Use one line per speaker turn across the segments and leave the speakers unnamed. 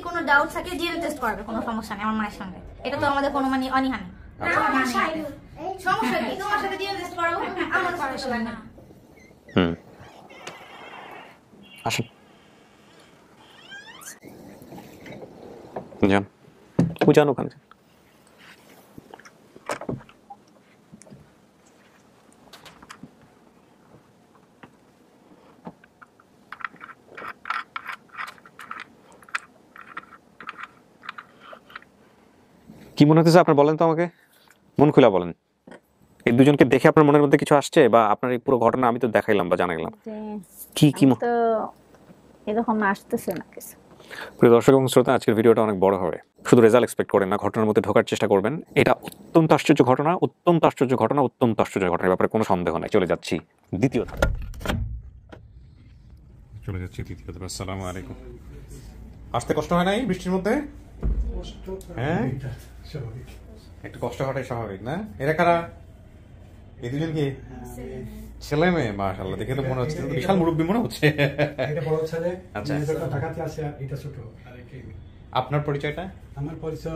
কোনো ডাউট থাকে GNA test করবে, কোনো সমস্যা নেই আমার মায়ের সঙ্গে। এটা তো আমাদের কোনো মানে অনীহা নেই। সমস্যা কি, তোমার সাথে জিএনএ টেস্ট করাবো, আমার সমস্যা না।
আসুন যান, যান ওখানে। কি মনে হচ্ছে আপনার, বলেন তো আমাকে, মন খুলে বলেন। এই দুজনকে দেখে আপনার মনের মধ্যে কিছু আসছে, বা আপনার এই পুরো ঘটনা আমি তো দেখাইলাম বা জানাইলাম, কি কি
তো এরকম আসতেছে না কিছু।
প্রিয় দর্শক এবং শ্রোতা, আজকের ভিডিওটা অনেক বড় হবে, শুধু রেজাল্ট এক্সপেক্ট করেন না, ঘটনার মধ্যে ঢোকার চেষ্টা করবেন। এটা অত্যন্ত আশ্চর্য ঘটনা, অত্যন্ত আশ্চর্য ঘটনা, অত্যন্ত আশ্চর্য ঘটনার ব্যাপারে কোনো সন্দেহ নাই। চলে যাচ্ছি দ্বিতীয় ধাপে। আসসালামু আলাইকুম। আসতে কষ্ট হয় নাই বৃষ্টির মধ্যে? হ্যাঁ, একটু কষ্ট হওয়াটাই স্বাভাবিক না? এরা কারা? এই দুজন কি ছেলে মেয়ে? মাশাআল্লাহ, দেখে তো মনে হচ্ছে বিশাল মুরব্বী মনে হচ্ছে।
এটা বড় ছেলে,
আচ্ছা,
ঢাকাতে আছে, আর এটা ছোট।
আপনার পরিচয়টা?
আমার পরিচয়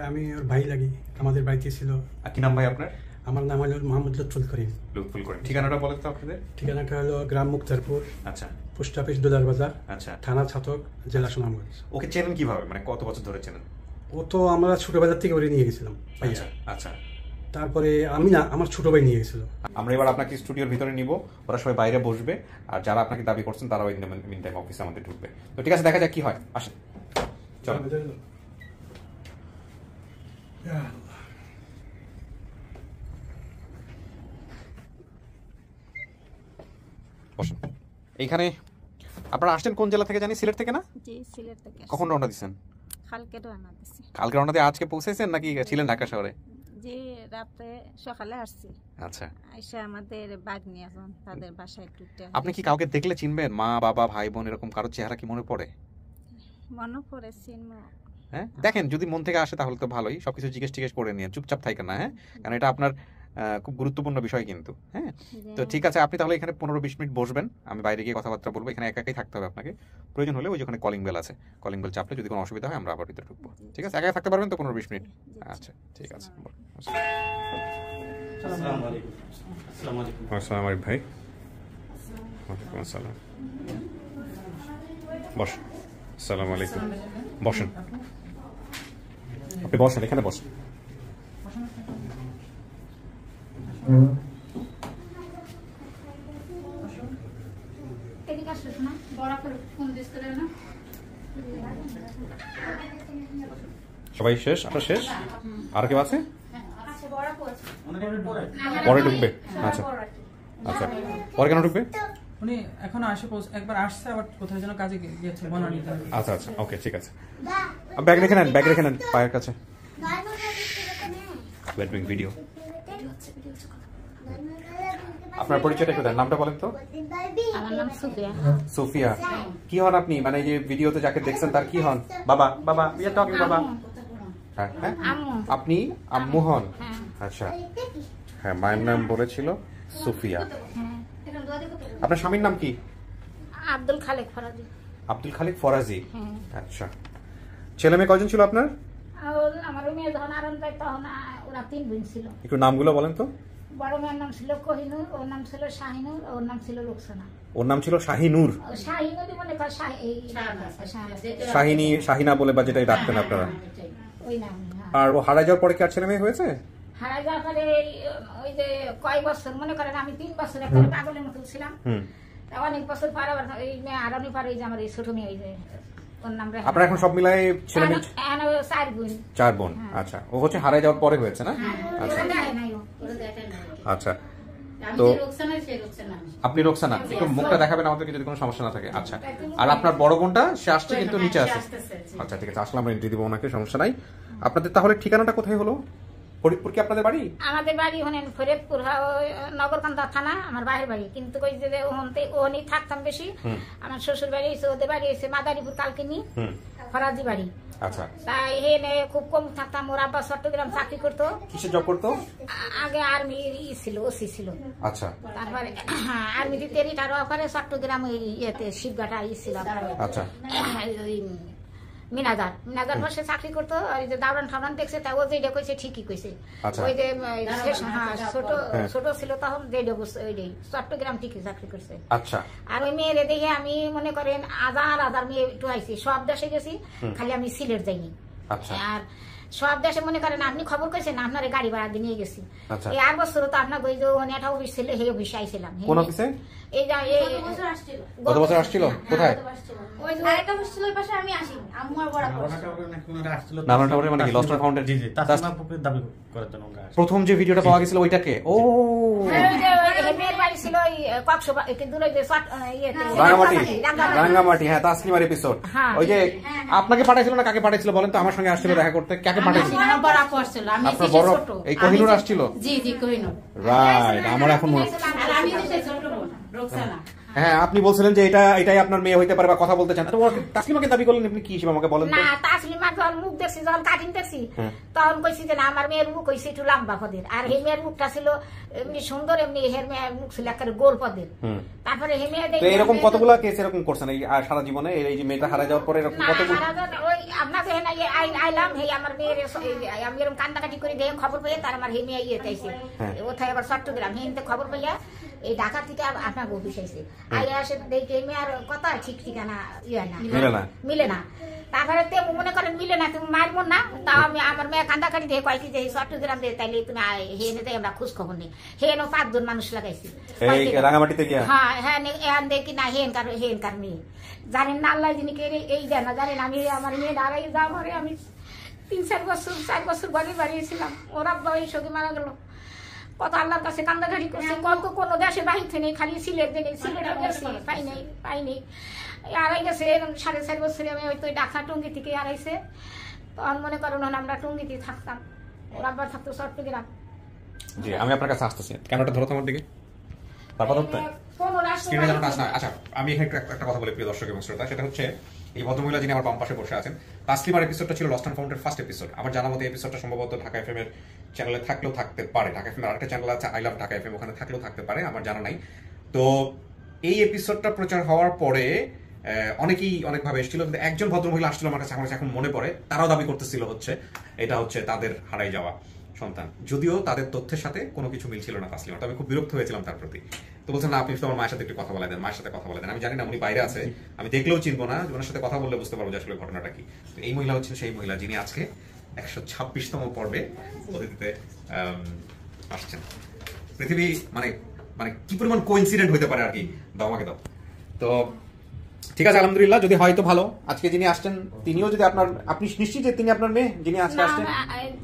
আমি ওর ভাই লাগি, আমাদের বাড়িতে ছিল।
আর কি নাম ভাই আপনার?
আমার নাম হলো মোহাম্মদ লুৎফুল করিম।
লুৎফুল করিম। ঠিকানাটা বলেন তো আপনাদের।
ঠিকানাটা হলো গ্রাম মুক্তারপুর,
আচ্ছা,
পোস্ট অফিস দোলার বাজার,
আচ্ছা,
থানা ছাতক, জেলা সুনামগঞ্জ।
ওকে চেনেন কিভাবে, মানে কত বছর ধরে চেনেন?
ও তো আমরা ছোটবেলা থেকে ওরে নিয়ে গেছিলাম।
আচ্ছা আচ্ছা।
তারপরে আমি না, আমার ছোট ভাই নিয়ে গেছিল।
আমরা এবার আপনাকে স্টুডিওর ভিতরে নিব, ওরা সবাই বাইরে বসবে, আর যারা আপনাকে দাবি করছেন তারা ওই মিন টাইম অফিসে আমাদের ঢুকবে। তো ঠিক আছে, দেখা যাক কি হয়, আসেন চলো। বসুন। এইখানে আপনারা আসছেন কোন জেলা থেকে জানি? সিলেট থেকে না?
জি, সিলেট থেকে।
কখন রওনা দিচ্ছেন?
কালকে রওনা দিছি।
কালকে রওনা দিয়ে আজকে পৌঁছেছেন নাকি ছিলেন ঢাকা শহরে?
জি, রাতে সকালে আসছি।
আচ্ছা,
আইসা আমাদের বাগ নিয়ে আসুন, তাদের বাসায় টুটে।
আপনি কি কাউকে দেখলে চিনবেন? মা বাবা ভাই বোন এরকম কারো চেহারা কি মনে পড়ে?
মনে পড়ে চিনব।
হ্যাঁ, দেখেন যদি মন থেকে আসে তাহলে তো ভালোই, সবকিছু জিজ্ঞেস টিজ্ঞেস করে নিয়ে চুপচাপ থাকেন না, হ্যাঁ, কারণ এটা আপনার খুব গুরুত্বপূর্ণ বিষয় কিন্তু। হ্যাঁ, তো ঠিক আছে, আপনি তাহলে এখানে 15-20 মিনিট বসবেন, আমি বাইরে গিয়ে কথাবার্তা বলবো। এখানে একাই থাকতে হবে আপনাকে, প্রয়োজন হলে ওই যেখানে কলিং বেল আছে, কলিং বেল চাপলে যদি কোনো অসুবিধা হয় আমরা আবার ভিতরে ঢুকবো। ঠিক আছে, একাই থাকতে পারবেন তো 15-20 মিনিট? আচ্ছা ঠিক আছে। আসসালামু আলাইকুম ভাই। ওয়ালাইকুম আসসালাম। বস। আসসালামু আলাইকুম। বসেন, আপনি বসেন, এখানে বসেন। সবাই শেষ? আপনার শেষ? আর কেউ আছে? পরে ঢুকবে? আচ্ছা আচ্ছা, পরে কেন ঢুকবে?
উনি এখন একবার আসছে, আবার কোথায় যেন কাজে গিয়েছে বনানীতে।
আচ্ছা আচ্ছা, ওকে ঠিক আছে। ব্যাগ রেখে নেন, ব্যাগ রেখে নেন পায়ের কাছে। ভিডিও। আপনার পরিচয়টা একটু দেন, নামটা বলেন তো।
আমার নাম সুফিয়া।
সুফিয়া, কি হন আপনি? মানে এই যে ভিডিওতে যাকে দেখছেন তার কি হন? বাবা? বাবা উই আর টকিং বাবা। হ্যাঁ, আপনি আম্মু হন? আচ্ছা, হ্যাঁ, মায়ের নাম বলেছিল সুফিয়া। আপনার স্বামীর নাম কি?
আব্দুল খালেক ফরাজি।
আব্দুল খালেক ফরাজি। আচ্ছা, ছেলে মেয়ে কয়জন ছিল আপনার?
আমার মেয়ে যখন আরম্ভ হয় তখন ওরা 3 বোন ছিল।
একটু নামগুলো বলেন তো।
বড় মেয়ের নাম ছিল কোহিনুর, ওর নাম ছিল শাহিনুর, ওর নাম ছিল রুকসানা।
ওর নাম ছিল শাহিনুর?
শাহিনুরই মনে কর,
শাহিনী, শাহিনা বলে বা যেটাই ডাকতেন আপনারা,
ওই নাম।
আর ও হারাই যাওয়ার পরে কি আর ছেলে মেয়ে হয়েছে?
হারাই যাওয়ার পরে ওই যে কয়েক বছর, মনে করেন আমি 3 বছর একটা পাগলের মতো ছিলাম। অনেক বছর পর আবার এই মেয়ে আরানি পারে, যে আমার এই ছোট মেয়ে, ওই যে ওর নাম রেহানা।
আপনারা এখন সব মিলাই ছেলে মেয়ে
4 বোন।
4 বোন। আচ্ছা, ও হচ্ছে হারাই যাওয়ার পরে হয়েছে না? আচ্ছা আচ্ছা, তো আপনি রোকসানা, একটু মুখটা দেখাবেন আমাদেরকে যদি কোনো সমস্যা না থাকে। আচ্ছা, আর আপনার বড় বোনটা সে আসছে কিন্তু নিচে আছে? আচ্ছা ঠিক আছে, আসলে আমরা এন্ট্রি দিব ওনাকে, সমস্যা নাই। আপনাদের তাহলে ঠিকানাটা কোথায় হলো? ফরিদপুর কি আপনাদের বাড়ি?
আমাদের বাড়ি হলেন ফরিদপুর, নগরকান্দা থানা আমার বাহির বাড়ি। কিন্তু ওই যে ওখানে থাকতাম বেশি। আমার শ্বশুর বাড়ি এসে, ওদের বাড়ি এসে মাদারীপুর কালকিনি, ফরাজি বাড়ি।
আচ্ছা,
তাই হেনে খুব কম থাকতাম। ওর আব্বা চট্টগ্রাম চাকরি করতো।
কিসের জব করতো?
আগে আর্মি ছিল, ওসি ছিল।
আচ্ছা,
তারপরে আর্মিতে রিটায়ার হওয়ার পরে চট্টগ্রাম ইয়েতে শিবঘাটা ছিল।
আচ্ছা,
ওই মিনাদার বসে চাকরি করতো, ওই যে দাওরান ঠাউরান দেখছে, তা ও যেটা কইছে ঠিকই কইছে। ওই যে ছোট ছিল তখন যেটা বসছে ওইটাই চট্টগ্রাম ঠিকই চাকরি করছে।
আচ্ছা।
আর ওই মেয়েরে দেখে আমি মনে করেন হাজার মেয়ে একটু আইছি, সব দেশে গেছি, খালি আমি সিলেট যাইনি। আর সব দেশে মনে করেন আপনি খবর কইছেন আপনার গাড়ি ভাড়া দিয়ে নিয়ে গেছি। এই 8 বছর তো আপনার ওই যে একটা অফিস ছিল, সেই অফিসে আইছিলাম।
কোন অফিসে?
এই যে
গত বছর আসছিল। কোথায়?
ওই যে আরেকটা হোস্টেল ওই পাশে আমি আসি, আম্মু আর বড়
নারায়ণটাউনে মানে কি লস্টার ফাউন্ডেন?
জি জি, তাসলিমা আপুকে দাবি করার জন্য
প্রথম যে ভিডিওটা পাওয়া গেছিল ওইটাকে। ও
মেয়ের বাড়ি ছিল ওই কক্সবাজার, কিন্তু ওই যে
রাঙ্গামাটি। হ্যাঁ, তাসলিমার এপিসোড। ওই যে আপনাকে পাঠাইছিল না কাকে পাঠাইছিল বলেন তো? আমার সঙ্গে আসছিল দেখা করতে। কাকে পাঠাইছিল?
আমার বড় আপু আসছিল, আমি
আপনার বড় এই কোহিনুর আসছিল?
জি জি, কোহিনুর।
রাইট, আমার এখন মনে
আর আমি সেই ছোট বোন রোকসানা।
হ্যাঁ, আপনি বলছিলেন যে এটাই আপনার মেয়ে হইতে পারে বা কথা বলতে চান। তাসলিমাকে দাবি করলেন আপনি কি হিসেবে আমাকে বলেন তো?
না, তাসলিমা যখন মুখ দেখছি, যখন কাটিং দেখছি, তখন কইছি যে না, আমার মেয়ের মুখ হইছে একটু লম্বা পদের, আর এই মেয়ের মুখটা ছিল এমনি সুন্দর, এমনি হের মেয়ের মুখ ছিল একেবারে গোল পদের। তারপরে হে মেয়ে
তো এরকম কতগুলা কেস এরকম করছেন এই সারা জীবনে? এই যে মেয়েটা হারা যাওয়ার পরে এরকম কতগুলো?
ওই আপনাকে আইলাম, হে আমার মেয়ের আমি এরকম কান্দাকাটি করে দেখে খবর পেয়ে তার আমার হে মেয়ে চাইছে ওথায় আবার চট্টগ্রাম, হিন্দে খবর পাইয়া এই ঢাকা থেকে আপনার অফিস আইছে। আইলে আসে দেখে মেয়ের কথা ঠিক ঠিকানা মিলে না। তারপরে তেমন মনে করেন মিলে না, তুমি মারবো না, তাও আমি আমার মেয়ে কান্দাকাটি দেখে কয়েছি যে চট্টগ্রাম দিয়ে, তাইলে তুমি হেনে দেয় আমরা খোঁজ খবর নেই। হেন 5 জন মানুষ লাগাইছি
রাঙামাটিতে গিয়া।
হ্যাঁ হ্যাঁ, এখান দেখি না হেন কার মেয়ে জানেন না, আল্লাহ যিনি এই দেন না জানেন। আমি আমার মেয়ে দাঁড়াই যাওয়ার আমি 3-4 বছর বাড়িয়েছিলাম, ওরা এই সঙ্গে মারা গেল। কত আল্লাহর কাছে কান্দাকাটি করছে, কোনো দেশে বাহির নেই, খালি সিলেট গেছি, পাই নেই। আড়াই গেছে 4.5 বছরে আমি হয়তো ঢাকা টঙ্গি থেকে আড়াইছে, তখন মনে করেন আমরা টঙ্গিতে থাকতাম, ওর আব্বা থাকতো চট্টগ্রাম।
জি, আমি আপনার কাছে আসতেছি, ক্যামেরাটা ধরো তোমার দিকে। আচ্ছা, আমি এখানে একটা কথা বলি প্রিয় দর্শক এবং শ্রোতা, সেটা হচ্ছে এই ভদ্রমহিলা যিনি আমার বাম পাশে বসে আছেন, তাসলিমার এপিসোডটা ছিল লস্ট অ্যান্ড ফাউন্ডের ফার্স্ট এপিসোড। আমার জানা মতো এপিসোডটা সম্ভবত ঢাকা এফএম এর চ্যানেলে থাকলেও থাকতে পারে, ঢাকা এফএম এর আরেকটা চ্যানেল আছে আই লাভ ঢাকা এফএম, ওখানে থাকলেও থাকতে পারে, আমার জানা নাই। তো এই এপিসোডটা প্রচার হওয়ার পরে অনেকেই অনেকভাবে এসেছিল, কিন্তু একজন ভদ্রমহিলা আসছিল আমার কাছে, আমার কাছে এখন মনে পড়ে, তারাও দাবি করতেছিল হচ্ছে এটা হচ্ছে তাদের হারাই যাওয়া সন্তান, যদিও তাদের তথ্যের সাথে কোনো কিছু মিলছিল না তাসলিমার। তো আমি খুব বিরক্ত হয়েছিলাম তার প্রতি। তো বলছেন না, আপনি তোমার মায়ের সাথে একটু কথা বলে দেন, মায়ের সাথে কথা বলে দেন। আমি জানি না, উনি বাইরে আছে, আমি দেখলেও চিনবো না, ওনার সাথে কথা বললে বুঝতে পারবো যে আসলে ঘটনাটা কি। তো এই মহিলা হচ্ছেন সেই মহিলা যিনি আজকে 126তম পর্বে অতিথিতে আসছেন। পৃথিবী মানে মানে কি পরিমাণ কোইন্সিডেন্ট হইতে পারে আর কি। দাও আমাকে দাও। তো ঠিক আছে, আলহামদুলিল্লাহ, যদি হয়তো ভালো। আজকে যিনি আসছেন তিনিও যদি আপনি নিশ্চিত যে তিনি আপনার মেয়ে যিনি আজকে আসছেন?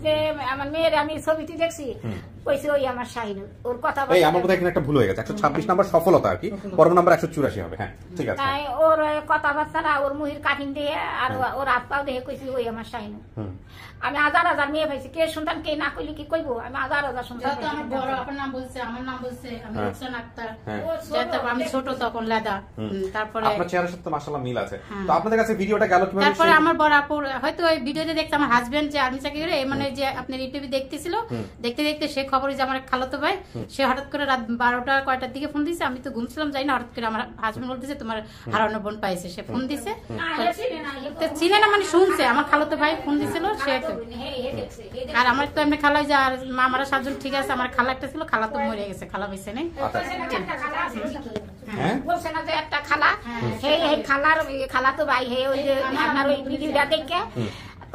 যে আমার মেয়ের আমি ছবিটি দেখছি, কইছে ওই আমার শাহিন, ওর কথা
এই আমার বোধহয় এখানে একটা ভুল হয়ে গেছে, 126 নাম্বার সফলতা আর কি, পরম নাম্বার 184 হবে। হ্যাঁ ঠিক আছে।
তাই ওর কথাবার্তা না, ওর মুহির কাটিং দিয়ে আর ওর আত্মাও দেখে কইছি ওই আমার শাহিন। আমি হাজার মেয়ে পাইছি, কে সন্তান কে না কইলে কি কইবো, আমি হাজার সন্তান।
আমার বড় আপনার নাম বলছে, আমার নাম বলছে, আমি রোকসানা আক্তার, আমি ছোট তখন লেদা। তারপরে
আপনার চেহারার সাথে তো মাশাআল্লাহ মিল আছে। তো আপনাদের কাছে ভিডিওটা গেল কিভাবে?
তারপরে আমার বড় আপু হয়তো ওই ভিডিওতে দেখতে, আমার হাজবেন্ড যে আর্মি চাকরি করে, মানে যে আপনার ইউটিউবে দেখতেছিল, দেখতে সে খবরে যে আমার খালাতো ভাই, সে হঠাৎ করে রাত 12টা কয়টার দিকে ফোন দিছে, আমি তো ঘুমছিলাম যাই না, হঠাৎ করে আমার হাজবেন্ড বলতেছে তোমার হারানো বোন পাইছে, সে ফোন দিছে। চিনে না মানে শুনছে, আমার খালাতো ভাই ফোন দিছিল সে। আর আমার তো এমনি খালা যে আর মামারা 7 জন ঠিক আছে, আমার খালা একটা ছিল, খালা তো মরে গেছে, খালা বেঁচে নেই।
বলছে না যে একটা খালা, খালা তো ভাই হে ওই যে আপনার ওই ভিডিওটা দেখে,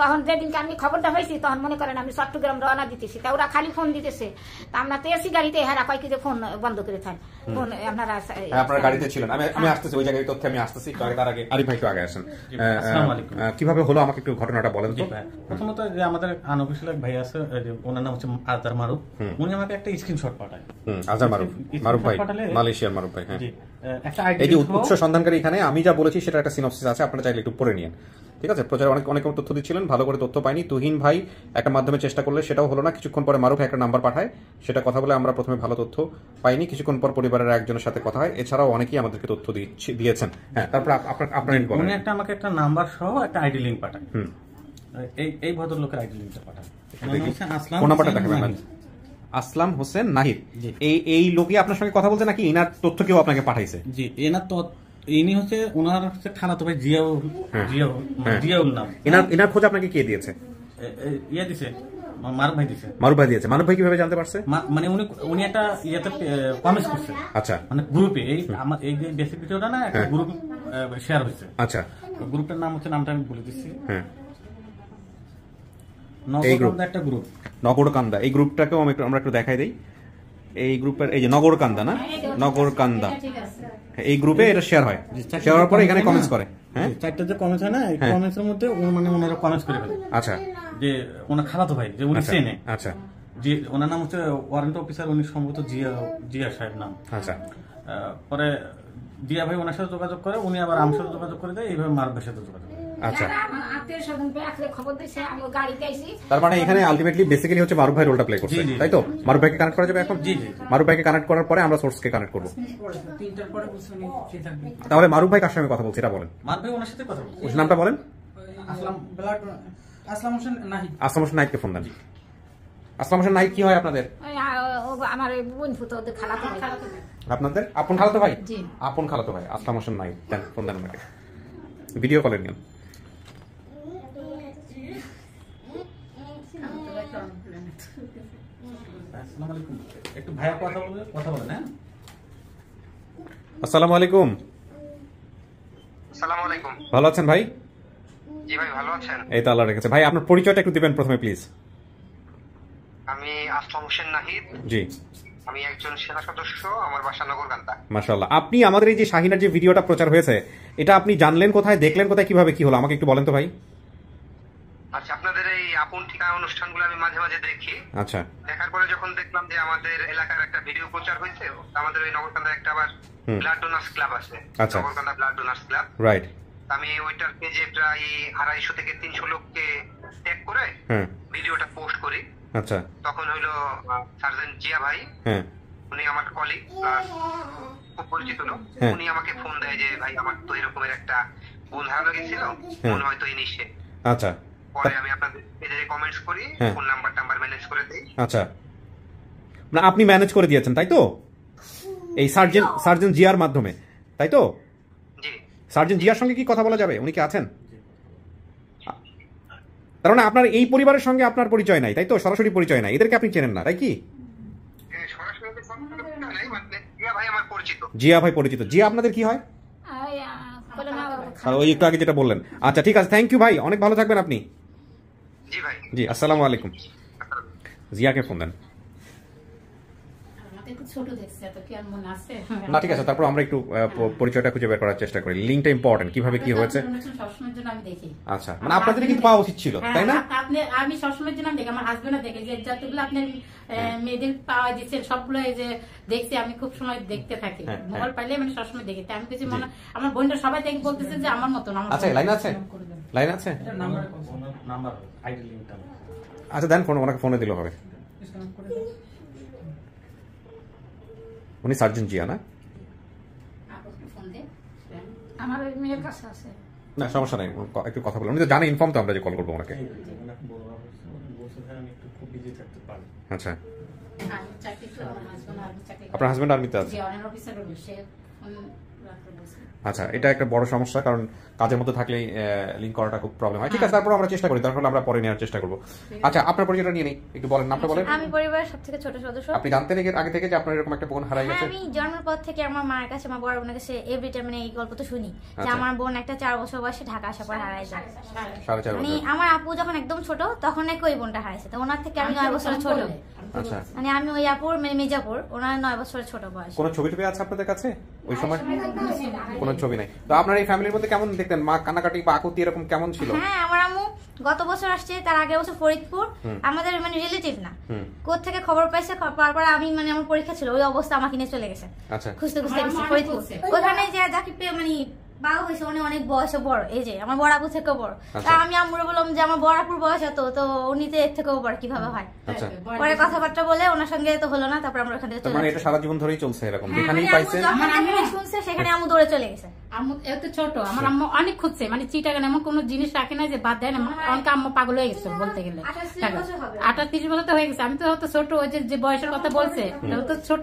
তখন যেদিনকে আমি খবরটা পাইছি তখন মনে করেন আমি চট্টগ্রাম রওনা দিতেছি, তা ওরা খালি ফোন দিতেছে, তা আমরা তো এসি গাড়িতে হেরা কয় কি যে ফোন বন্ধ করে থাকেন, ফোন আপনারা
আপনার গাড়িতে ছিলেন। আমি আসতেছি ওই জায়গায়, তথ্যে আমি আসতেছি, তার আগে আরিফ ভাই একটু আগে আসেন। কিভাবে হলো আমাকে একটু ঘটনাটা বলেন তো।
প্রথমত যে আমাদের আনঅফিশিয়াল এক ভাই আছে, ওনার নাম হচ্ছে আজহার মারুফ, উনি আমাকে একটা স্ক্রিনশট পাঠায়।
আজহার মারুফ ভাই, মালয়েশিয়ার মারুফ ভাই। হ্যাঁ, এই যে উৎস সন্ধানকারী, এখানে আমি যা বলেছি সেটা একটা সিনপসিস আছে, আপনারা চাইলে একটু পড়ে নিন। ঠিক আছে, প্রচারে অনেক তথ্য দিচ্ছিলেন, ভালো করে তথ্য পাইনি। তুহিন ভাই একটা মাধ্যমে চেষ্টা করলে সেটাও হলো না, কিছুক্ষণ পরে মারুফ একটা নাম্বার পাঠায়, সেটা কথা বলে আমরা প্রথমে ভালো তথ্য পাইনি, কিছুক্ষণ পর পরিবারের একজনের সাথে কথা হয়, এছাড়াও অনেকেই আমাদেরকে তথ্য দিয়েছেন। হ্যাঁ, তারপর আপনার
উনি আমাকে একটা নাম্বার সহ একটা আইডি লিঙ্ক পাঠায়, এই ভদ্রলোকের আইডি লিঙ্কটা পাঠায়।
কোন নাম্বারটা দেখাবেন? আসলাম হোসেন নাহিদ। এই লোকই আপনার সঙ্গে কথা বলছে নাকি এনার তথ্য কেউ আপনাকে পাঠাইছে?
জি, এনার ইনি হচ্ছে ওনার হচ্ছে খালাতো ভাই জিয়াউল নাম।
এনার খোঁজ আপনাকে কে দিয়েছে?
ইয়ে দিছে, মারুফ ভাই দিছে।
মারুফ ভাই দিয়েছে। মারুফ ভাই কিভাবে জানতে পারছে?
মানে উনি একটা ইয়েতে কমেন্টস করছে,
আচ্ছা,
মানে গ্রুপে, এই আমার এই যে বেসিক ভিডিওটা না একটা গ্রুপ শেয়ার হয়েছে।
আচ্ছা,
গ্রুপটার নাম হচ্ছে, নামটা আমি বলে দিচ্ছি,
হ্যাঁ,
নগরকান্দা একটা গ্রুপ,
নগরকান্দা। এই গ্রুপটাকেও আমরা একটু দেখাই দিই। এই গ্রুপের এই যে নগরকান্দা না, নগরকান্দা, এই গ্রুপে এটা শেয়ার হয়, শেয়ার হওয়ার পরে এখানে কমেন্টস করে। হ্যাঁ,
4টা যে কমেন্টস হয় না, এই কমেন্টসের মধ্যে মানে ওনারা কমেন্টস করে ফেলে।
আচ্ছা,
যে ওনার খালাতো ভাই যে উনি চেনে,
আচ্ছা,
যে ওনার নাম হচ্ছে ওয়ারেন্ট অফিসার, উনি সম্ভবত জিয়া সাহেব নাম।
আচ্ছা,
পরে জিয়া ভাই ওনার সাথে যোগাযোগ করে, উনি আবার আমার সাথে যোগাযোগ করে দেয়, এইভাবে মারুফ ভাইয়ের সাথে যোগাযোগ করে।
আচ্ছা,
আত্মীয় স্বজন খবর দিয়েছে, আমি গাড়িতে আইছি।
তার মানে এখানে আলটিমেটলি বেসিক্যালি হচ্ছে মারুফ ভাই রোলটা প্লে করছে, তাই তো? মারুফ ভাইকে কানেক্ট করা যাবে এখন?
জি জি,
মারুফ ভাইকে কানেক্ট করার পরে আমরা সোর্সকে কানেক্ট করব।
3টার পরে বুঝছেন ফ্রি থাকবে।
তাহলে মারুফ ভাই কার সঙ্গে কথা বলছে এটা বলেন,
মারুফ ভাই ওনার সাথে কথা বলছে।
ওর নামটা বলেন।
আসলাম হোসেন নাহিদ।
আসলাম হোসেন নাহিদকে ফোন দেন। আসলাম হোসেন নাহিদ কি হয় আপনাদের?
আমার বোন ফুতো ওদের খালাতো ভাই।
আপনাদের আপন খালাতো ভাই?
জি।
আপন খালাতো ভাই আসলাম হোসেন নাহিদ, দেন ফোন দেন আমাকে, ভিডিও কলে নিন।
আসসালামু আলাইকুম, একটু ভাইয়া কথা বলেন। হ্যাঁ,
আসসালামু আলাইকুম।
আসসালামু আলাইকুম।
ভালো আছেন ভাই?
জি ভাই, ভালো আছেন?
এই তো আল্লাহ রেখেছে। ভাই আপনার পরিচয়টা একটু দিবেন প্রথমে প্লিজ।
আমি আসলাম হোসেন নাহিদ।
জি,
আমি একজন সেনা সদস্য, আমার বাসা নগরকান্দা।
মাশাআল্লাহ। আপনি আমাদের এই যে শাহিনার যে ভিডিওটা প্রচার হয়েছে, এটা আপনি জানলেন কোথায়, দেখলেন কোথায়, কিভাবে কি হলো আমাকে একটু বলেন তো ভাই।
আচ্ছা, আপনাদের এই আপন ঠিকানা অনুষ্ঠানগুলো আমি মাঝে মাঝে দেখি।
আচ্ছা,
দেখার পরে যখন দেখলাম যে আমাদের এলাকার একটা ভিডিও প্রচার হয়েছে, আমাদের ওই নগরকান্দা একটা আবার ব্লাড ডোনার্স ক্লাব আছে,
আচ্ছা,
Nagarkanda blood donors club,
right.
আমি ওইটার পেজে প্রায় 250 থেকে 300 লোককে ট্যাগ করে ভিডিওটা পোস্ট করি।
আচ্ছা,
তখন হইলো সার্জেন্ট জিয়া ভাই,
হ্যাঁ,
উনি আমার কলিগ, খুব পরিচিত লোক, উনি আমাকে ফোন দেয় যে ভাই আমার তো এরকমের একটা বোন হারানো গেছিল, মনে হয়তো ইনি সে।
আচ্ছা,
পরে আমি আপনাদের পেজে কমেন্টস করি, ফোন নাম্বার ম্যানেজ করে দেই।
আচ্ছা, না আপনি ম্যানেজ করে দিয়েছেন তাই তো, এই সার্জেন্ট জিয়ার মাধ্যমে, তাই তো?
জি।
সার্জেন্ট জিয়ার সঙ্গে কি কথা বলা যাবে? উনি কি আছেন? তার মানে আপনার এই পরিবারের সঙ্গে আপনার পরিচয় নাই, তাই তো? সরাসরি পরিচয় নাই, এদেরকে আপনি চেনেন না, তাই কি?
সরাসরি নাই, মানে জিয়া ভাই আমার পরিচিত।
জিয়া ভাই পরিচিত। জিয়া আপনাদের কি হয়? ওই একটু আগে যেটা বললেন। আচ্ছা, ঠিক আছে, থ্যাংক ইউ ভাই, অনেক ভালো থাকবেন আপনি।
জি ভাই।
জি, আসসালামু আলাইকুম। জিয়াকে ফোন দেন। না ঠিক আছে, তারপর আমরা একটু পরিচয়টা খুঁজে বের করার চেষ্টা করি। লিঙ্কটা ইম্পর্টেন্ট, কিভাবে কি হয়েছে। আচ্ছা, মানে আপনাদের কিন্তু পাওয়া উচিত ছিল, তাই না?
আমি সবসময়ের জন্য দেখি, আমার হাজবেন্ডও দেখে, যে যতগুলো আপনার মেয়েদের পাওয়া দিচ্ছেন সবগুলো এই যে দেখছি, আমি খুব সময় দেখতে থাকি, মোবাইল পাইলে মানে সবসময় দেখি। তাই আমি কিছু মনে, আমার বোনটা সবাই দেখে বলতেছে যে আমার মতন।
আচ্ছা, লাইন আছে, লাইন আছে,
নাম্বার আইডি লিংকটা।
আচ্ছা দেন, ফোন ওনাকে ফোনে দিলে হবে। উনি সার্জেন্ট জিয়া না?
আমার মেয়ের কাছে আছে।
না সমস্যা নাই, একটু কথা বলুন, উনি তো জানে, ইনফর্ম তো আমরা যে কল করবো ওনাকে। আচ্ছা, আপনার হাজবেন্ড আর্মিতে আছে? আচ্ছা, এটা একটা বড় সমস্যা, কারণ কাজের মধ্যে থাকলেই লিঙ্ক করাটা খুব প্রবলেম হয়। ঠিক আছে, তারপর আমরা চেষ্টা করি, তারপর আমরা পরে নেওয়ার চেষ্টা করবো। আচ্ছা, আপনার পরিচয়টা নিয়ে নেই, একটু বলেন, নামটা বলেন।
আমি পরিবারের সবথেকে ছোট সদস্য।
আপনি জানতেন আগে থেকে যে আপনার এরকম একটা বোন হারাই গেছে?
আমি জন্মের পর থেকে আমার মায়ের কাছে, আমার বড় বোনের কাছে এভরি টাইম এই গল্প তো শুনি যে আমার বোন একটা 4 বছর বয়সে ঢাকা আসার পর হারায় যায়।
4.5
মানে আমার আপু যখন একদম ছোট তখন নাকি ওই বোনটা হারাইছে, তো ওনার থেকে আমি 9 বছরের ছোট।
আচ্ছা, মানে
আমি ওই আপুর মির্জাপুর, ওনার 9 বছরের ছোট বয়স।
কোন ছবি টবি আছে আপনাদের কাছে ওই সময়? কোনো ছবি নাই। তো আপনার এই ফ্যামিলির মধ্যে কেমন দেখতেন, মা কান্নাকাটি বা আকুতি এরকম কেমন ছিল?
হ্যাঁ, আমার আম্মু গত বছর আসছে, তার আগের বছর ফরিদপুর, আমাদের মানে রিলেটিভ না, কোথা থেকে খবর পাইছে, তারপর আমি মানে আমার পরীক্ষা ছিল, ওই অবস্থা আমাকে নিয়ে চলে গেছে।
আচ্ছা,
খুঁজতে খুঁজতে গেছি ফরিদপুর, ওখানে যে যাকে মানে বাবা হয়েছে উনি অনেক বয়সে বড়, এই যে আমার বড় আপু থেকেও বড়। তা আমি আম্মুরে বললাম যে আমার বড় আপুর বয়স এত, তো উনি তো এর থেকেও বড়, কিভাবে হয়? পরে কথাবার্তা বলে ওনার সঙ্গে তো হলো না, তারপর আমরা ওখান থেকে চলে।
মানে এটা সারা জীবন ধরেই চলছে এরকম, যেখানেই পাইছে
শুনছে সেখানে আম্মু দৌড়ে চলে গেছে।
আম্মু এত ছোট, আমার আম্মু অনেক খুঁজছে, মানে চিটাগান এমন কোনো জিনিস রাখে না যে বাদ দেয় না। অনেক আম্মু পাগল হয়ে গেছে বলতে গেলে, 28-30 বছর তো হয়ে গেছে। আমি তো হয়তো ছোট, ওই যে বয়সের কথা বলছে তো ছোট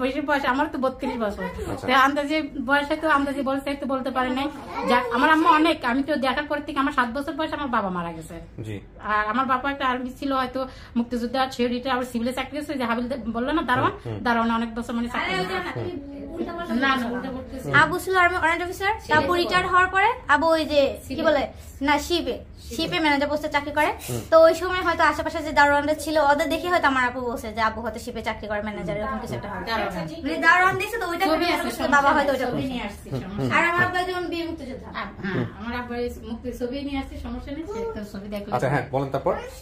বেশি বয়স, আমার তো 32 বছর। আন্দাজে বয়স হয়তো আন্দাজে বলছে, তো বলতে পারে নাই। যাক, আমার আম্মু অনেক, আমি তো দেখার পর থেকে আমার 7 বছর বয়স আমার বাবা মারা গেছে। আর আমার বাবা একটা আর্মি ছিল, হয়তো মুক্তিযোদ্ধা, ছেড়িটা আবার সিভিলে চাকরি করেছে, যে হাবিল বললো না দারোয়ান অনেক বছর মানে চাকরি।
আবু ছিল আর্মি ওয়ারেন্ট অফিসার, তারপর রিটায়ার হওয়ার পরে আবু ওই যে কি বলে না শিপে ম্যানেজার পোস্টে চাকরি করে। তো ওই সময় হয়তো আশেপাশে যে দারোয়ানরা ছিল ওদের দেখে হয়তো আমার আপু বলছে যে আবু হয়তো শিপে চাকরি করে, ম্যানেজার এরকম কিছু একটা মানে দারোয়ান দেখছে, তো ওইটা বাবা হয়তো ওইটা নিয়ে আসছে। আর আমার আব্বা যেমন বীর মুক্তিযোদ্ধা,
আমার আব্বা মুক্তি ছবি নিয়ে আসছে, সমস্যা নেই, ছবি দেখলে।
আচ্ছা হ্যাঁ বলেন।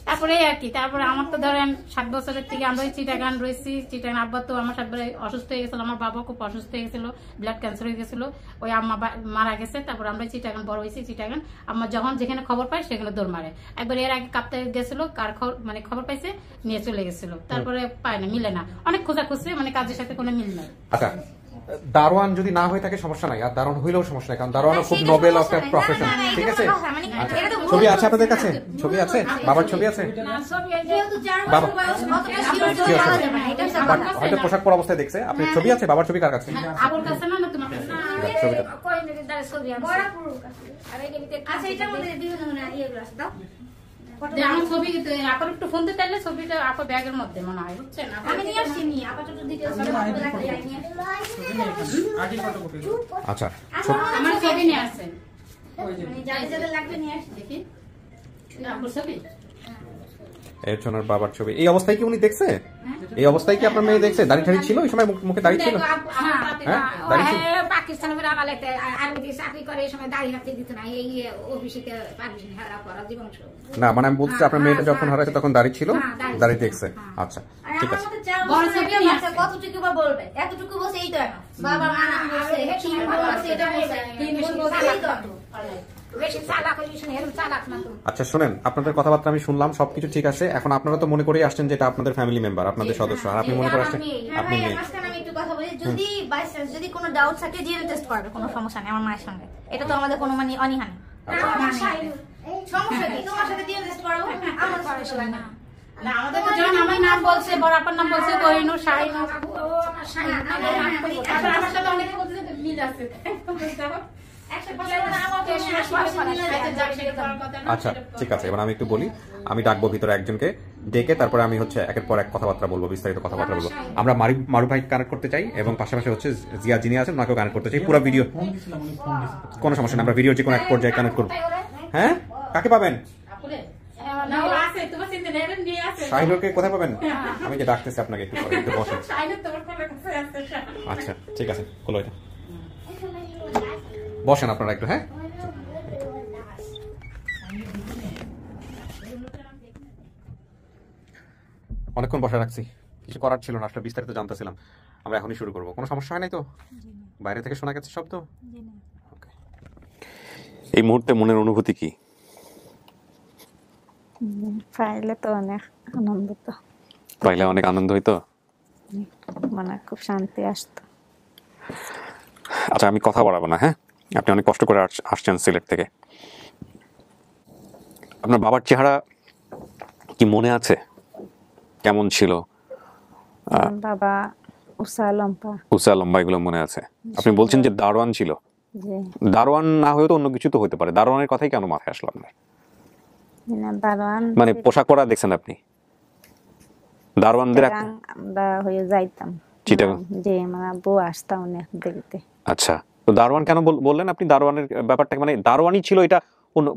তারপরে আর কি, তারপরে আমার তো ধরেন 7 বছরের থেকে আমরা চিটাগান রয়েছি। চিটাগান আব্বা তো আমার 7 বারে অসুস্থ হয়ে গেছিল, আমার বাবা খুব অসুস্থ হয়ে গেছিল, ব্লাড ক্যান্সার হয়ে গেছিল, ওই আম্মা মারা গেছে। তারপর আমরা চিটাগান বড় হয়েছি। চিটাগান আম্মা যখন যেখানে খবর পায় সেখানে দৌড় মারে। একবার এর আগে কাঁপতে গেছিল, কার মানে খবর পাইছে নিয়ে চলে গেছিল, তারপরে পায় না, মিলে না, অনেক খোঁজা খুঁজছে, মানে কাজের সাথে কোনো মিল নাই।
আচ্ছা, দারোয়ান যদি না হয়ে থাকে সমস্যা নাই, আর দারোয়ান হইলেও সমস্যা নাই, কারণ দারোয়ান খুব নোবেল একটা প্রফেশন। ঠিক আছে, ছবি আছে আপনাদের কাছে? ছবি আছে? বাবার ছবি আছে? বাবা হয়তো পোশাক পরা অবস্থায় দেখছে। আপনার ছবি আছে? বাবার ছবি কার কাছে?
আবুর কাছে না, তোমার কাছে? আমার ছবি আপনার একটু ফোন দিতে চাইলে ছবিটা আপনার ব্যাগের মধ্যে মনে হয়, বুঝছেন?
আমি নিয়ে আসছি নি আপাতত ডিটেইলস।
আচ্ছা,
আমার ছবি নিয়ে আসছেন,
যাদের লাগবে নিয়ে আসছি।
দেখি আপনার ছবি।
এর জন্য বাবার ছবি এই অবস্থায় কি উনি দেখছে? এই অবস্থায় কি আপনার মেয়ে দেখছে? দাড়ি ঠাড়ি ছিল ওই সময়? মুখে দাড়ি ছিল?
পাকিস্তানের আর্মিতে চাকরি করে, এই সময় দাড়ি হাতে দিত না, এই অফিসে পারমিশন হারা করা জীবন।
না মানে আমি বলছি আপনার মেয়েটা যখন হারাইছে তখন দাড়ি ছিল, দাড়ি দেখছে। আচ্ছা ঠিক আছে।
কতটুকু বা বলবে? এতটুকু বলছে এই তো বাবা মা নাম বলছে, কি বলছে এটা বলছে।
আচ্ছা শুনেন, আপনাদের কথাবার্তা আমি শুনলাম, সবকিছু ঠিক আছে। এখন আপনারা তো মনে করেই আসছেন যেটা আপনাদের ফ্যামিলি মেম্বার, আপনাদের সদস্য, আর আপনি মনে করে আসছেন আপনি মেয়ে।
আমি একটু কথা বলি, যদি বাই চান্স যদি কোনো ডাউট থাকে জিএনএ টেস্ট করবে, কোনো সমস্যা নেই আমার মায়ের সঙ্গে, এটা তো আমাদের কোনো মানে অনিহা নেই। সমস্যা কি? তোমার সাথে জিএনএ টেস্ট করাবো, আমার সমস্যা না।
না আমাদের তো যখন আমার নাম বলছে, বড় আপার নাম বলছে কোহিনুর শাহিন, আমার সাথে অনেকে বলছে মিল আছে।
আচ্ছা ঠিক আছে, এবার আমি একটু বলি। আমি ডাকবো ভিতরে একজনকে, ডেকে তারপরে আমি হচ্ছে একের পর এক কথাবার্তা বলবো, বিস্তারিত কথাবার্তা বলবো। আমরা মারু ভাই কানেক্ট করতে চাই, এবং পাশাপাশি হচ্ছে জিয়া যিনি আছেন ওনাকেও কানেক্ট করতে চাই। পুরো ভিডিও কোনো সমস্যা নেই, আমরা ভিডিও যে কোনো এক পর্যায়ে কানেক্ট করবো। হ্যাঁ, কাকে পাবেন? শাহিনুরকে কোথায় পাবেন? আমি যে ডাকতেছি আপনাকে, একটু পরে একটু বসেন। আচ্ছা ঠিক আছে, খোলো এটা, বসেন আপনারা একটু। হ্যাঁ অনেকক্ষণ বসে রাখছি, কিছু করার ছিল না, আসলে বিস্তারিত জানতেছিলাম। আমরা এখনই শুরু করবো, কোনো সমস্যা হয় নাই তো? বাইরে থেকে শোনা গেছে শব্দ? এই মুহূর্তে মনের অনুভূতি কি?
পাইলে তো অনেক আনন্দ, তো
পাইলে অনেক আনন্দ হইতো,
মানে খুব শান্তি আসতো।
আচ্ছা আমি কথা বাড়াবো না। হ্যাঁ, আপনি অনেক কষ্ট করে আসছেন সিলেট থেকে। আপনার বাবার চেহারা কি মনে আছে? কেমন ছিল?
বাবা উঁচা লম্বা
এগুলো মনে আছে? আপনি বলছেন যে দারোয়ান ছিল, দারোয়ান না হয়েও তো অন্য কিছু তো হতে পারে, দারোয়ানের কথাই কেন মাথায় আসলো আপনার?
দারোয়ান
মানে পোশাক পরা দেখছেন আপনি? দারোয়ানদের
আমরা হয়ে যাইতাম, যে মানে বউ আসতাম অনেক দেখতে।
আচ্ছা, তো দারোয়ান কেন বললেন আপনি? দারোয়ানের ব্যাপারটা মানে দারোয়ানই ছিল এটা,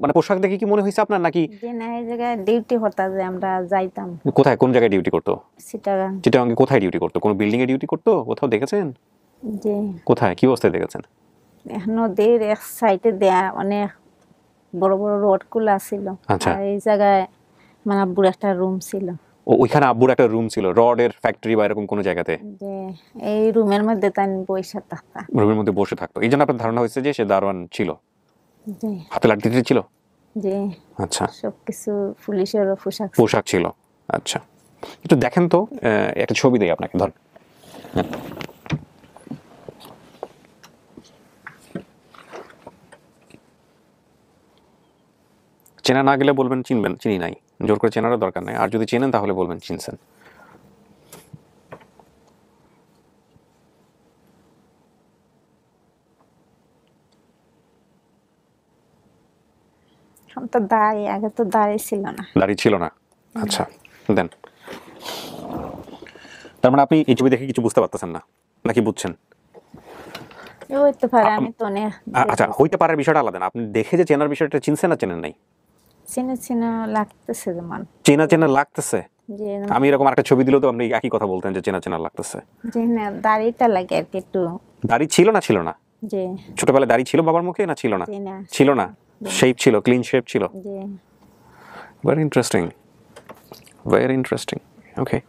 মানে পোশাক দেখে কি মনে হয়েছে আপনার নাকি?
যে না এই জায়গায় ডিউটি করতে, যে আমরা যাইতাম।
কোথায়, কোন জায়গায় ডিউটি করতো?
চিটাগাং।
কোথায় ডিউটি করতো? কোন বিল্ডিং এ ডিউটি করতো? কোথাও দেখেছেন?
জি।
কোথায়, কি অবস্থায় দেখেছেন?
নদীর এক সাইডে দেয়া অনেক বড় বড় রোড গুলো ছিল।
আচ্ছা,
এই জায়গায় মানে আব্বুর একটা রুম ছিল।
ওইখানে আব্বুর একটা রুম ছিল, রডের ফ্যাক্টরি বা এরকম কোন জায়গাতে?
যে এই রুমের মধ্যে তাই বসে থাকতাম।
রুমের মধ্যে বসে থাকতো, এই জন্য আপনার ধারণা হয়েছে যে সে দারোয়ান ছিল?
জি।
হাতে লাঠি ছিল?
জি।
আচ্ছা,
সবকিছু পুলিশের
পোশাক ছিল। আচ্ছা, একটু দেখেন তো, একটা ছবি দেই আপনাকে, ধর। চেনা না গেলে বলবেন চিনবেন, চিনি নাই, জোর করে চেনারও দরকার নেই। আর যদি চেনেন তাহলে বলবেন চিনছেন।
তো দাড়ি, আগে তো দাড়ি ছিল না।
দাড়ি ছিল না, আচ্ছা দেন। তার মানে আপনি এই ছবি দেখে কিছু বুঝতে পারতেছেন না নাকি বুঝছেন?
হইতে পারে, আমি তো অনেক
আচ্ছা, হইতে পারে বিষয়টা আলাদা না, আপনি দেখে যে চেনার বিষয়টা চিনছেন না চেনেন নাই?
চিনে চিনে লাগতেছে, যেমন
চেনা চেনা লাগতেছে।
যে
আমি এরকম একটা ছবি দিলেও তো আপনি একই কথা বলতেন যে চেনা চেনা লাগতেছে।
যে না দাড়িটা লাগে আর কি একটু।
দাড়ি ছিল না ছিল না?
যে
ছোটবেলায় দাড়ি ছিল বাবার মুখে না ছিল না?
যে না
ছিল না, শেপ ছিল, ক্লিন শেপ ছিল।
যে
ভেরি ইন্টারেস্টিং, ভেরি ইন্টারেস্টিং। ওকে,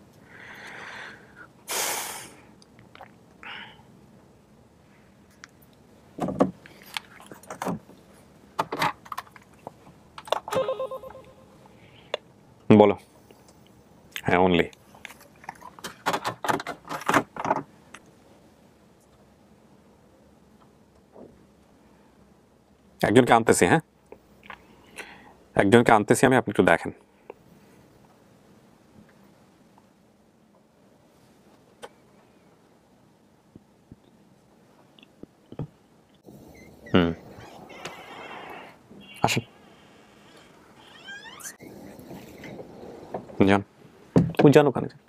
বলো। হ্যাঁ, অনলি একজনকে আনতেছি। হ্যাঁ, একজনকে আনতেছি আমি, আপনি একটু দেখেন। আসেন, যান, যান ওখানে যান।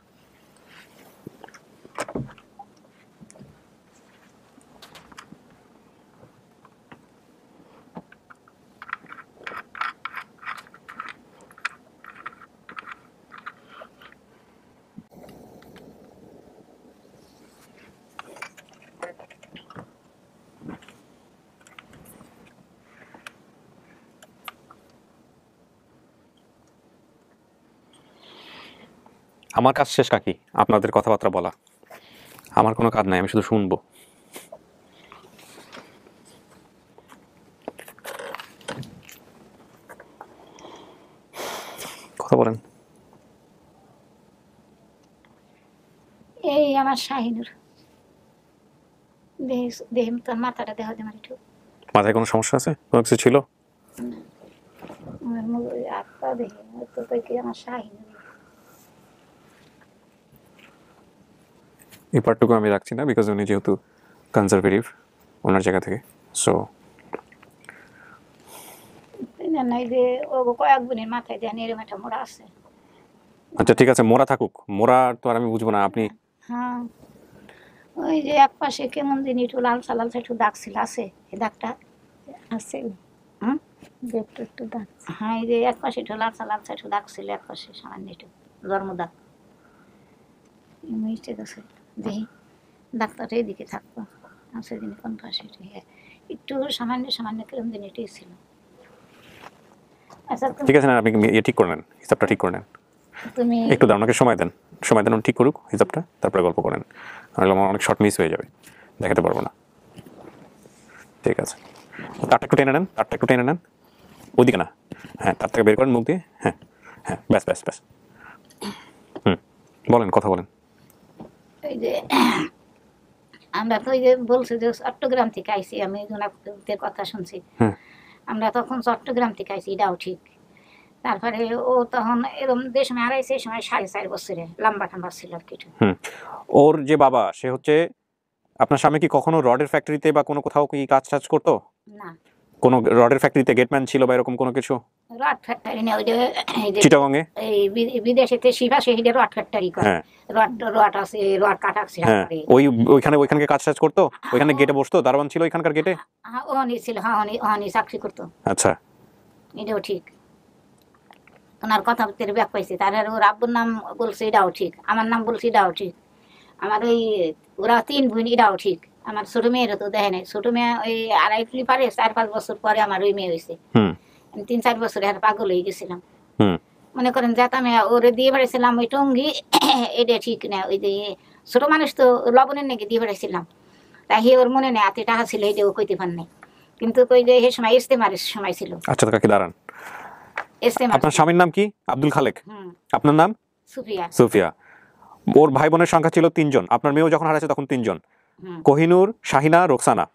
আমার কাজ শেষ কাকি, আপনাদের কথাবার্তা বলা। আমার কোনো কাজ নাই, আমি শুধু শুনবো। কথা বলেন।
এই আমার শাহিনুর দেহ তোর মাথাটা দেহ দে একটু।
মাথায় কোনো সমস্যা আছে? কোনো কিছু ছিল?
আমার মুখে আত্মা দেখে তো কি আমার শাহিনুর।
এই পার্টটুকু আমি রাখছি না, বিকজ উনি যেহেতু কনজারভেটিভ ওনার জায়গা থেকে। সো
নাই যে ও কয়েক বোনের মাথায় দেন এরকম একটা মোড়া আছে।
আচ্ছা ঠিক আছে, মোড়া থাকুক, মোড়া তো আর আমি বুঝবো না। আপনি
হ্যাঁ, ওই যে এক পাশে কেমন দিন একটু লাল সালাল একটু দাগ ছিল, আছে এই দাগটা
আছে একটু একটু দাগ।
হ্যাঁ, এই যে এক পাশে একটু লাল সালাল একটু দাগ ছিল, এক পাশে সামান্য একটু জন্মদাগ মিষ্টি আছে। দেখি ডাক্তার এইদিকে থাকবো, আছে দিন কোন পাশে একটু সামান্য সামান্য কেমন দিন এটাই ছিল। আচ্ছা
ঠিক আছে না, আপনি ইয়ে ঠিক করে নেন, হিসাবটা ঠিক করে নেন।
তুমি
একটু দাম, আমাকে সময় দেন, সময় দেন, উনি ঠিক করুক হিসাবটা, তারপরে গল্প করেন। নাহলে আমার অনেক শর্ট মিস হয়ে যাবে, দেখাতে পারবো না। ঠিক আছে, তারটা একটু টেনে নেন, তারটা একটু টেনে নেন, ওদিকে না, হ্যাঁ তার থেকে বের করেন মুখ দিয়ে। হ্যাঁ হ্যাঁ, ব্যাস ব্যাস ব্যাস। বলেন, কথা বলেন।
এই যে আমরা তো ওই যে বলছি যে চট্টগ্রাম থেকে আইসি, আমি ওনাদের কথা শুনছি। আমরা তখন চট্টগ্রাম থেকে আইসি, এটাও ঠিক। তারপরে ও তখন এরকম যে সময় হারাইছে এই সময় 4.5 বছরে লম্বা ঠাম্বা ছিল আর কিছু।
ওর যে বাবা, সে হচ্ছে আপনার স্বামী কি কখনো রডের ফ্যাক্টরিতে বা কোনো কোথাও কি কাজ টাজ করতো?
না,
কোনো রডের ফ্যাক্টরিতে গেটম্যান ছিল বা এরকম কোনো কিছু?
রড ফ্যাক্টরি না, ওই যে
চিটাগংয়ে
এই বিদেশেতে শিবা শহীদের রড ফ্যাক্টরি করে। রড আছে, রড কাটা আছে।
হ্যাঁ, ওইখানে কাজ টাজ করতো, ওইখানে গেটে বসতো, দারোয়ান ছিল ওইখানকার গেটে।
ওখানে ছিল, হ্যাঁ ওখানে চাকরি করতো।
আচ্ছা,
এটাও ঠিক। ওনার কথা ভিতরে ব্যাক পাইছি। তার ওর আব্বুর নাম বলছে, এটাও ঠিক। আমার নাম বলছি, এটাও ঠিক। আমার ওই ওরা 3 বোন, এটাও ঠিক। আমার ছোট মেয়েরও তো দেখে নাই। ছোট মেয়ে ওই 2.5 পারে, 4-5 বছর পরে আমার ওই মেয়ে হয়েছে। আমি 3-4 বছরে আর পাগল হয়ে গেছিলাম। মনে করেন যাতা মেয়ে ওরে দিয়ে বেড়াইছিলাম ওই টঙ্গি, এটা ঠিক না। ওই যে ছোট মানুষ তো লবণের নাকি দিয়ে বেড়াইছিলাম, তাই ওর মনে নেই হাতে টাকা ছিল, এটাও কইতে পার নাই। কিন্তু ওই যে এই সময় ইস্তেমারের সময় ছিল।
আচ্ছা তো কাকি দাঁড়ান, আপনার স্বামীর নাম কি? আব্দুল খালেক। আপনার নাম?
সুফিয়া।
সুফিয়া। ওর ভাই বোনের সংখ্যা ছিল 3 জন। আপনার মেয়েও যখন হারাইছে তখন 3 জন, কোহিনুর, শাহিনা, রোকসানা।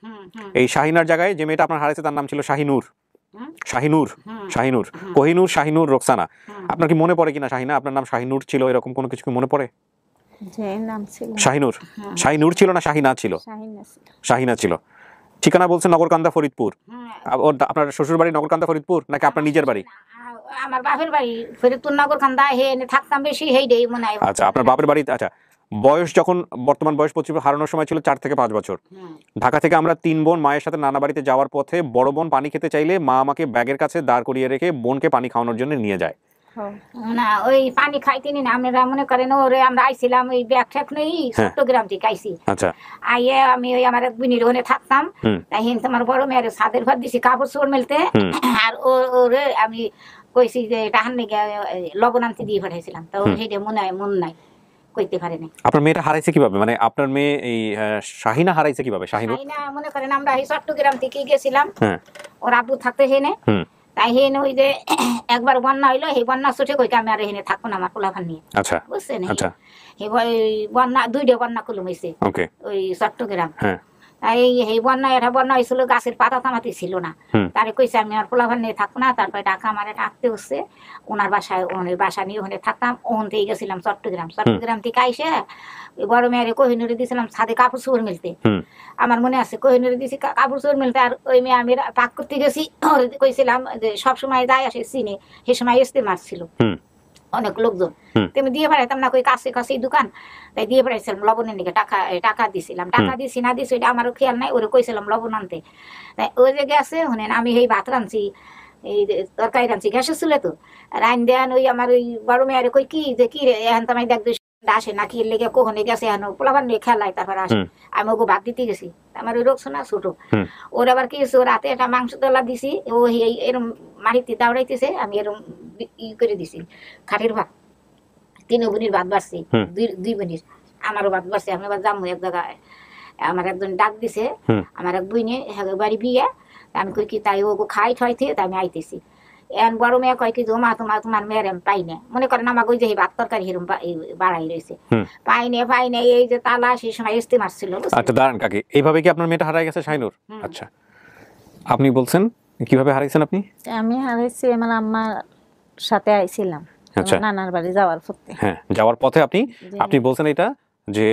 এই শাহিনার জায়গায় যে মেয়েটা আপনার হারাইছে তার নাম ছিল শাহিনুর। শাহিনুর, শাহিনুর, কোহিনুর, শাহিনুর, রোকসানা। আপনার কি মনে পড়ে কিনা শাহিনা আপনার নাম শাহিনুর ছিল, এরকম কোনো কিছু কি মনে পড়ে?
যে নাম ছিল
শাহিনুর, শাহিনুর ছিল না শাহিনা ছিল?
শাহিনা ছিল।
শাহিনা ছিল। ঠিকানা বলছেন নগরকান্দা ফরিদপুর। আপনার শ্বশুর বাড়ি নগরকান্দা ফরিদপুর নাকি আপনার নিজের বাড়ি?
আমার বাপের বাড়ি ফরিদপুর নগরকান্দা, হে থাকতাম বেশি হেইডেই মনে হয়।
আচ্ছা, আপনার বাপের বাড়ি। আচ্ছা, বয়স যখন বর্তমান বয়স 25, হারানোর সময় ছিল 4 থেকে 5 বছর। ঢাকা থেকে আমরা 3 বোন মায়ের সাথে নানা বাড়িতে যাওয়ার পথে বড় বোন পানি খেতে চাইলে মা আমাকে ব্যাগের কাছে দাঁড় করিয়ে রেখে বোনকে পানি খাওয়ানোর জন্য নিয়ে যায়।
না ওই পানি খাইতেনি না, আমরা মনে করেন ওরে আমরা আইছিলাম ওই ব্যাগ ঠেক নেই চট্টগ্রাম থেকে আইছি।
আচ্ছা,
আইয়ে আমি ওই আমার এক বিনির ওখানে থাকতাম, তাই হিন তোমার বড় মেয়ের ছাদের ভাত দিছি কাপড় চোপড় মেলতে, আর ওরে আমি কইছি যে টাহান নাকি লবণ আনতে দিয়ে পাঠাইছিলাম, তো সেইটা মন নাই কইতে পারে নাই।
আপনার মেয়েটা হারাইছে কিভাবে, মানে আপনার মেয়ে এই শাহিনা হারাইছে কিভাবে? শাহিনা
মনে করেন আমরা এই চট্টগ্রাম থেকে গেছিলাম, ওর আব্বু থাকতে হেনে, তাই হেনে ওই যে একবার বন্যা হইলো, এই বন্যা ছুটে কইকে আমি আর হেনে থাকবো না আমার পোলাফান নিয়ে।
আচ্ছা,
বুঝছেন?
আচ্ছা,
এই বন্যা 2টা বন্যা কলম হয়েছে ওই চট্টগ্রাম। তাই এই বন্যা এটা বন্যা হয়েছিল, গাছের পাতা থামাতে ছিল না, তারে কইছে আমি আর পোলাফান নিয়ে থাকবো না। তারপরে ঢাকা আমার ডাকতে হচ্ছে, ওনার বাসা নিয়ে ওখানে থাকতাম। ওখান থেকে গেছিলাম চট্টগ্রাম। চট্টগ্রাম থেকে আইসে ওই বড় মেয়েরে কোহিনুরে দিয়েছিলাম ছাদে কাপড় চোপড় মেলতে। আমার মনে আছে কোহিনুরে দিয়েছি কাপড় চোপড় মেলতে, আর ওই মেয়ে আমি পাক করতে গেছি, কইছিলাম যে সবসময় যায় আসে চিনে, সে সময় আসতে মারছিল অনেক লোকজন, তুমি দিয়ে বেড়াইতাম না, কই কাছে কাছেই দোকান, তাই দিয়ে বেড়াইছিলাম লবণের দিকে টাকা দিছিলাম। টাকা দিছি না দিছি ওইটা আমারও খেয়াল নাই, ওরে কইছিলাম লবণ আনতে। তাই ওই যে গেছে হনেন আমি এই ভাত রাঁধছি, এই তরকারি রাঁধছি, গ্যাসের চুলে তো রান দেন। ওই আমার ওই বড় মেয়ারে কই কি যে কি রে এখন তোমায় দেখ আসে না কি লেগে কখনে গেছে এখন পোলাবার নিয়ে খেলায়, তারপর আসে আমি ওকে ভাত দিতে গেছি। আমার ওই রোগ শোনা ছোট, ওর আবার কি হচ্ছে রাতে একটা মাংস তোলা দিছি, ও এরম মাটিতে দাঁড়াইতেছে, আমি এরম ই করে দিছি খাটির ভাত। 3 বোনের ভাত বাড়ছি, 2 বোনের আমারও ভাত বাড়ছে। আমি আবার যাবো এক জায়গায়, আমার একজন ডাক দিছে, আমার এক বইনে বাড়ি বিয়ে, আমি কই কি তাই ও খাই ঠাইতে, তাই আমি আইতেছি। এখন বড় মেয়ে কয় কি মা তোমার মেয়ের আমি পাই না, মনে করেন আমাকে ওই যে ভাত তরকারি হিরম বাড়াই রয়েছে, পাই না এই যে তালা সেই সময় ইস্তে মারছিল।
আচ্ছা দাঁড়ান কাকি, এইভাবে কি আপনার মেয়েটা হারাই গেছে শাহিনুর? আচ্ছা, আপনি বলছেন কিভাবে হারাইছেন আপনি?
আমি হারাইছি আমার আম্মার সাথে আইছিলাম নানার বাড়ি যাওয়ার পথে।
হ্যাঁ, যাওয়ার পথে আপনি বলছেন এটা যে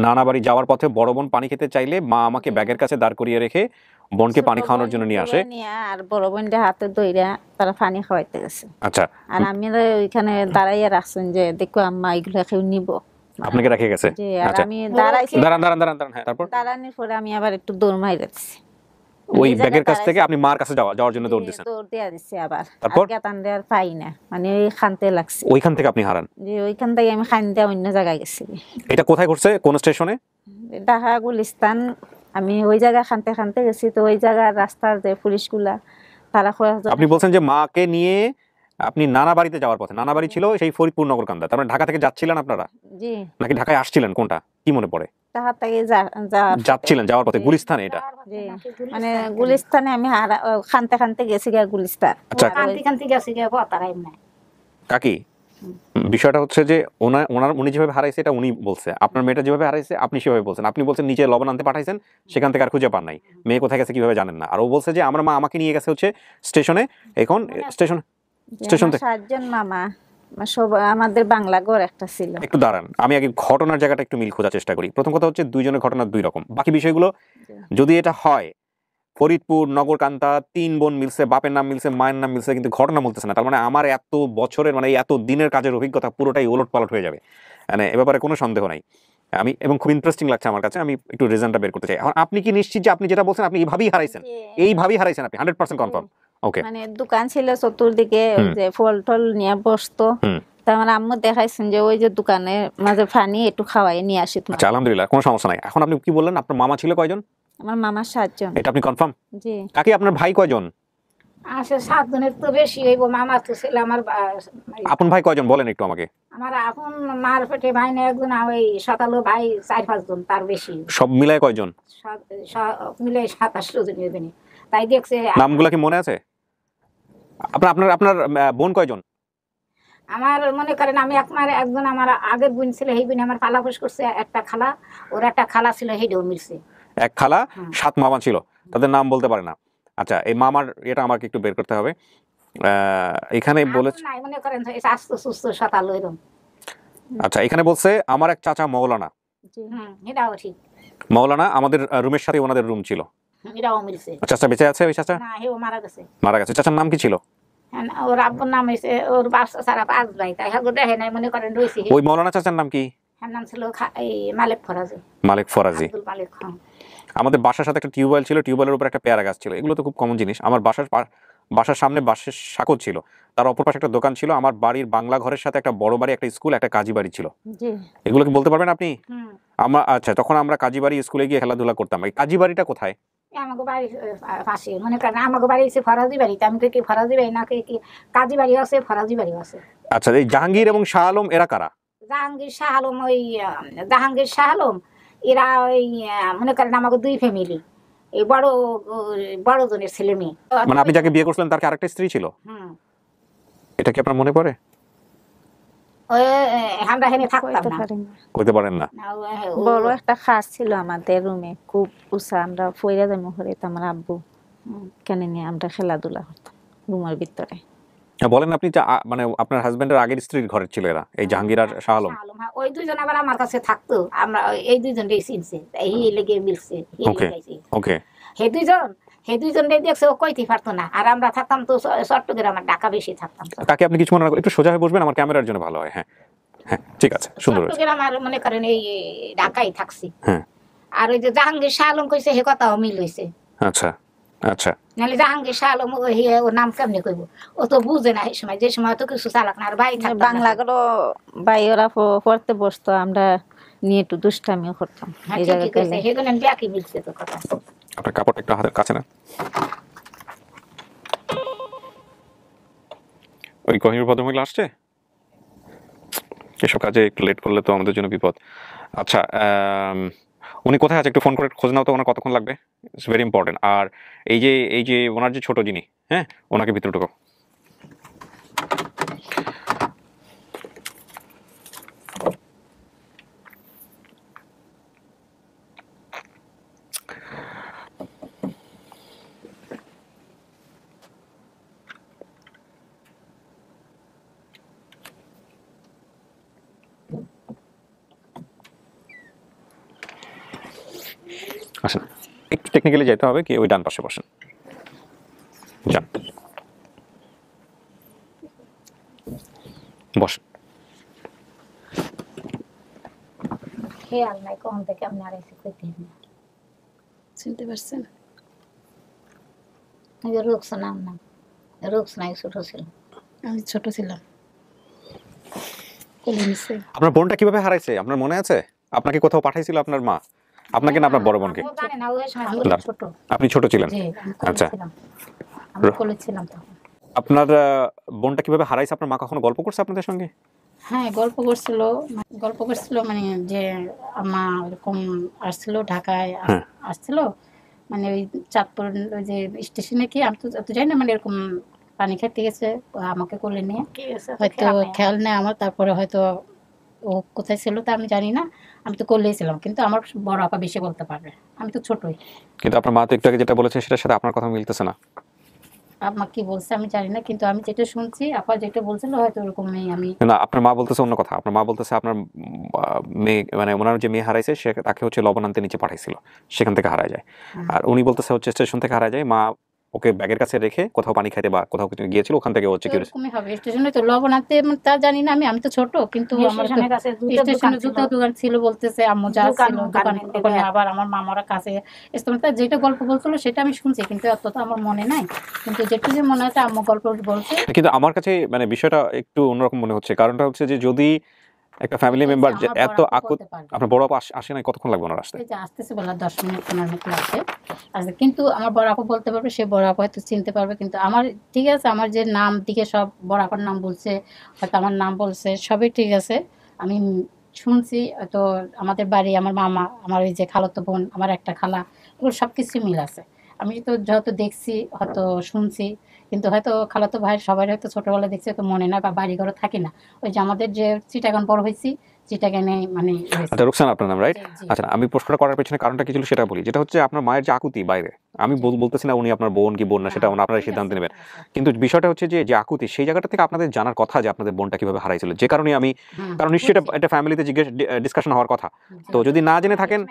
নানা বাড়ি যাওয়ার পথে বড় বোন পানি খেতে চাইলে মা আমাকে ব্যাগের কাছে দাঁড় করিয়ে রেখে বোনকে পানি খাওয়ানোর জন্য নিয়ে আসে,
আর বড় বোনটা হাতে দইরা তারা পানি খাওয়াইতে গেছে।
আচ্ছা,
আর আমি ওইখানে দাঁড়াইয়া রাখছেন যে দেখো আম্মা এগুলো কেউ নিব,
আপনাকে রেখে গেছে।
আচ্ছা, আমি দাঁড়াইছি,
দাঁড়ান, হ্যাঁ, তারপর
দাঁড়ানোর পরে আমি আবার একটু দৌড় মাইরাছি,
ওই ব্যাগের কাছ থেকে আপনি মার কাছে যাওয়ার জন্য দৌড় দিয়েছেন।
দৌড় দিয়া দিছি আবার,
তারপর
আর পাই না, মানে ওই খানতে লাগছে,
ওইখান থেকে আপনি হারান।
যে ওইখান থেকে আমি খানতে অন্য জায়গায় গেছি।
এটা কোথায় ঘটছে, কোন স্টেশনে?
ঢাকা গুলিস্তান। আমি ওই জায়গায় খানতে গেছি, তো ওই জায়গার রাস্তার যে পুলিশগুলা তারা,
আপনি বলছেন যে মাকে নিয়ে আপনি নানা বাড়িতে যাওয়ার পথে, নানা বাড়ি ছিল সেই ফরিদপুর নগরকান্দা, তার মানে ঢাকা থেকে যাচ্ছিলেন আপনারা?
জি। নাকি
ঢাকায় আসছিলেন, কোনটা কি মনে পড়ে?
ঢাকা থেকে
যাচ্ছিলেন, যাওয়ার পথে গুলিস্তানে। এটা
মানে গুলিস্তানে আমি খানতে গেছি গুলিস্তান।
আচ্ছা
খানতে গেছি
কাকি, বিষয়টা হচ্ছে যে উনি যেভাবে হারাইছে এটা উনি বলছে, আপনার মেয়েটা যেভাবে হারাইছে আপনি সেভাবে বলছেন। আপনি বলছেন নিচে লবণ আনতে পাঠাইছেন, সেখান থেকে আর খুঁজে পান নাই, মেয়ে কোথায় গেছে কিভাবে জানেন না। আর ও বলছে যে আমার মা আমাকে নিয়ে গেছে হচ্ছে স্টেশনে, এখন স্টেশন
7 মামা সব আমাদের বাংলা ঘর একটা ছিল।
একটু দাঁড়ান, আমি আগে ঘটনার জায়গাটা একটু মিল খোঁজার চেষ্টা করি। প্রথম কথা হচ্ছে 2 জনের ঘটনা 2 রকম, বাকি বিষয়গুলো যদি এটা হয় ফরিদপুর নগরকান্দা 3 বোন মিলছে, বাপের নাম মিলছে, মায়ের নাম মিলছে, কিন্তু ঘটনা বলতেছে না, তার মানে আমার এত বছরের মানে এত দিনের কাজের অভিজ্ঞতা পুরোটাই ওলটপালট হয়ে যাবে, মানে এ ব্যাপারে কোনো সন্দেহ নাই। আমি এবং খুব ইন্টারেস্টিং লাগছে আমার কাছে, আমি একটু রিজনটা বের করতে চাই। এখন আপনি কি নিশ্চিত যে আপনি যেটা বলছেন আপনি এইভাবেই হারাইছেন আপনি 100% কনফার্ম? ওকে,
মানে দোকান ছিল চতুর্দিকে, ওই যে ফল টল নিয়ে বসতো, তার মানে আম্মু দেখাইছেন যে ওই যে দোকানে মাঝে পানি একটু খাওয়াই নিয়ে আসি।
আচ্ছা, আলহামদুলিল্লাহ, কোনো সমস্যা নাই। এখন আপনি কি বললেন আপনার মামা ছিল কয়জন?
আমার মামা 7 জন।
এটা আপনি কনফার্ম?
জি।
কাকি আপনার ভাই কয়জন?
আছে 7 জনের তো বেশি হইব, মামা তো ছিল আমার।
আপন ভাই কয়জন বলেন একটু আমাকে?
আমার আপন মার পেটে ভাই না একজন, ওই 27 ভাই 4-5 জন, তার বেশি।
সব মিলায় কয়জন?
সব মিলে 27 জন হবে। তাই দেখছে।
নামগুলো কি মনে আছে? আপনার বোন কয়জন?
আমার মনে করেন আমি একজন আমার আগের বোন ছিল, সেই বোন আমার পালাপোষ করছে, একটা খালা, ওর একটা খালা ছিল, সেইটাও মিলছে।
এক খালা 7 মামা ছিল, তাদের নাম বলতে পারে না। আচ্ছা এই মামার এটা আমাকে একটু বের করতে হবে। এখানে বলেছে,
নাই মনে করেন যে স্বাস্থ্য সুস্থ সকাল এরকম।
আচ্ছা এখানে বলছে আমার এক চাচা মৌলানা।
এটাও ঠিক।
মৌলানা আমাদের রুমের সাথে ওনাদের রুম ছিল।
এটাও মিলছে।
চাচা বেঁচে আছে? ওই চাচা
না, হেও মারা গেছে।
মারা গেছে। চাচার নাম কি ছিল?
ওর আব্বুর নাম হয়েছে, ওর বাচ্চা সারা 5 ভাই, তাই হাগো দেখে নাই মনে করেন রয়েছে।
ওই মৌলানা চাচার নাম কি?
এর নাম ছিল এই মালিক ফরাজি।
মালিক ফরাজি।
আব্দুল মালিক খান।
আমাদের বাসার সাথে একটা টিউবওয়েল ছিল, টিউবওয়েলের উপর একটা পেয়ারা গাছ ছিল। এগুলো তো খুব কমন জিনিস। আমার বাসার সামনে বাঁশের সাঁকো ছিল, তার অপর পাশে একটা দোকান ছিল। আমার বাড়ির বাংলা ঘরের সাথে একটা বড় বাড়ি, একটা স্কুল, একটা কাজী বাড়ি ছিল। এগুলো কি বলতে পারবেন আপনি? আচ্ছা, তখন আমরা কাজী বাড়ি স্কুলে গিয়ে খেলাধুলা করতাম। এই কাজী বাড়িটা কোথায়?
আমাকে বাড়ির পাশে, মনে করেন আমাকে বাড়ি হচ্ছে ফরাজি বাড়িতে। আমি কি ফরাজি বাড়ি না কি কাজী বাড়ি আছে, ফরাজি বাড়ি আছে।
আচ্ছা, এই জাহাঙ্গীর এবং শাহ আলম এরা কারা?
জাহাঙ্গীর শাহ আলম, ওই জাহাঙ্গীর শাহ আলম এরা ওই মনে করেন আমাকে 2 ফ্যামিলি। এই বড় জনের ছেলে মেয়ে।
মানে আপনি যাকে বিয়ে করছিলেন তার কি আরেকটা স্ত্রী ছিল? এটা কি আপনার মনে পড়ে?
আমরা এখানে থাকতাম না,
কইতে পারেন না।
বড় একটা খাট ছিল আমাদের রুমে, খুব উঁচা। আমরা ফইরা জন্ম করে আমার আব্বু কেন নিয়ে আমরা খেলাধুলা করতাম রুমের ভিতরে।
বলেন আপনি, মানে আপনার হাজবেন্ডের আগের স্ত্রীর ঘরের ছিল এরা, এই জাহাঙ্গীর আর শাহ আলম?
ওই দুইজন আবার আমার কাছে থাকতো। আমরা এই দুইজনটাই চিনছে, এই লেগে মিলছে।
ওকে।
হে দুইজনটাই দেখছে, ও কইতে পারতো না। আর আমরা থাকতাম তো চট্টগ্রামে, ঢাকা বেশি থাকতাম।
তাকে আপনি কিছু মনে করেন? একটু সোজা হয়ে বসবেন, আমার ক্যামেরার জন্য ভালো হয়। হ্যাঁ হ্যাঁ, ঠিক আছে, সুন্দর হয়েছে।
চট্টগ্রাম আর মনে করেন এই ঢাকায় থাকছি। আর ওই যে জাহাঙ্গীর শাহ আলম কইছে, হে কথাও মিল হইছে।
আচ্ছা আচ্ছা।
নাহলে জাহাঙ্গীর শাহ আলম ওর নাম কেমনে কইব? ও তো বুঝে না এই সময়, যে সময় তো কিছু চালাক না। আর ভাই থাকতো
বাংলা গুলো ভাই ওরা পড়তে বসতো, আমরা নিয়ে একটু দুষ্টামিও করতাম। এই জায়গায়
সেখানে ব্যাকি মিলছে তো কথা।
আপনার কাপড়টা একটু হাতের কাছে না। ওই কোহিনুর ভদ্রমহিলা আসছে? এসব কাজে একটু লেট করলে তো আমাদের জন্য বিপদ। আচ্ছা, উনি কোথায় আছে? একটু ফোন করে খোঁজ নাও তো, ওনার কতক্ষণ লাগবে? It's very important. আর এই যে ওনার যে ছোট যিনি, হ্যাঁ, ওনাকে ভিতরে ঢুকো। আসেন, একটু টেকনিক্যালি যেতে হবে, কি ওই ডান পাশে বসেন, যান বসেন।
খেয়াল নাই কখন থেকে আপনি আর এসে কইতে
চিনতে পারছেন?
রুকস নাম না, রুকস নাই, ছোট ছিল।
আমি ছোট ছিলাম।
আপনার বোনটা কিভাবে হারাইছে আপনার মনে আছে? আপনাকে কোথাও পাঠাইছিল আপনার মা? আপনাকে না আপনার বড় বোনকে? আপনি ছোট ছিলেন? আচ্ছা, আপনার বোনটা কিভাবে হারাইছে আপনার মা কখনো গল্প করছে আপনাদের সঙ্গে?
হ্যাঁ, গল্প করছিল মানে যে মা এরকম আসছিল, ঢাকায় আসছিল, মানে ওই চাঁদপুর ওই যে স্টেশনে কি আমি তো জানি না, মানে এরকম পানি খেতে গেছে, আমাকে কোলে নিয়ে, হয়তো খেয়াল নেই আমার। তারপরে হয়তো ও কোথায় ছিল তা আমি জানি না, আমি তো করলেই ছিলাম। কিন্তু আমার বড় আপা বেশি বলতে পারবে, আমি তো ছোটই।
কিন্তু আপনার মা তো একটু আগে যেটা বলেছে সেটার সাথে আপনার কথা মিলতেছে না।
আপা কি বলছে আমি জানি না, কিন্তু আমি যেটা শুনছি আপা যেটা বলছিল হয়তো ওরকমই। আমি
না, আপনার মা বলতেছে অন্য কথা। আপনার মা বলতেছে আপনার মেয়ে, মানে ওনার যে মেয়ে হারাইছে সে তাকে হচ্ছে লবণান্তে নিচে পাঠাইছিল, সেখান থেকে হারায় যায়। আর উনি বলতেছে হচ্ছে স্টেশন থেকে হারায় যায়, মা ওকে ব্যাগের কাছে রেখে কোথাও পানি খাইতে বা কোথাও কিছু গিয়েছিল, ওখান থেকে হচ্ছে
এরকমই হবে। স্টেশনে তো লবণাতে তা জানি না, আমি তো ছোট, কিন্তু আমার স্টেশনে জুতা দোকান ছিল বলতেছে, আম্মু যা ছিল দোকান, আবার আমার মামারা কাছে যেটা গল্প বলছিল সেটা আমি শুনছি, কিন্তু এত তো আমার মনে নাই। কিন্তু যেটুকু যে মনে আছে আম্মু গল্প বলছে।
কিন্তু আমার কাছে মানে বিষয়টা একটু অন্যরকম মনে হচ্ছে। কারণটা হচ্ছে যে যদি একটা ফ্যামিলি মেম্বার এত আকুত, আপনার বড় আপা আসে না, কতক্ষণ লাগবে ওনার আসতে?
আসতেছে বলা 10 মিনিট 15 মিনিট লাগবে আসতে। কিন্তু আমার বড় আপা বলতে পারবে, সে বড় আপা হয়তো চিনতে পারবে। কিন্তু আমার ঠিক আছে, আমার যে নাম দিকে সব বড় আপার নাম বলছে, হয়তো আমার নাম বলছে, সবই ঠিক আছে, আমি শুনছি। তো আমাদের বাড়ি, আমার মামা, আমার ওই যে খালাতো বোন, আমার একটা খালা, এগুলো সব কিছু মিল আছে। আমি তো যত দেখছি হয়তো শুনছি, কিন্তু হয়তো খালাতো ভাইয়ের সবাই হয়তো ছোটবেলা দেখছি, তো মনে না, বা বাড়ি ঘরে থাকি না। ওই যে আমাদের যে চিটাগান বড় হয়েছি, চিটাগানে মানে।
আচ্ছা, রুকসানা আপনার নাম, রাইট? আচ্ছা, আমি প্রশ্নটা করার পেছনে কারণটা কি ছিল সেটা বলি। যেটা হচ্ছে আপনার মায়ের যে আকুতি বাইরে, আমি বলতেছি না উনি আপনার বোন কি বোন না, সেটা আপনারা সিদ্ধান্ত নেবেন। কিন্তু বিষয়টা হচ্ছে যে আকুতি, সেই জায়গাটা থেকে আপনাদের জানার কথা যে আপনাদের বোনটা কিভাবে হারাইছিল, যে কারণে আমি, কারণ নিশ্চয়ই এটা ফ্যামিলিতে ডিসকাশন হওয়ার কথা। তো যদি না জেনে থাকেন,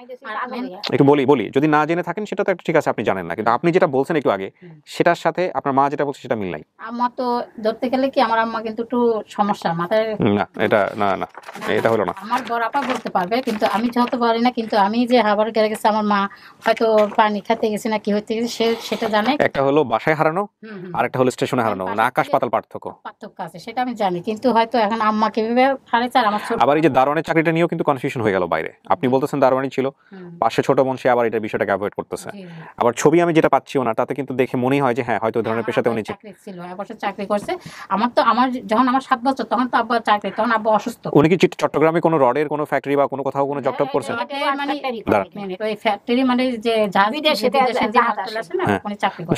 একটু বলি যদি না জেনে থাকেন সেটা তো একটা ঠিক আছে, আপনি জানেন না, কিন্তু আপনি যেটা বলছেন একটু আগে সেটার সাথে আপনার মা যেটা বলছে সেটা মিল নাই।
আমার তো ধরতে গেলে কি আমার আম্মা কিন্তু একটু সমস্যা মাথায়,
না এটা হলো না।
আমার বড় আপা বলতে পারবে, কিন্তু আমি যেহেতু পারি না। কিন্তু আমি যে হাবার গেলে গেছে, আমার মা হয়তো পানি খেতে গেছে না কি হতে গেছে সেটা জানে।
একটা হলো বাসায় হারানো, আর একটা হলো স্টেশনে হারানো, না আকাশ পাতাল পার্থক্য
আছে, সেটা আমি জানি। কিন্তু হয়তো এখন আম্মা কিভাবে হারাইছে আর আমার ছোট,
আবার এই যে দারোয়ানের চাকরিটা নিয়েও কিন্তু কনফিউশন হয়ে গেল বাইরে। আপনি বলতেছেন দারোয়ানি ছিল, পাশে ছোট বোন, সে আবার এটা বিষয়টাকে অ্যাভয়েড করতেছে। আবার ছবি আমি যেটা পাচ্ছি ওনার, তাতে কিন্তু দেখে মনেই হয় যে হ্যাঁ হয়তো ওই ধরনের পেশাতে উনি
চাকরি ছিল, এবছর চাকরি করছে। আমার যখন আমার 7 বছর তখন তো আব্বা চাকরি, তখন আব্বা অসুস্থ।
উনি কি চট্টগ্রামে কোনো রডের কোনো ফ্যাক্টরি বা কোনো কোথাও কোনো জব টব করছেন?
ওই ফ্যাক্টরি মানে যে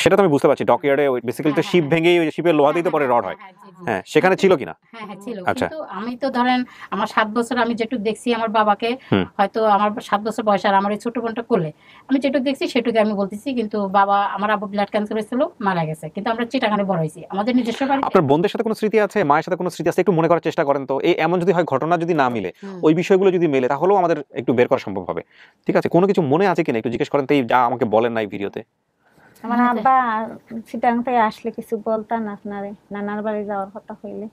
সেটা তো আমি বুঝতে পারছি, ডকইয়ার্ডে বেসিক্যালি তো শিপ ভেঙে ওই শিপের লোহা দিয়ে তো পরে রড হয়। হ্যাঁ, সেখানে ছিল কিনা?
হ্যাঁ ছিল। কিন্তু আমি তো ধরেন আমার 7 বছর আমি যেটুকু দেখছি আমার বাবাকে, হয়তো আমার 7 বছর বয়স আর আমার এই ছোট বোনটা করলে আমি যেটুকু দেখছি সেটুকু আমি বলতেছি। কিন্তু বাবা, আমার আব্বু ব্লাড ক্যান্সার হয়েছিল, মারা গেছে। কিন্তু আমরা চিটাগানে বড় হয়েছি, আমাদের নিজস্ব বাড়ি।
আপনার বোনদের সাথে কোনো স্মৃতি আছে, মায়ের সাথে কোনো স্মৃতি আছে? একটু মনে করার চেষ্টা করেন তো। এই এমন যদি হয় ঘটনা যদি না মিলে, ওই বিষয়গুলো যদি মেলে, তাহলেও আমাদের একটু বের করা সম্ভব হবে। ঠিক আছে, কোনো কিছু মনে আছে কিনা একটু জিজ্ঞেস করেন তো, এই যা আমাকে বলেন না এই ভিডিওতে।
আমার আব্বা চিটাং থেকে আসলে কিছু বলতাম আপনারে, নানার বাড়ি যাওয়ার কথা হইলে।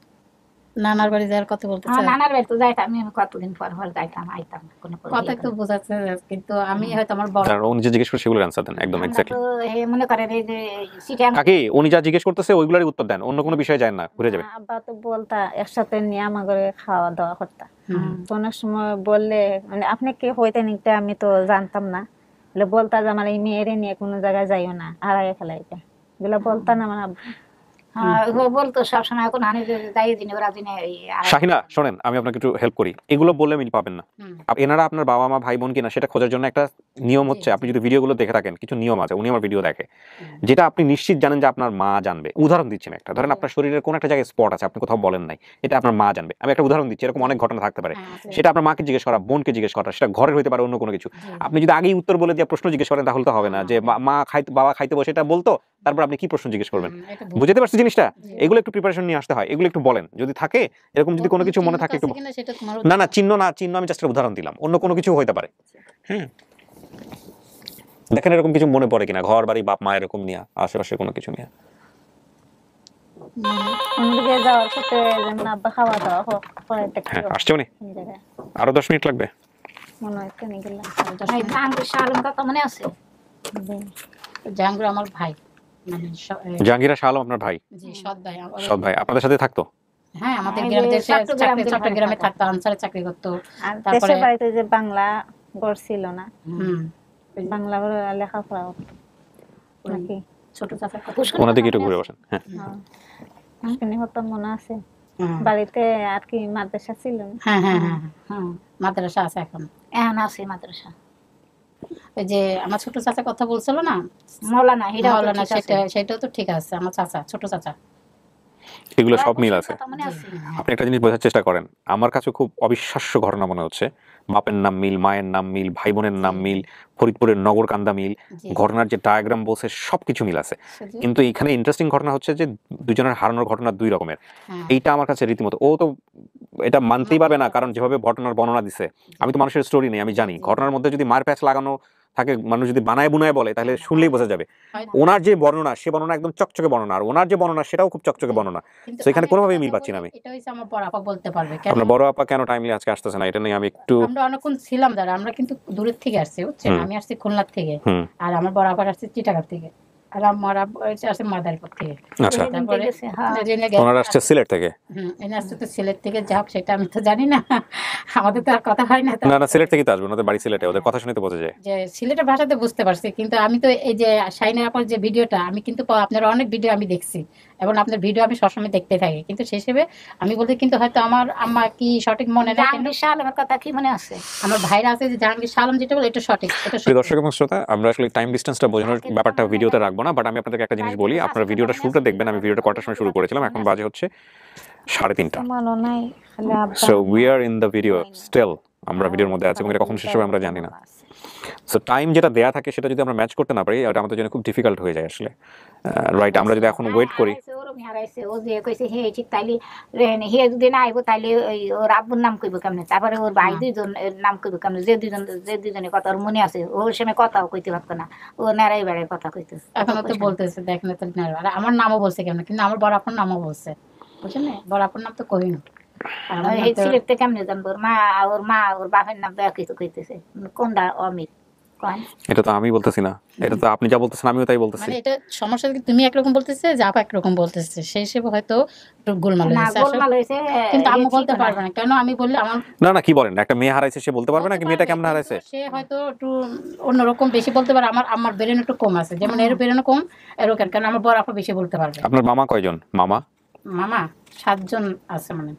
নানার বাড়ি যাওয়ার কথা বলতে চাই।
নানার বাড়ি তো যাইতাম, আমি কতদিন পর যাইতাম, আইতাম কোনো
কথা একটু বোঝাচ্ছে। কিন্তু আমি হয়তো আমার বড়,
আর উনি যে জিজ্ঞেস করে সেগুলোর অ্যানসার দেন একদম এক্স্যাক্টলি।
মনে করেন এই যে চিটাং
কাকি উনি যা জিজ্ঞেস করতেছে ওইগুলোরই উত্তর দেন, অন্য কোনো বিষয়ে যায় না, ঘুরে যাবে।
আব্বা তো বলতা একসাথে নিয়ে আমাকে খাওয়া দাওয়া করতা। তো অনেক সময় বললে মানে আপনি কে হইতেন এটা আমি তো জানতাম না, বলে বলতা যে আমার এই মেয়েরে নিয়ে কোনো জায়গায় যাইও না, হারাই ফেলাইটা, এগুলো বলতা না আমার আব্বা।
বলতো সবসময়। এখন হানি যাই দিনে ওরা দিনে।
শাহিনা শোনেন, আমি আপনাকে একটু হেল্প করি, এগুলো বললে মিল পাবেন না। এনারা আপনার বাবা মা ভাই বোন কিনা সেটা খোঁজার জন্য একটা নিয়ম হচ্ছে, আপনি যদি ভিডিওগুলো দেখে থাকেন কিছু নিয়ম আছে, উনি আমার ভিডিও দেখে, যেটা আপনি নিশ্চিত জানেন যে আপনার মা জানবে। উদাহরণ দিচ্ছেন একটা, ধরেন আপনার শরীরের কোন একটা জায়গায় স্পট আছে, আপনি কোথাও বলেন নাই, এটা আপনার মা জানবে। আমি একটা উদাহরণ দিচ্ছি, এরকম অনেক ঘটনা থাকতে পারে। সেটা আপনার মাকে জিজ্ঞেস করা, বোনকে জিজ্ঞেস করা, সেটা ঘরের হইতে পারে, অন্য কোনো কিছু। আপনি যদি আগেই উত্তর বলে দিয়ে প্রশ্ন জিজ্ঞেস করেন তাহলে তো হবে না যে মা খাইতে বাবা খাইতে বসে এটা বলতো, তারপর আপনি কি প্রশ্ন জিজ্ঞেস করবেন। বুঝতে পারছি জিনিসটা? এগুলো একটু প্রিপারেশন নিয়ে আসতে হয়, এগুলো একটু বলেন যদি থাকে, এরকম যদি কোনো কিছু মনে থাকে একটু। না চিহ্ন আমি জাস্ট উদাহরণ দিলাম, অন্য কোনো কিছু হইতে পারে। হ্যাঁ, দেখেন এরকম কিছু মনে পড়ে কিনা, ঘর বাড়ি বাপ মা এরকম নিয়ে, আশেপাশে কোনো কিছু নিয়ে।
অন্যদিকে যাওয়ার সাথে আব্বা খাওয়া দাওয়া করে দেখতে।
হ্যাঁ, আসছে উনি, আরো 10 মিনিট লাগবে
মনে হয়। কেন গেলাম
কথা মনে আছে?
জাহাঙ্গীর আমার ভাই, মানে
জাহাঙ্গীর শাহ আলম আপনার ভাই?
জি, সৎ ভাই।
সৎ ভাই আপনাদের সাথে থাকতো?
হ্যাঁ, আমাদের চট্টগ্রামে থাকতো, আনসারে চাকরি করতো।
তারপরে বাড়িতে যে বাংলা ছিল না, বাংলা লেখাপড়া নাকি
ছোট চাচার কথা
ওনাদের একটু ঘুরে বসেন। হ্যাঁ,
হতো মনে আছে। বাড়িতে আর কি মাদ্রাসা ছিল না?
হ্যাঁ, মাদ্রাসা আছে, এখন
আছে মাদ্রাসা।
ওই যে আমার ছোট চাচা কথা বলছিল না,
মৌলানা,
সেটাও তো ঠিক আছে। আমার চাচা, ছোট চাচা,
এগুলো সব মিল আছে। আপনি একটা জিনিস বোঝার চেষ্টা করেন, আমার কাছে খুব অবিশ্বাস্য ঘটনা মনে হচ্ছে। বাপের নাম মিল, মায়ের নাম মিল, ভাই বোনের নাম মিল, ফরিদপুরের নগরকান্দা মিল, ঘটনার যে ডায়াগ্রাম বলছে সবকিছু মিল আছে। কিন্তু এখানে ইন্টারেস্টিং ঘটনা হচ্ছে যে দুজনের হারানোর ঘটনা দুই রকমের। এইটা আমার কাছে রীতিমতো, ও তো এটা মানতেই পারবে না, কারণ যেভাবে ঘটনার বর্ণনা দিছে, আমি তো মানুষের স্টোরি নেই, আমি জানি ঘটনার মধ্যে যদি মার প্যাচ লাগানো থাকে, মানুষ যদি বানায় বুনায় বলে তাহলে শুনলেই বোঝা যাবে। ওনার যে বর্ণনা, সে বর্ণনা একদম চকচকে বর্ণনা, আর ওনার যে বর্ণনা সেটাও খুব চকচকে বর্ণনা। তো এখানে কোনোভাবেই মিল পাচ্ছি না আমি।
এটা হইছে আমার বড় আপা বলতে পারবে।
আপনার বড় আপা কেন টাইমলি আজকে আসতেছে না, এটা নিয়ে আমি একটু।
আমরা অনেকক্ষণ ছিলাম যারা, আমরা কিন্তু দূরের থেকে আসছি, বুঝছেন? আমি আসছি খুলনা থেকে, আর আমার বড় আপা আসছে চিটাগাং থেকে, আর আমার আসছে মাদারীপুর থেকে।
আচ্ছা,
তারপরে
ওনারা আসছে সিলেট থেকে।
এনে আসছে তো সিলেট থেকে, যাক সেটা আমি তো জানি না, আমাদের তো আর কথা হয় না।
না সিলেট থেকে তো আসবে, ওদের বাড়ি সিলেটে, ওদের কথা শুনে তো বোঝা যায়
যে সিলেটের ভাষাতে বুঝতে পারছি। কিন্তু আমি তো এই যে শাইনা আপার যে ভিডিওটা, আমি কিন্তু আপনার অনেক ভিডিও আমি দেখছি, এবং আপনার ভিডিও আমি সবসময় দেখতে থাকি, কিন্তু সেই হিসেবে আমি বলতে কিন্তু হয়তো আমার আম্মা কি সঠিক মনে নেই।
জাহাঙ্গীর শাহ আলমের কথা কি মনে আছে?
আমার ভাইরা আছে যে জাহাঙ্গীর শাহ আলম যেটা বলে এটা সঠিক।
দর্শক এবং শ্রোতা, আমরা আসলে টাইম ডিসটেন্সটা বোঝানোর ব্যাপারটা ভিডিওতে রাখবো না, বাট আমি আপনাদেরকে একটা জিনিস বলি, আপনারা ভিডিওটা শুরুটা দেখবেন। আমি ভিডিওটা কটার সময় শুরু করেছিলাম, এখন বাজে হচ্ছে 3:30।
মনে নাই।
So we are in the video still. আমরা ভিডিওর মধ্যে আছি এবং এটা কখন শেষ হবে আমরা জানি না। সো টাইম যেটা দেয়া থাকে সেটা যদি আমরা ম্যাচ করতে না পারি এটা আমাদের জন্য খুব ডিফিকাল্ট হয়ে যায় আসলে। রাইট, আমরা যদি এখন ওয়েট করি
হারাইছে ও যে কইছে হে ঠিক তাইলে হে যদি না আইব তাইলে ওই ওর আব্বুর নাম কইব কেমনে, তারপরে ওর ভাই দুইজন নাম কইব কেমনে, যে দুজনের কথা ওর মনে আছে, ওর সময় কথাও কইতে পারতো না, ও নারাই বেড়াই কথা কইতেছে।
এখনো তো বলতেছে দেখ না তো আর আমার নামও বলছে কেমন, কিন্তু আমার বড় আপুর নামও বলছে, বুঝছেন না, বড় আপুর নাম তো কই না।
এই সিলেটে কেমনে জানবো ওর মা ওর বাপের নাম দেয়া কিছু কইতেছে, কোনটা অমিত কোন?
এটা তো আমি বলতেছি না, এটা তো আপনি যা বলতেছেন আমিও তাই বলতেছি।
মানে এটা সমস্যা কি তুমি একরকম বলতেছে যে আপা একরকম বলতেছে, সেই হিসেবে হয়তো একটু গোলমাল
না
হয়েছে।
গোলমাল হয়েছে,
কিন্তু আমি বলতে পারবো না, কেন আমি বললে আমার
না না কি বলেন, একটা মেয়ে হারাইছে সে বলতে পারবে না কি মেয়েটা কেমন হারাইছে?
সে হয়তো একটু অন্যরকম বেশি বলতে পারে, আমার ব্রেন একটু কম আছে, যেমন এর ব্রেন কম এর কেন, কারণ আমার বড় আপা বেশি বলতে পারবে।
আপনার মামা কয়জন? মামা 7
জন আছে, মানে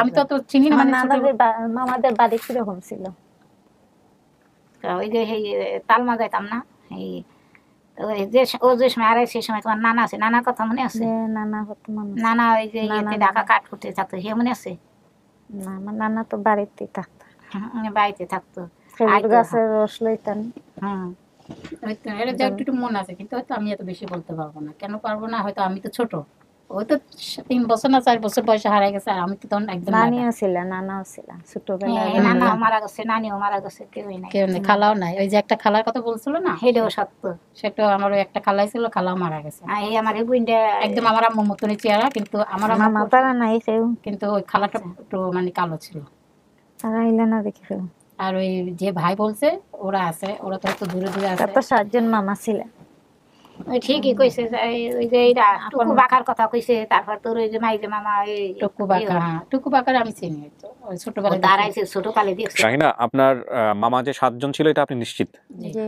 আমি তো চিনি না।
মামাদের বাড়ি কিরকম ছিল?
ওই যে তালমা যাইতাম না, এই ও যে সময় আর সেই সময় তোমার নানা আছে, নানার কথা মনে আছে? নানা ওই যে ঢাকা কাঠ করতে থাকতো, হে মনে আছে?
না, আমার নানা তো বাড়িতেই থাকতো,
বাড়িতে থাকতো,
গাছের রস লইতেন।
একটু মনে আছে, কিন্তু হয়তো আমি এত বেশি বলতে পারবো না। কেন পারবো না? হয়তো আমি তো ছোট, ওই তো 3 বছর না 4 বছর বয়সে হারাই গেছে, আর আমি তো তখন একদম
নানিও ছিল, নানাও ছিল ছোটবেলায়,
নানাও মারা গেছে, নানিও মারা গেছে, কেউই নাই,
কেউ নেই, খালাও নাই। ওই যে একটা খালার কথা বলছিল না,
হেডেও সত্য,
সেটা আমার ওই একটা খালাই ছিল, খালাও মারা গেছে।
এই আমার এই বুইন্ডা
একদম আমার আম্মুর মতনই চেহারা, কিন্তু আমার
মামা তারা নাই কেউ,
কিন্তু ওই খালাটা একটু মানে কালো ছিল,
তারা আইলে না দেখি কেউ।
আর ওই যে ভাই বলছে ওরা আছে, ওরা তো একটু দূরে দূরে আছে।
তো 7 জন মামা ছিল।
ওই ঠিকই কইছে, ওই যে এইটা টুকু বাকার কথা কইছে, তারপর তোর ওই যে মাইজে মামা এই
টুকু বাকা, হ্যাঁ টুকু বাকার আমি চিনি, তো ওই ছোটবেলায়
দাঁড়াইছে, ছোটকালে দেখছি।
শাহিনা, আপনার মামা যে 7 জন ছিল এটা আপনি নিশ্চিত?
যে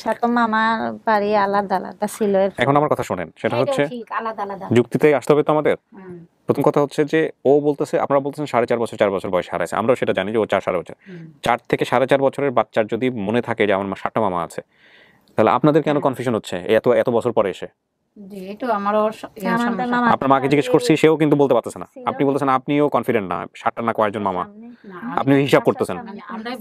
7 মামার বাড়ি আলাদা আলাদা ছিল।
এখন আমার কথা শুনেন, সেটা হচ্ছে
ঠিক আলাদা আলাদা
যুক্তিতে আসতে হবে তো আমাদের। প্রথম কথা হচ্ছে যে ও বলতেছে, আপনারা বলতেছেন 4.5 বছর 4 বছর বয়স হারাইছে, আমরাও সেটা জানি যে ও 4 বছর 4 থেকে 4.5 বছরের বাচ্চার যদি মনে থাকে যে আমার 7টা মামা আছে, তাহলে আপনাদের কেন কনফিউশন হচ্ছে এত বছর পরে এসে? আপনার মাকে জিজ্ঞেস করছি, সেও কিন্তু বলতে পারতেছে না। আপনি বলতেছেন আপনিও কনফিডেন্ট না 7টা না কয়েকজন মামা, আপনি হিসাব করতেছেন।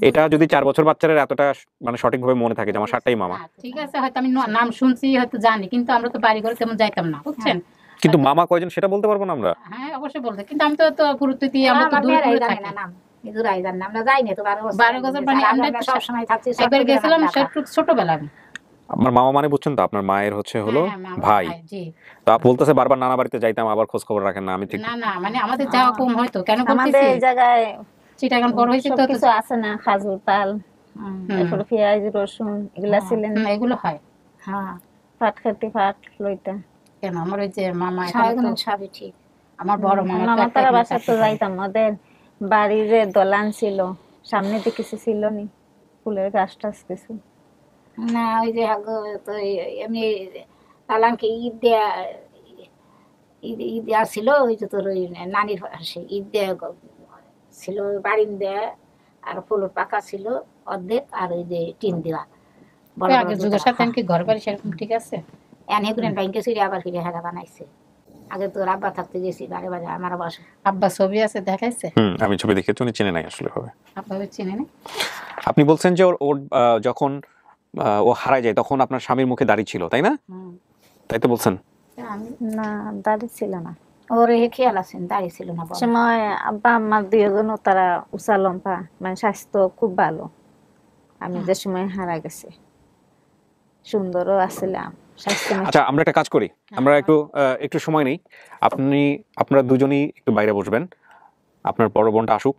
এটা যদি 4 বছর বাচ্চার এতটা মানে সঠিকভাবে মনে থাকে যে আমার 7টাই মামা,
ঠিক আছে, হয়তো আমি নাম শুনছি, হয়তো জানি, কিন্তু আমরা তো বাড়ি ঘরে তেমন যাইতাম না, বুঝছেন।
কিন্তু মামা কয়জন সেটা বলতে পারবো না আমরা।
হ্যাঁ অবশ্যই বলতে, কিন্তু আমি তো গুরুত্ব দিই, আমরা তো দূরে দূরে থাকি না,
দূরে জানি না, আমরা যাই না তো
12 বছর, মানে আমরা সব সময় থাকছি, একবার গেছিলাম ছোটবেলা।
আমার মামা মানে বুঝছেন তো, আপনার মায়ের হলো ভাই, তো আপনি বলতেছে বারবার নানা বাড়িতে যাইতাম, আবার খোঁজ খবর রাখেন না। আমি ঠিক
না, মানে আমাদের যাওয়া কম হয়তো, কেন
আমাদের এই জায়গায়
চিটাগাং বড় হইছে তো
কিছু আছে না, খাজুর পাল, তারপর পেঁয়াজ রসুন এগুলা ছিলেন,
এগুলো হয়।
হ্যাঁ, পাট খেতে পাট লইতা।
কেন আমার ওই যে মামা
সবই ঠিক,
আমার বড়
মামা তারা বাসা তো যাইতাম, ওদের বাড়ি যে দলান ছিল সামনে দিকে কিছু ছিল নি, ফুলের গাছ টাছ কিছু
না। ওই যে তো এমনি তালানকে ঈদ দেয়া ছিল, ওই যে তোর ওই নানির ঈদ দেয়া ছিল, বাড়ি দেয়া, আর ফুলের পাকা ছিল অর্ধেক, আর ওই যে টিন দেওয়া।
যুগের সাথে কি ঘর বাড়ি সেরকম ঠিক আছে?
এনহেগুলেন ব্যাংকে ছিল, আবার ফিরে হেরা বানাইছে। আগে তোর আব্বা থাকতে গেছি বারে বারে, আমার বাসা
আব্বা ছবি আছে দেখাইছে,
আমি ছবি দেখেছি, উনি চিনে নাই আসলে হবে।
আব্বা চিনে না।
আপনি বলছেন যে ওর যখন ও হারায় যায় তখন আপনার স্বামীর মুখে দাড়ি ছিল, তাই না? তাই তো বলছেন?
না, দাড়ি ছিল না,
ওর খেয়াল আছেন, দাড়ি ছিল না।
সময় আব্বা আমার 2 জন তারা উঁচা লম্বা, মানে স্বাস্থ্য খুব ভালো। আমি যে সময় হারা গেছে সুন্দরও আসছিলাম।
আচ্ছা, আমরা একটা কাজ করি, আমরা একটু সময় নেই, আপনারা দুজনেই একটু বাইরে বসবেন, আপনার বড় বোনটা আসুক,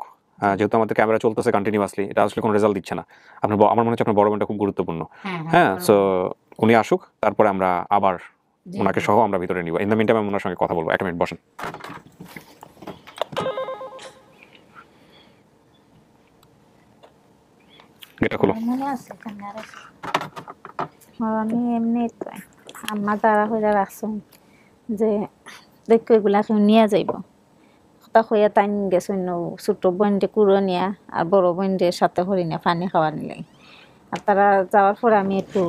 যেহেতু আমাদের ক্যামেরা চলতেছে কন্টিনিউয়াসলি, এটা আসলে কোনো রেজাল্ট দিচ্ছে না। আমার মনে হচ্ছে আপনার বড় বোনটা খুব গুরুত্বপূর্ণ। হ্যাঁ, সো উনি আসুক, তারপরে আমরা আবার ওনাকে সহ আমরা ভিতরে নিব। ইন দ্য মিন টাইম আমি ওনার সঙ্গে কথা বলবো। 1 মিনিট বসেন। এটা খুলো।
আমি এমনি আম্মা তারা হয়ে রাখছো যে দেখো এগুলাকে নিয়ে যাইব, কথা হইয়া তাই গেছে ছোট বোনটে কুড়ো নিয়া আর বড় বোনদের সাথে হরি না পানি খাওয়া নিলে, আর তারা যাওয়ার পরে আমি একটু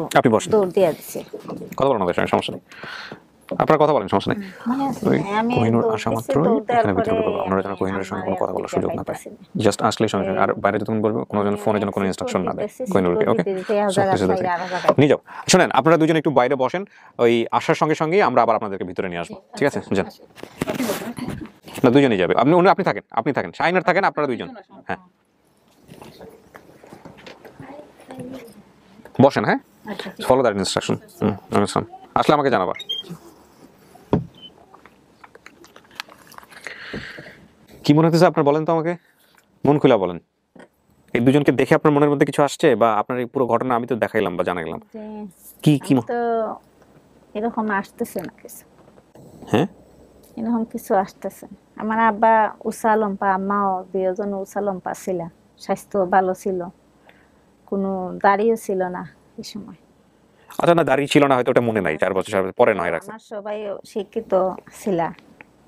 দৌড় দিয়ে দিচ্ছি।
কথা বলো না, সমস্যা নেই। আপনার কথা বলেন, সমস্যা নেই।
মনে আছে
ওই
আমি
কোহিনূর
দৌড়
আসা
দিছি,
মাত্রই
দৌড় দেওয়ার
এখানে ভিতরে
পরে
ঢুকবো। আপনারা যেন কোহিনূরের সঙ্গে কোনো
আমার
কথা বলার
খুঁজে
সুযোগ না পায়।
পাইতেছি না।
জাস্ট আসলেই সঙ্গে আর বাইরে যতক্ষণ বলবো কোনো যেন ফোনে যেন কোনো ইনস্ট্রাকশন না দেয় কোহিনূরকে। ওকে, নিয়ে যাও। শোনেন, আপনারা দুজন একটু বাইরে বসেন, ওই আসার সঙ্গে সঙ্গেই আমরা আবার আপনাদেরকে ভিতরে নিয়ে আসবো, ঠিক আছে? যান, না দুজনই যাবে। আপনি থাকেন, শাহিনার থাকেন, আপনারা দুইজন। হ্যাঁ বসেন, হ্যাঁ ফলো দ্যাট ইনস্ট্রাকশন। আসলে আমাকে জানাবা। কি মনে হতেছে আপনার, বলেন তো আমাকে, মন খুলে বলেন। এই দুজনকে দেখে আপনার মনের মধ্যে কিছু আসছে, বা আপনার এই পুরো ঘটনা আমি তো দেখাইলাম বা জানাইলাম, কি কি
তো এরকম আসতেছে না কিছু।
হ্যাঁ
এরকম কিছু আসতেছে। আমার আব্বা উষা লম্পা, আম্মাও দুজন উষা লম্পা ছিল, স্বাস্থ্য ভালো ছিল, কোনো দাড়িও ছিল না এই সময়।
আচ্ছা, না দাঁড়িয়ে ছিল না হয়তো, ওটা মনে নাই, 4 বছর পরে নয় রাখছে।
আমার সবাই শিক্ষিত ছিল।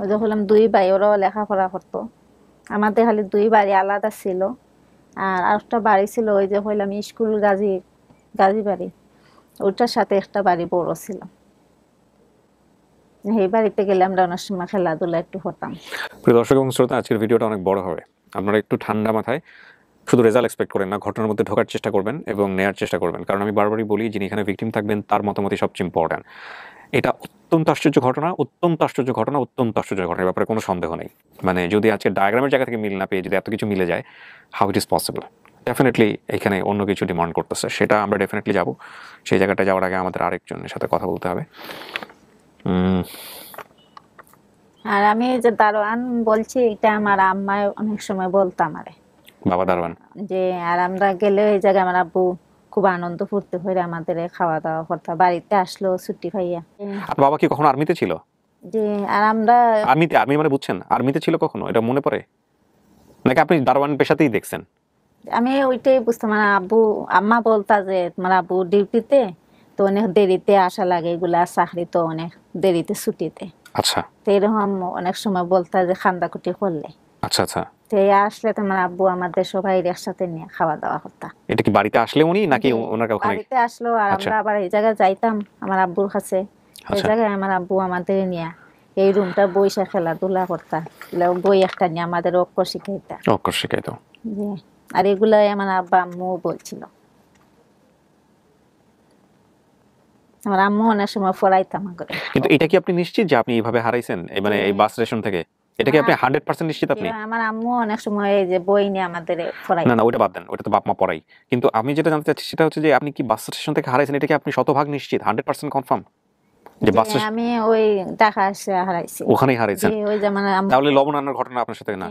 ওই যে হলাম 2 ভাই, ওরাও লেখাপড়া করতো। আমাদের খালি 2 বাড়ি আলাদা ছিল, আর আরেকটা বাড়ি ছিল ওই যে হইলাম স্কুল গাজী বাড়ি, ওটার সাথে একটা বাড়ি বড় ছিল। এই বাড়িতে গেলে আমরা অনেক সময় খেলাধুলা একটু করতাম।
প্রিয় দর্শক এবং শ্রোতা, আজকের ভিডিওটা অনেক বড় হবে। আপনারা একটু ঠান্ডা মাথায় শুধু রেজাল্ট এক্সপেক্ট করেন না, ঘটনার মধ্যে ঢোকার চেষ্টা করবেন এবং নেয়ার চেষ্টা করবেন। কারণ আমি বারবারই বলি, যিনি এখানে ভিকটিম থাকবেন তার মতামতই সবচেয়ে ইম্পর্টেন্ট। এটা অত্যন্ত আশ্চর্য ঘটনা, অত্যন্ত আশ্চর্য ঘটনার ব্যাপারে কোনো সন্দেহ নেই। মানে যদি আজকে ডায়াগ্রামের জায়গা থেকে মিল না পেয়ে যদি এত কিছু মিলে যায়, how it is possible? Definitely এখানে অন্য কিছু ডিমান্ড করতেছে, সেটা আমরা ডেফিনেটলি যাব। সেই জায়গাটা যাওয়ার আগে আমাদের আরেকজনের সাথে কথা বলতে হবে।
আর আমি যে দারোয়ান বলছি, এটা আমার আম্মা অনেক সময় বলতো আমারে,
বাবা দারোয়ান,
যে আর আমরা গেলে ওই জায়গায় আমার আব্বু খুব আনন্দ ফুর্তি করে আমাদের খাওয়া দাওয়া করতো, বাড়িতে আসলো ছুটি পাইয়া।
আপনার বাবা কি কখনো আর্মিতে ছিল?
যে আর আমরা
আর্মি মানে বুঝছেন, আর্মিতে ছিল কখনো, এটা মনে পড়ে নাকি আপনি দারোয়ান পেশাতেই দেখছেন?
আমি ওইটাই বুঝতাম। মানে আম্মা বলতা যে তোমার আব্বু ডিউটিতে, তো অনেক দেরিতে আসা লাগে, এগুলা চাকরি তো অনেক দেরিতে ছুটিতে।
আচ্ছা,
তো এরকম অনেক সময় বলতা যে খান্দাকুটি করলে।
আচ্ছা আচ্ছা।
তো আসলে তোমার আব্বু আমাদের সবাই একসাথে নিয়ে খাওয়া দাওয়া করতাম।
এটা কি বাড়িতে আসলে উনি নাকি ওনার ওখানে?
বাড়িতে আসলো, আর আমরা আবার এই জায়গায় যাইতাম আমার আব্বুর কাছে। এই জায়গায় আমার আব্বু আমাদের নিয়ে এই রুমটা বইসা খেলাধুলা করতাম, বই একটা নিয়ে আমাদের অক্ষর শিখাইতো। আর এগুলো আমার আব্বা আম্মু বলছিল। আমার আম্মু অনেক সময় পড়াইতাম।
কিন্তু এটা কি আপনি নিশ্চিত যে আপনি এইভাবে হারাইছেন, মানে এই বাস স্টেশন থেকে? এটা কি আপনি 100% নিশ্চিত আপনি?
আমার আম্মু অনেক সময় এই যে বই নিয়ে আমাদের পড়াইতো।
না ওটা বাদ দেন, ওটা তো বাপ মা পড়াই। কিন্তু আমি যেটা জানতে চাচ্ছি সেটা হচ্ছে যে আপনি কি বাস স্টেশন থেকে হারাইছেন, এটা কি আপনি শতভাগ নিশ্চিত, 100% কনফার্ম যে বাস স্টেশন?
আমি ওই ঢাকা এসে হারাইছি,
ওখানেই হারাইছেন?
ওই যে মানে
তাহলে লবণ আনার ঘটনা আপনার সাথে না?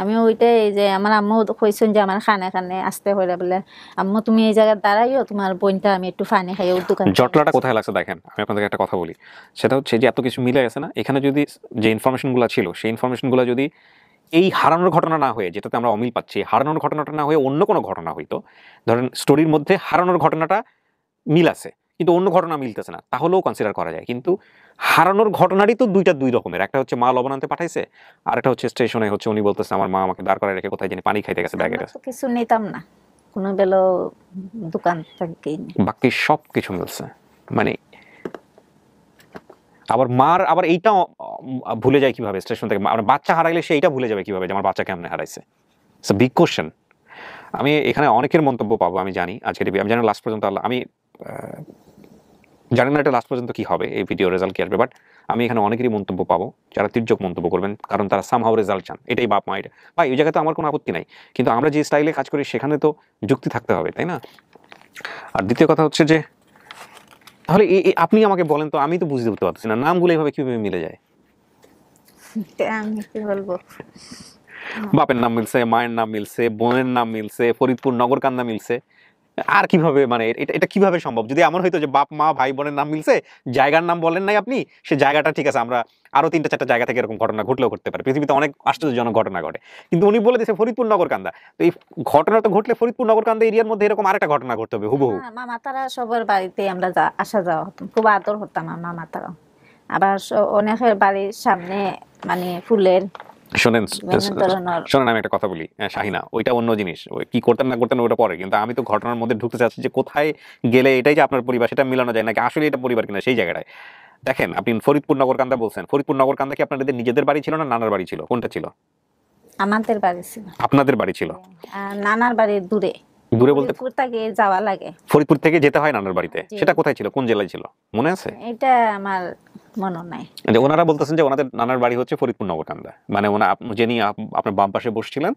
আমি ওইটাই যে আমার আম্মু কইছেন যে আমার খানে আসতে হইলে বলে, আম্মু তুমি এই জায়গায় দাঁড়াইও, তোমার বোনটা আমি একটু পানি খাই ওর দোকানে।
জটলাটা কোথায় লাগছে দেখেন, আমি আপনাদের একটা কথা বলি। সেটা হচ্ছে যে এত কিছু মিলে গেছে না, এখানে যদি যে ইনফরমেশনগুলো ছিল সেই ইনফরমেশনগুলো যদি এই হারানোর ঘটনা না হয়ে, যেটাতে আমরা অমিল পাচ্ছি, হারানোর ঘটনাটা না হয়ে অন্য কোনো ঘটনা হইতো, ধরেন স্টোরির মধ্যে হারানোর ঘটনাটা মিল আছে কিন্তু অন্য ঘটনা মিলতেছে না, তাহলেও কনসিডার করা যায়। কিন্তু হারানোর ঘটনারই তো দুই রকমের, একটা হচ্ছে মা লবণ আনতে পাঠাইছে, আর একটা হচ্ছে স্টেশনে হচ্ছে উনি বলতেছে আমার মা আমাকে দাঁড় করায় রেখে কোথায় জানি পানি খাইতে গেছে ব্যাগে।
কিছু নিতাম না, কোনো বেলো দোকান থেকে
বাকি সব কিছু মিলছে। মানে আবার মার আবার এইটাও ভুলে যায় কিভাবে স্টেশন থেকে, বাচ্চা হারাইলে সে এইটা ভুলে যাবে কিভাবে যে আমার বাচ্চা কেমনে হারাইছে। It's a big question. আমি এখানে অনেকের মন্তব্য পাবো, আমি জানি আজকে আমি জানি লাস্ট পর্যন্ত, আমি জানি না এটা লাস্ট পর্যন্ত কি হবে, এই ভিডিও রেজাল্ট কি আসবে, বাট আমি এখানে অনেকেরই মন্তব্য পাবো যারা তির্যক মন্তব্য করবেন, কারণ তারা সামহাউ রেজাল্ট চান। এটাই বাপ মা, এটা ভাই ওই জায়গায় তো আমার কোনো আপত্তি নাই, কিন্তু আমরা যে স্টাইলে কাজ করি সেখানে তো যুক্তি থাকতে হবে, তাই না? আর দ্বিতীয় কথা হচ্ছে যে তাহলে আপনি আমাকে বলেন তো, আমি তো বুঝতে পারতেছি না নামগুলো এইভাবে কিভাবে মিলে যায়।
আমি কি বলবো,
বাপের নাম মিলছে, মায়ের নাম মিলছে, বোনের নাম মিলছে, ফরিদপুর নগরকান্দা মিলছে, আর কিভাবে, মানে এটা কিভাবে সম্ভব? যদি এমন হইতো যে বাপ মা ভাই বোনের নাম মিলছে, জায়গার নাম বলেন নাই আপনি, সে জায়গাটা ঠিক আছে, আমরা আরো 3-4টা জায়গা থেকে এরকম ঘটনা ঘটলেও ঘটতে পারে, পৃথিবীতে অনেক আশ্চর্যজনক ঘটনা ঘটে, কিন্তু উনি বলে দিয়েছে ফরিদপুর নগরকান্দা। তো এই ঘটনা তো ঘটলে ফরিদপুর নগরকান্দা এরিয়ার মধ্যে এরকম আরেকটা ঘটনা ঘটতে হবে হুবহু।
মামা তারা সবার বাড়িতে আমরা আসা যাওয়া হতাম, খুব আদর হতাম মামা তারা। আবার অনেকের বাড়ির সামনে মানে ফুলের। শোনেন
আমি একটা কথা বলি শাহিনা, ওইটা অন্য জিনিস, ওই কি করতেন না করতেন ওটা পরে, কিন্তু আমি তো ঘটনার মধ্যে ঢুকতে চাচ্ছি যে কোথায় গেলে এটাই যে আপনার পরিবার সেটা মিলানো যায় নাকি আসলে এটা পরিবার কিনা সেই জায়গাটায়। দেখেন আপনি ফরিদপুর নগরকান্দা বলছেন, ফরিদপুর নগরকান্দা কি আপনাদের নিজেদের বাড়ি ছিল না নানার বাড়ি ছিল, কোনটা ছিল?
আমাদের বাড়ি ছিল।
আপনাদের বাড়ি ছিল?
আর নানার বাড়ি দূরে।
দূরে বলতে
ফরিদপুর থেকে যাওয়া লাগে।
ফরিদপুর থেকে যেতে হয় নানার বাড়িতে, সেটা কোথায় ছিল, কোন জেলায় ছিল মনে আছে?
এটা আমার মনে নাই।
যে ওনারা বলতেছেন যে ওনাদের নানার বাড়ি হচ্ছে ফরিদপুর নগরকান্দা, মানে যিনি আপনার বাম পাশে বসছিলেন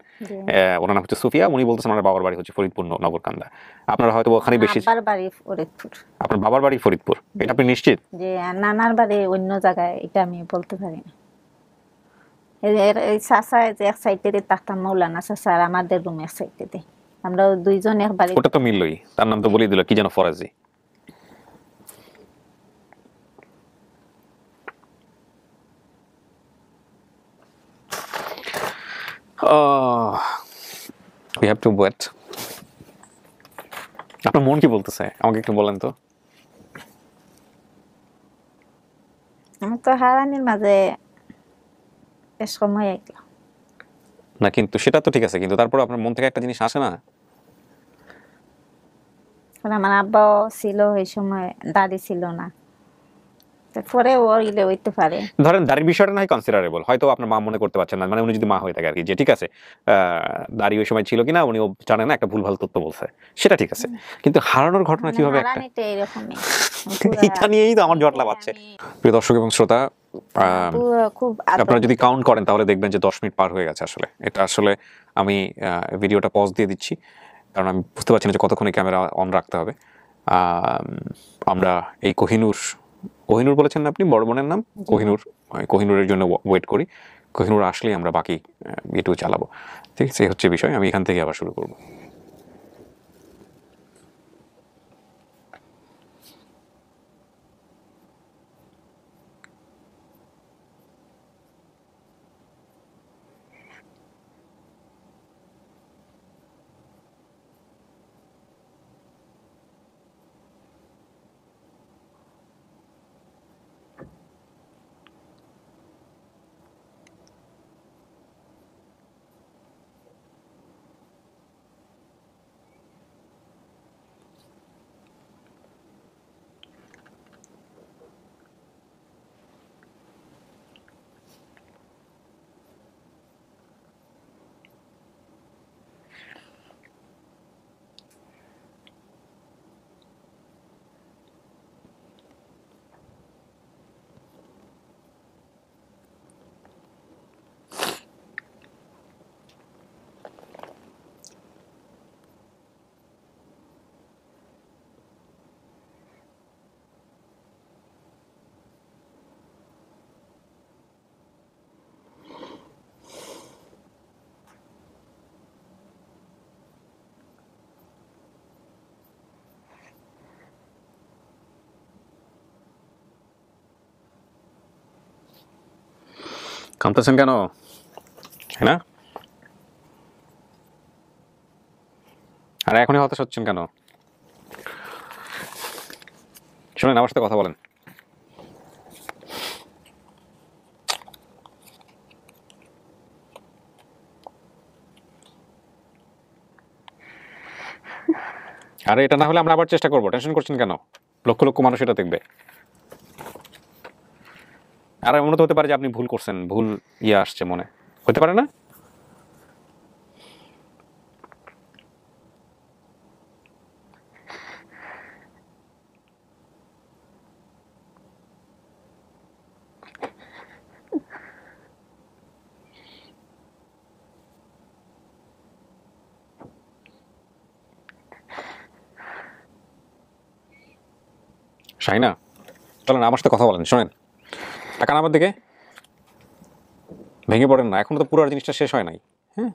ওনার নাম হচ্ছে সুফিয়া, উনি বলতেছেন ওনার বাবার বাড়ি হচ্ছে ফরিদপুর নগরকান্দা। আপনারা হয়তো ওখানে বেশি।
বাবার বাড়ি ফরিদপুর।
আপনার বাবার বাড়ি ফরিদপুর, এটা আপনি নিশ্চিত?
যে নানার বাড়ি অন্য জায়গায় এটা আমি বলতে পারি না। এই চাচা যে এক সাইডে থাকতাম, মৌলানা চাচা, আর আমাদের রুম এক সাইডে, আমরা দুইজন এক বাড়ি।
ওটা তো মিললই, তার নাম তো বলেই দিল কি যেন, Faraji. We have to wait. আপনার মন কি বলতেছে আমাকে একটু বলেন তো।
আমি তো হারানির মাঝে বেশ সময় আইলাম
না, কিন্তু সেটা তো ঠিক আছে, কিন্তু তারপর আপনার মন থেকে একটা জিনিস আসে না?
আমার আব্বাও ছিল ওই সময়, দাদি ছিল না, পরে ওইলে হইতে পারে।
ধরেন দাড়ির বিষয়টা না হয় কনসিডারেবল, হয়তো আপনার মা মনে করতে পারছেন না, মানে উনি যদি মা হয়ে থাকে আর কি, যে ঠিক আছে দাড়ি ওই সময় ছিল কিনা উনিও জানেন না, একটা ভুলভাল তথ্য বলছে, সেটা ঠিক আছে, কিন্তু হারানোর ঘটনা কিভাবে একটা, এটা নিয়েই তো আমার জটলা পাচ্ছে। প্রিয় দর্শক এবং শ্রোতা,
খুব
আপনারা যদি কাউন্ট করেন তাহলে দেখবেন যে 10 মিনিট পার হয়ে গেছে। আসলে এটা আসলে আমি ভিডিওটা পজ দিয়ে দিচ্ছি, কারণ আমি বুঝতে পারছি না যে কতক্ষণে ক্যামেরা অন রাখতে হবে। আমরা এই কোহিনুর বলেছেন না আপনি, বড় বোনের নাম কোহিনুরের জন্য ওয়েট করি। কোহিনুর আসলেই আমরা বাকি ভিডিও চালাবো, ঠিক আছে? এই হচ্ছে বিষয়, আমি এখান থেকে আবার শুরু করবো। কাঁদতেছেন কেন, তাই না? আর এখনই হতাশ হচ্ছেন কেন? শুনেন, আমার সাথে কথা বলেন। আরে এটা না হলে আমরা আবার চেষ্টা করবো, টেনশন করছেন কেন? লক্ষ লক্ষ মানুষ এটা দেখবে। আর এমন তো হতে পারে যে আপনি ভুল করছেন, ভুল আসছে মনে, হতে পারে না? শাহিনা, চলেন আমার সাথে কথা বলেন। শোনেন, টাকা আমার দিকে ভেঙে পড়েন না, এখনো তো পুরো জিনিসটা শেষ হয় নাই। হ্যাঁ,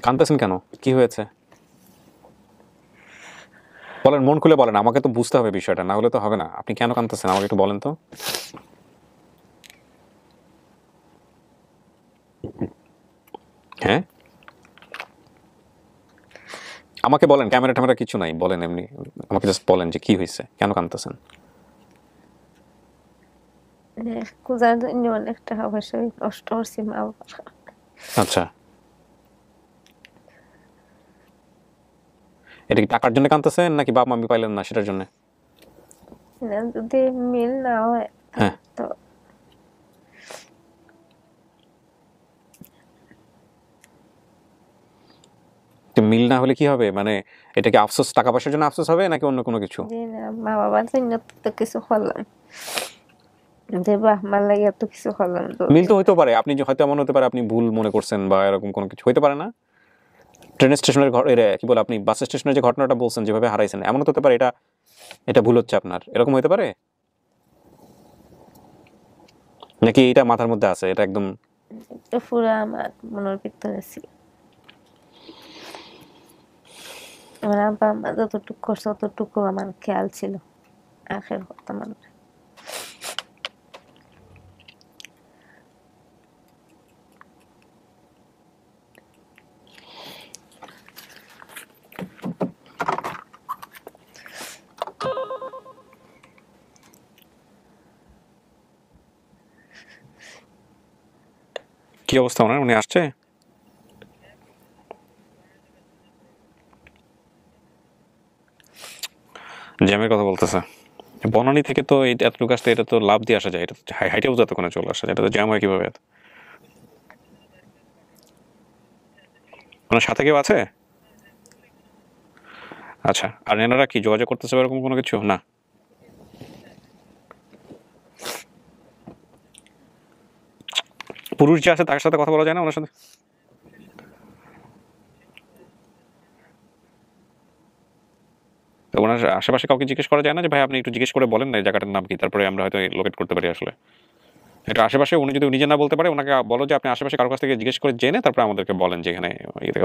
কাঁদতেছেন কেন, কি হয়েছে বলেন, মন খুলে বলেন, আমাকে তো বুঝতে হবে বিষয়টা, না হলে তো হবে না। আপনি কেন কাঁদতেছেন আমাকে একটু বলেন তো। হ্যাঁ, আমাকে বলেন, ক্যামেরা ট্যামেরা কিছু নাই, বলেন এমনি আমাকে জাস্ট বলেন যে কি হয়েছে, কেন কাঁদতেছেন।
কুজার জন্য অনেক টাকা পয়সা কষ্ট করছি মা বাবার।
আচ্ছা, এটা কি টাকার জন্য কাঁদতেছেন নাকি বাপ মামি পাইলেন না সেটার জন্য?
যদি মিল না হয়
হ্যাঁ
তো
তো মিল না হলে কি হবে, মানে এটা কি আফসোস, টাকা পয়সার জন্য আফসোস হবে নাকি অন্য কোনো কিছু?
জি না, মা বাবার জন্য তো কিছু করলাম, যে বাহ মার লাগে এত কিছু করলাম। তো
মিল তো হইতে পারে, আপনি যে হয়তো এমন হতে পারে আপনি ভুল মনে করছেন বা এরকম কোনো কিছু হইতে পারে না। ট্রেন স্টেশনের কি বলে আপনি বাস স্টেশনের যে ঘটনাটা বলছেন যেভাবে হারাইছেন, এমন হতে পারে এটা ভুল হচ্ছে আপনার, এরকম হইতে পারে নাকি এটা মাথার মধ্যে আছে? এটা একদম
এটা পুরো আমার মনের ভিতরে ছিল। আমার আব্বা আম্মা যতটুকু করছে ততটুকু আমার খেয়াল ছিল, আখের কথা মানুষ।
কি অবস্থা ওনার? উনি আসছে? জ্যামের কথা বলতেছে। বনানী থেকে তো এতটুকু আসতে এটা তো লাভ দিয়ে আসা যায়, এটা হাইটেও যাতে কোনো চলে আসা যায়, এটা তো জ্যাম হয় কিভাবে? ওনার সাথে কেউ আছে? আচ্ছা, আর এনারা কি যোগাযোগ করতেছে এরকম কোনো কিছু না? পুরুষ যে আছে তার সাথে কথা বলা যায় না ওনার সাথে? ওনার আশেপাশে কাউকে জিজ্ঞেস করা যায় না যে ভাই আপনি একটু জিজ্ঞেস করে বলেন না এই জায়গাটার নাম কি, তারপরে আমরা হয়তো লোকেট করতে পারি। আসলে এটা আশেপাশে উনি যদি নিজে না বলতে পারে, ওনাকে বলো যে আপনি আশেপাশে কারোর কাছ থেকে জিজ্ঞেস করে জেনে তারপরে আমাদেরকে বলেন যে এখানে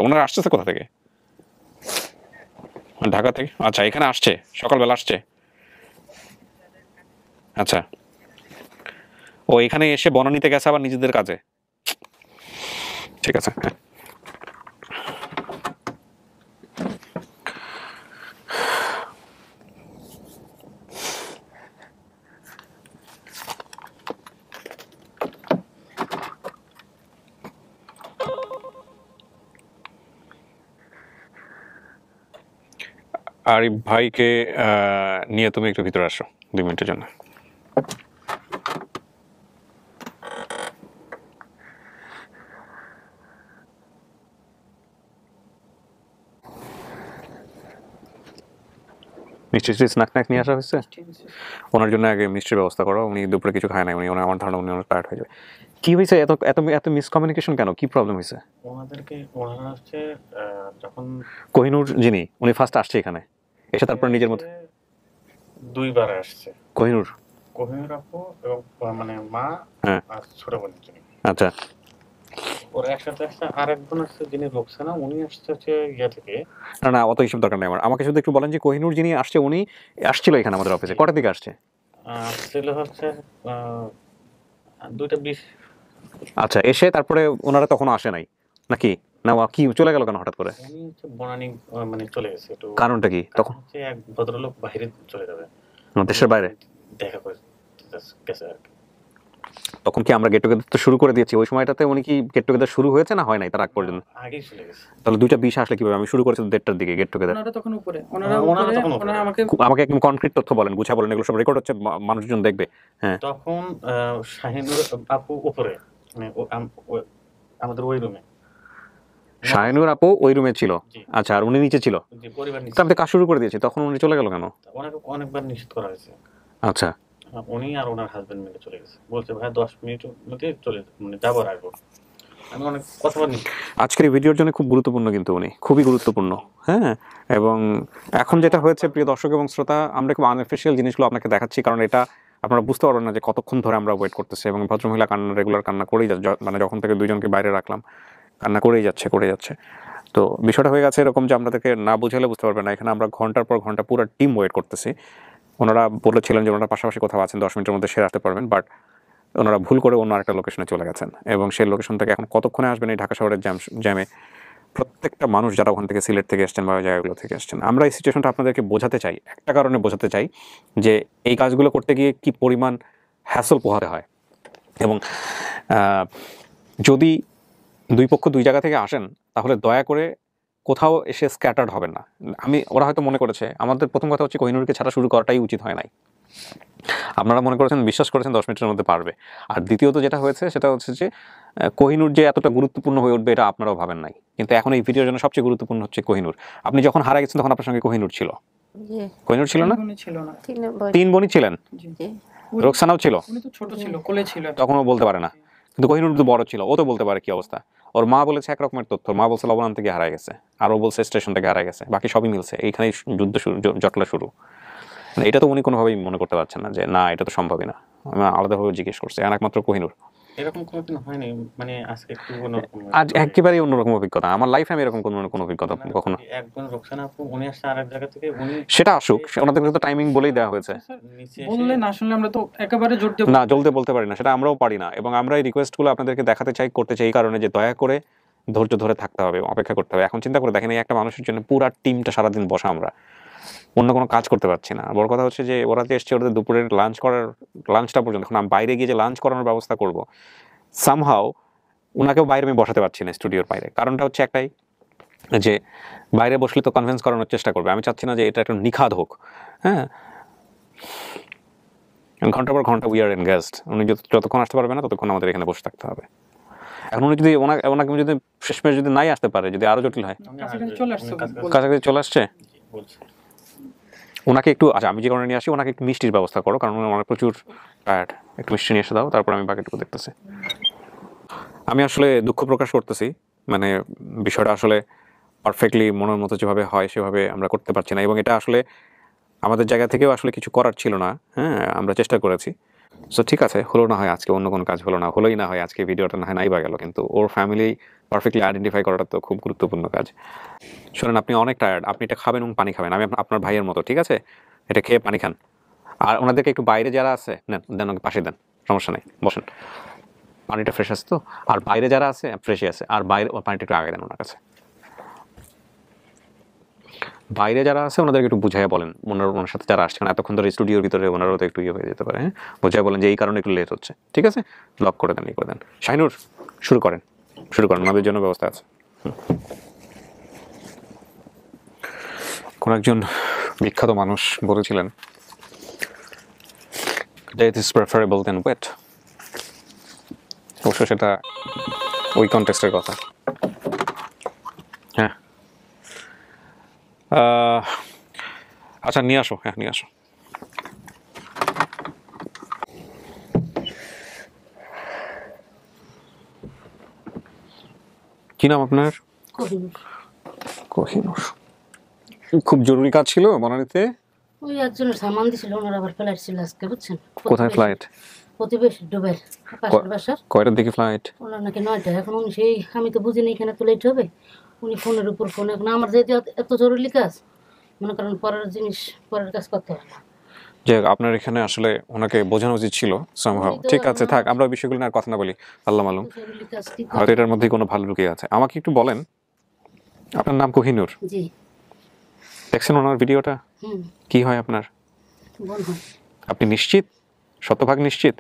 ওনারা আসতেছে কোথা থেকে। ঢাকা থেকে? আচ্ছা, এখানে আসছে সকালবেলা আসছে। আচ্ছা, ও এখানে এসে বনানীতে গেছে আবার নিজেদের কাজে। ঠিক আছে, হ্যাঁ। আরিফ ভাইকে নিয়ে তুমি একটু ভিতরে আসো 2 মিনিটের জন্য। মিষ্টি স্ন্যাক নিয়ে আসা হয়েছে ওনার জন্য। আগে মিষ্টির ব্যবস্থা করো, উনি দুপুরে কিছু খায় না, উনি আমার ধারণা উনি অনেক টায়ার্ড হয়ে যাবে। কি হয়েছে? এত এত এত মিসকমিউনিকেশন কেন? কি প্রবলেম হয়েছে?
ওনারা হচ্ছে যখন
কোহিনূর যিনি উনি ফার্স্ট আসছে এখানে, এসে তারপর নিজের মতো
2বার আসছে।
কোহিনূর
আপু এবং মানে মা আর ছোট বোন।
আচ্ছা,
ওরা একসাথে আসছে। আর একজন আসছে যিনি রোকসানা, উনি আসছে হচ্ছে ইয়া থেকে।
না অত হিসাব দরকার নেই আমার, আমাকে শুধু একটু বলেন যে কোহিনূর যিনি আসছে উনি আসছিল এখানে আমাদের অফিসে কটার দিকে আসছে?
ছিল হচ্ছে 2:20।
আচ্ছা, এসে তারপরে ওনারা তখন আসে নাই নাকি? না কি চলে গেল কেন হঠাৎ করে?
উনি হচ্ছে বনানী মানে চলে গেছে একটু।
কারণটা কি? তখন
হচ্ছে এক ভদ্রলোক বাইরে চলে যাবে,
দেশের বাইরে
দেখা করে গেছে আর কি।
তখন কি আমরা গেট টুগেদার তো শুরু করে দিয়েছি? ওই সময়টাতে উনি কি গেট টুগেদার শুরু হয়েছে না হয় নাই তার আগ পর্যন্ত?
আগেই চলে গেছে।
তাহলে 2:20 আসলে কিভাবে? আমি শুরু করেছি 1:30টার দিকে গেট টুগেদার।
ওনারা তখন উপরে, ওনারা
আমাকে একদম কনক্রিট তথ্য বলেন, গুছা বলেন, এগুলো সব রেকর্ড হচ্ছে, মানুষজন দেখবে। হ্যাঁ,
তখন শাহিনুর আপু উপরে, মানে আমাদের ওই রুমে।
শাহিনুর আপু ওই রুমে ছিল? আচ্ছা, আর উনি নিচে ছিল?
পরিবার নিচে।
আমি তো কাজ শুরু করে দিয়েছি, তখন উনি চলে গেল কেন?
অনেকবার নিষেধ করা হয়েছে।
আচ্ছা,
উনি আর ওনার হাজবেন্ড মিলে চলে গেছে, বলছে ভাই 10 মিনিটের মধ্যে চলে মানে যাবো আর আসবো। আমি অনেক কথা বলি। আজকের
এই ভিডিওর জন্য খুব গুরুত্বপূর্ণ, কিন্তু উনি খুবই গুরুত্বপূর্ণ। হ্যাঁ, এবং এখন যেটা হয়েছে প্রিয় দর্শক এবং শ্রোতা, আমরা খুব আনঅফিশিয়াল জিনিসগুলো আপনাকে দেখাচ্ছি, কারণ এটা আপনারা বুঝতে পারবেন না যে কতক্ষণ ধরে আমরা ওয়েট করতেছি। এবং ভদ্রমহিলা রেগুলার কান্না করেই যাচ্ছে, মানে যখন থেকে 2জনকে বাইরে রাখলাম কান্না করেই যাচ্ছে। তো বিষয়টা হয়ে গেছে এরকম যে আপনাদেরকে না বুঝালে বুঝতে পারবেন না। এখানে আমরা ঘন্টার পর ঘন্টা পুরো টিম ওয়েট করতেছি। ওনারা বলেছিলেন যে ওনারা পাশাপাশি কোথাও আছেন, 10 মিনিটের মধ্যে সেরে আসতে পারবেন, বাট ওনারা ভুল করে অন্য আরেকটা লোকেশনে চলে গেছেন। এবং সেই লোকেশন থেকে এখন কতক্ষণে আসবেন এই ঢাকা শহরের জ্যামে প্রত্যেকটা মানুষ যারা ওখান থেকে সিলেট থেকে এসছেন বা জায়গাগুলো থেকে এসছেন। আমরা এই সিচুয়েশনটা আপনাদেরকে বোঝাতে চাই, একটা কারণে বোঝাতে চাই যে এই কাজগুলো করতে গিয়ে কি পরিমাণ হ্যাসল পোহাতে হয়। এবং যদি দুই পক্ষ দুই জায়গা থেকে আসেন তাহলে দয়া করে কোথাও এসে স্ক্যাটার্ড হবেন না। ওরা হয়তো মনে করেছে, আমাদের প্রথম কথা হচ্ছে কোহিনূরকে ছাড়া শুরু করাটাই উচিত হয় নাই। আপনারা মনে করেছেন, বিশ্বাস করেছেন 10 মিনিটের মধ্যে পারবে। আর দ্বিতীয়ত যেটা হয়েছে সেটা হচ্ছে যে কোহিনূর যে এতটা গুরুত্বপূর্ণ হয়ে উঠবে এটা আপনারাও ভাবেন নাই। কিন্তু এখন এই ভিডিওর জন্য সবচেয়ে গুরুত্বপূর্ণ হচ্ছে কোহিনূর। আপনি যখন হারা গেছেন তখন আপনার সঙ্গে কোহিনূর ছিল। কোহিনূর ছিল না?
ছিল না।
3 বোনই ছিলেন। রোকসানাও ছিল।
উনি তো ছোট ছিল, কোলে ছিল।
তখনও বলতে পারে না, কিন্তু কোহিনূর তো বড় ছিল, ও তো বলতে পারে কি অবস্থা। ওর মা বলেছে এক রকমের তথ্য, মা বলছে লবণান থেকে হারায় গেছে, আর ও বলছে স্টেশন থেকে হারায় গেছে, বাকি সবই মিলছে। এইখানেই যুদ্ধ শুরু, জটলা শুরু। এটা তো উনি কোনোভাবেই মনে করতে পারছেন না যে না এটা তো সম্ভবই না। আমি আলাদাভাবে জিজ্ঞেস করছি, আর একমাত্র কোহিনূর।
এরকম কোনোদিন হয়নি, মানে আজকে একটু
আজ একেবারেই অন্যরকম অভিজ্ঞতা। আমার লাইফে আমি এরকম কোনো অভিজ্ঞতা কখনো।
একজন রোকসানা আপু উনি আসছে আরেক জায়গা থেকে, উনি
সেটা আসুক, ওনাদের তো টাইমিং বলেই দেওয়া হয়েছে।
বললে না শুনলে আমরা তো একেবারে জোর দিয়ে
না জলদি বলতে পারি না, সেটা আমরাও পারি না। এবং আমরা এই রিকোয়েস্টগুলো আপনাদেরকে দেখাতে চাই, করতে চাই এই কারণে যে দয়া করে ধৈর্য ধরে থাকতে হবে, অপেক্ষা করতে হবে। এখন চিন্তা করে দেখেন, এই একটা মানুষের জন্য পুরো টিমটা সারাদিন বসা, আমরা অন্য কোনো কাজ করতে পারছি না। বড় কথা হচ্ছে যে ওরা যে এসছে, ওদের দুপুরের লাঞ্চটা পর্যন্ত, এখন আমি বাইরে গিয়ে যে লাঞ্চ করানোর ব্যবস্থা করব, সামহাও ওনাকেও বাইরে আমি বসাতে পারছি না, স্টুডিওর বাইরে। কারণটা হচ্ছে একটাই, যে বাইরে বসলে তো কনভিন্স করানোর চেষ্টা করবে। আমি চাচ্ছি না যে এটা একটা নিখাদ হোক। হ্যাঁ, ঘন্টার পর ঘন্টা উই আর এনগেজড। উনি যতক্ষণ আসতে পারবে না ততক্ষণ আমাদের এখানে বসে থাকতে হবে। এখন উনি যদি ওনাকে যদি শেষমেশ যদি নাই আসতে পারে, যদি আরো জটিল হয়, কাছাকাছি চলে আসছে, ওনাকে একটু, আচ্ছা আমি যে কারণে নিয়ে আসি, ওনাকে একটু মিষ্টির ব্যবস্থা করো, কারণ ওনার প্রচুর টায়ার্ড। একটু মিষ্টি নিয়ে এসে দাও, তারপর আমি বাকিটুকু দেখতেছি। আমি আসলে দুঃখ প্রকাশ করতেছি, মানে বিষয়টা আসলে পারফেক্টলি মনের মতো যেভাবে হয় সেভাবে আমরা করতে পারছি না, এবং এটা আসলে আমাদের জায়গা থেকেও আসলে কিছু করার ছিল না। হ্যাঁ, আমরা চেষ্টা করেছি। সো ঠিক আছে, হলো না হয় আজকে, অন্য কোনো কাজ হলো না, হলোই না হয় আজকে ভিডিওটা না হয় নাই বা গেল, কিন্তু ওর ফ্যামিলি পারফেক্টলি আইডেন্টিফাই করাটা তো খুব গুরুত্বপূর্ণ কাজ। শোনেন, আপনি অনেক টায়ার্ড, আপনি এটা খাবেন এবং পানি খাবেন। আমি আপনার ভাইয়ের মতো, ঠিক আছে? এটা খেয়ে পানি খান। আর ওনাদেরকে একটু বাইরে যারা আছে দেন, ওকে পাশে দেন, সমস্যা নেই, বসেন। পানিটা ফ্রেশ আছে তো? আর বাইরে যারা আছে ফ্রেশই আছে, আর বাইরে পানিটা একটু আগে দেন ওনার কাছে। বাইরে যারা আছে ওনাদেরকে একটু বুঝাইয়া বলেন, ওনার সাথে যারা আসছেন এতক্ষণ ধরে স্টুডিওর ভিতরে, ওনারও তো একটু ইয়ে হয়ে যেতে পারে। হ্যাঁ, বুঝাইয়া বলেন যে এই কারণে একটু লেট হচ্ছে, ঠিক আছে? লক করে দেন, করে দেন। শাহিনুর, শুরু করেন, ওনাদের জন্য ব্যবস্থা আছে। কোন একজন বিখ্যাত মানুষ বলেছিলেন, death is preferable than wet। অবশ্য সেটা ওই কনটেক্সটের কথা। হ্যাঁ, আচ্ছা নিয়ে আসো, হ্যাঁ নিয়ে আসো। কি নাম আপনার? কোহিনূর। খুব জরুরি কাজ ছিল বনানীতে?
ওই একজনের সামান দিছিল, ওনার আবার ফ্লাইট ছিল আজকে, বুঝছেন?
কোথায় ফ্লাইট?
প্রতিবেশী ডুবাই পাশের বাসার।
কয়টার দিকে ফ্লাইট?
ওনার নাকি 9টা। এখন উনি সেই, আমি তো বুঝিনি এখানে তো লেট হবে। উনি ফোনের উপর ফোন, এখন আমার যেহেতু এত জরুরি কাজ, মনে করেন পরের জিনিস পরের কাজ করতে হয় না।
যে আপনার এখানে আসলে ওনাকে বোঝানো উচিত ছিল সামহাও। ঠিক আছে, থাক, আমরা বিষয়গুলো নিয়ে আর কথা না বলি, আল্লাহ মালুম, হয়তো এটার মধ্যে কোনো ভালো লুকিয়ে আছে। আমাকে একটু বলেন, আপনার নাম কোহিনূর?
জি।
দেখছেন ওনার ভিডিওটা? কি হয় আপনার? আপনি নিশ্চিত, শতভাগ নিশ্চিত?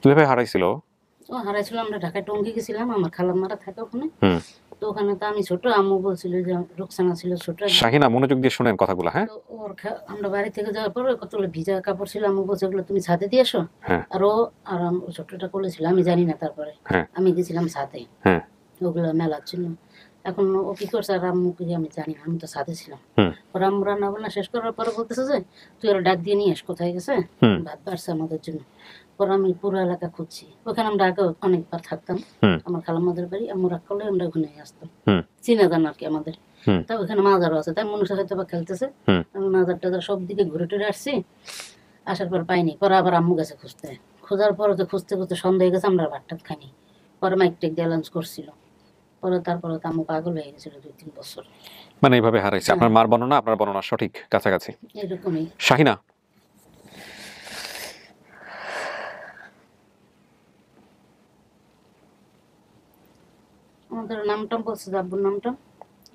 কিভাবে হারাইছিল?
ও হারাইছিল, আমরা ঢাকায় টঙ্গী গেছিলাম, আমার খালাম্মারা থাকে ওখানে। তো ওখানে তো আমি ছোট, আম্মু বলছিল যে রোকসানা ছিল ছোট।
শাহিনা, মনোযোগ দিয়ে শুনেন কথাগুলো। হ্যাঁ,
আমরা বাড়ি থেকে যাওয়ার পর কতগুলো ভিজা কাপড় ছিল, আম্মু বলছে ওগুলো তুমি ছাদে দিয়ে আসো। আর ও আর ছোটটা করেছিল, আমি জানি না। তারপরে আমি গেছিলাম ছাদে ওগুলো মেলার জন্য। এখন ও কি করছে আর আম্মুকে আমি জানি না, আমি তো সাথে ছিলাম। পরে আম্মু রান্না বান্না শেষ করার পরে বলতেছে যে তুই ওরা ডাক দিয়ে নিয়ে আস, কোথায় গেছে, ভাত বাড়ছে আমাদের জন্য। পরে আমি পুরো এলাকা খুঁজছি, ওখানে আমরা আগে অনেকবার থাকতাম, আমার খালাম্মাদের বাড়ি। আম্মু রাগ করলে আমরা ওখানে আসতাম, চিনা জান আর কি আমাদের। তা ওখানে মাজারও আছে, তাই মনুষ্য হয়তো বা খেলতেছে। আমি মাজার টাজার সব দিকে ঘুরে টুরে আসছি, আসার পর পাইনি। পরে আবার আম্মু গেছে খুঁজতে, খোঁজার পরে তো খুঁজতে খুঁজতে সন্ধ্যা হয়ে গেছে, আমরা ভাত টাত খাইনি। পরে মাইক টেক দিয়ে লাঞ্চ করছিল। পরে তারপরে তো আম্মু পাগল হয়ে গেছিল 2-3 বছর।
মানে এইভাবে হারাইছে। আপনার মার বর্ণনা, আপনার বর্ণনা সঠিক, কাছাকাছি
এরকমই।
শাহিনা,
আমাদের নামটা বলছে, আব্বুর নামটা,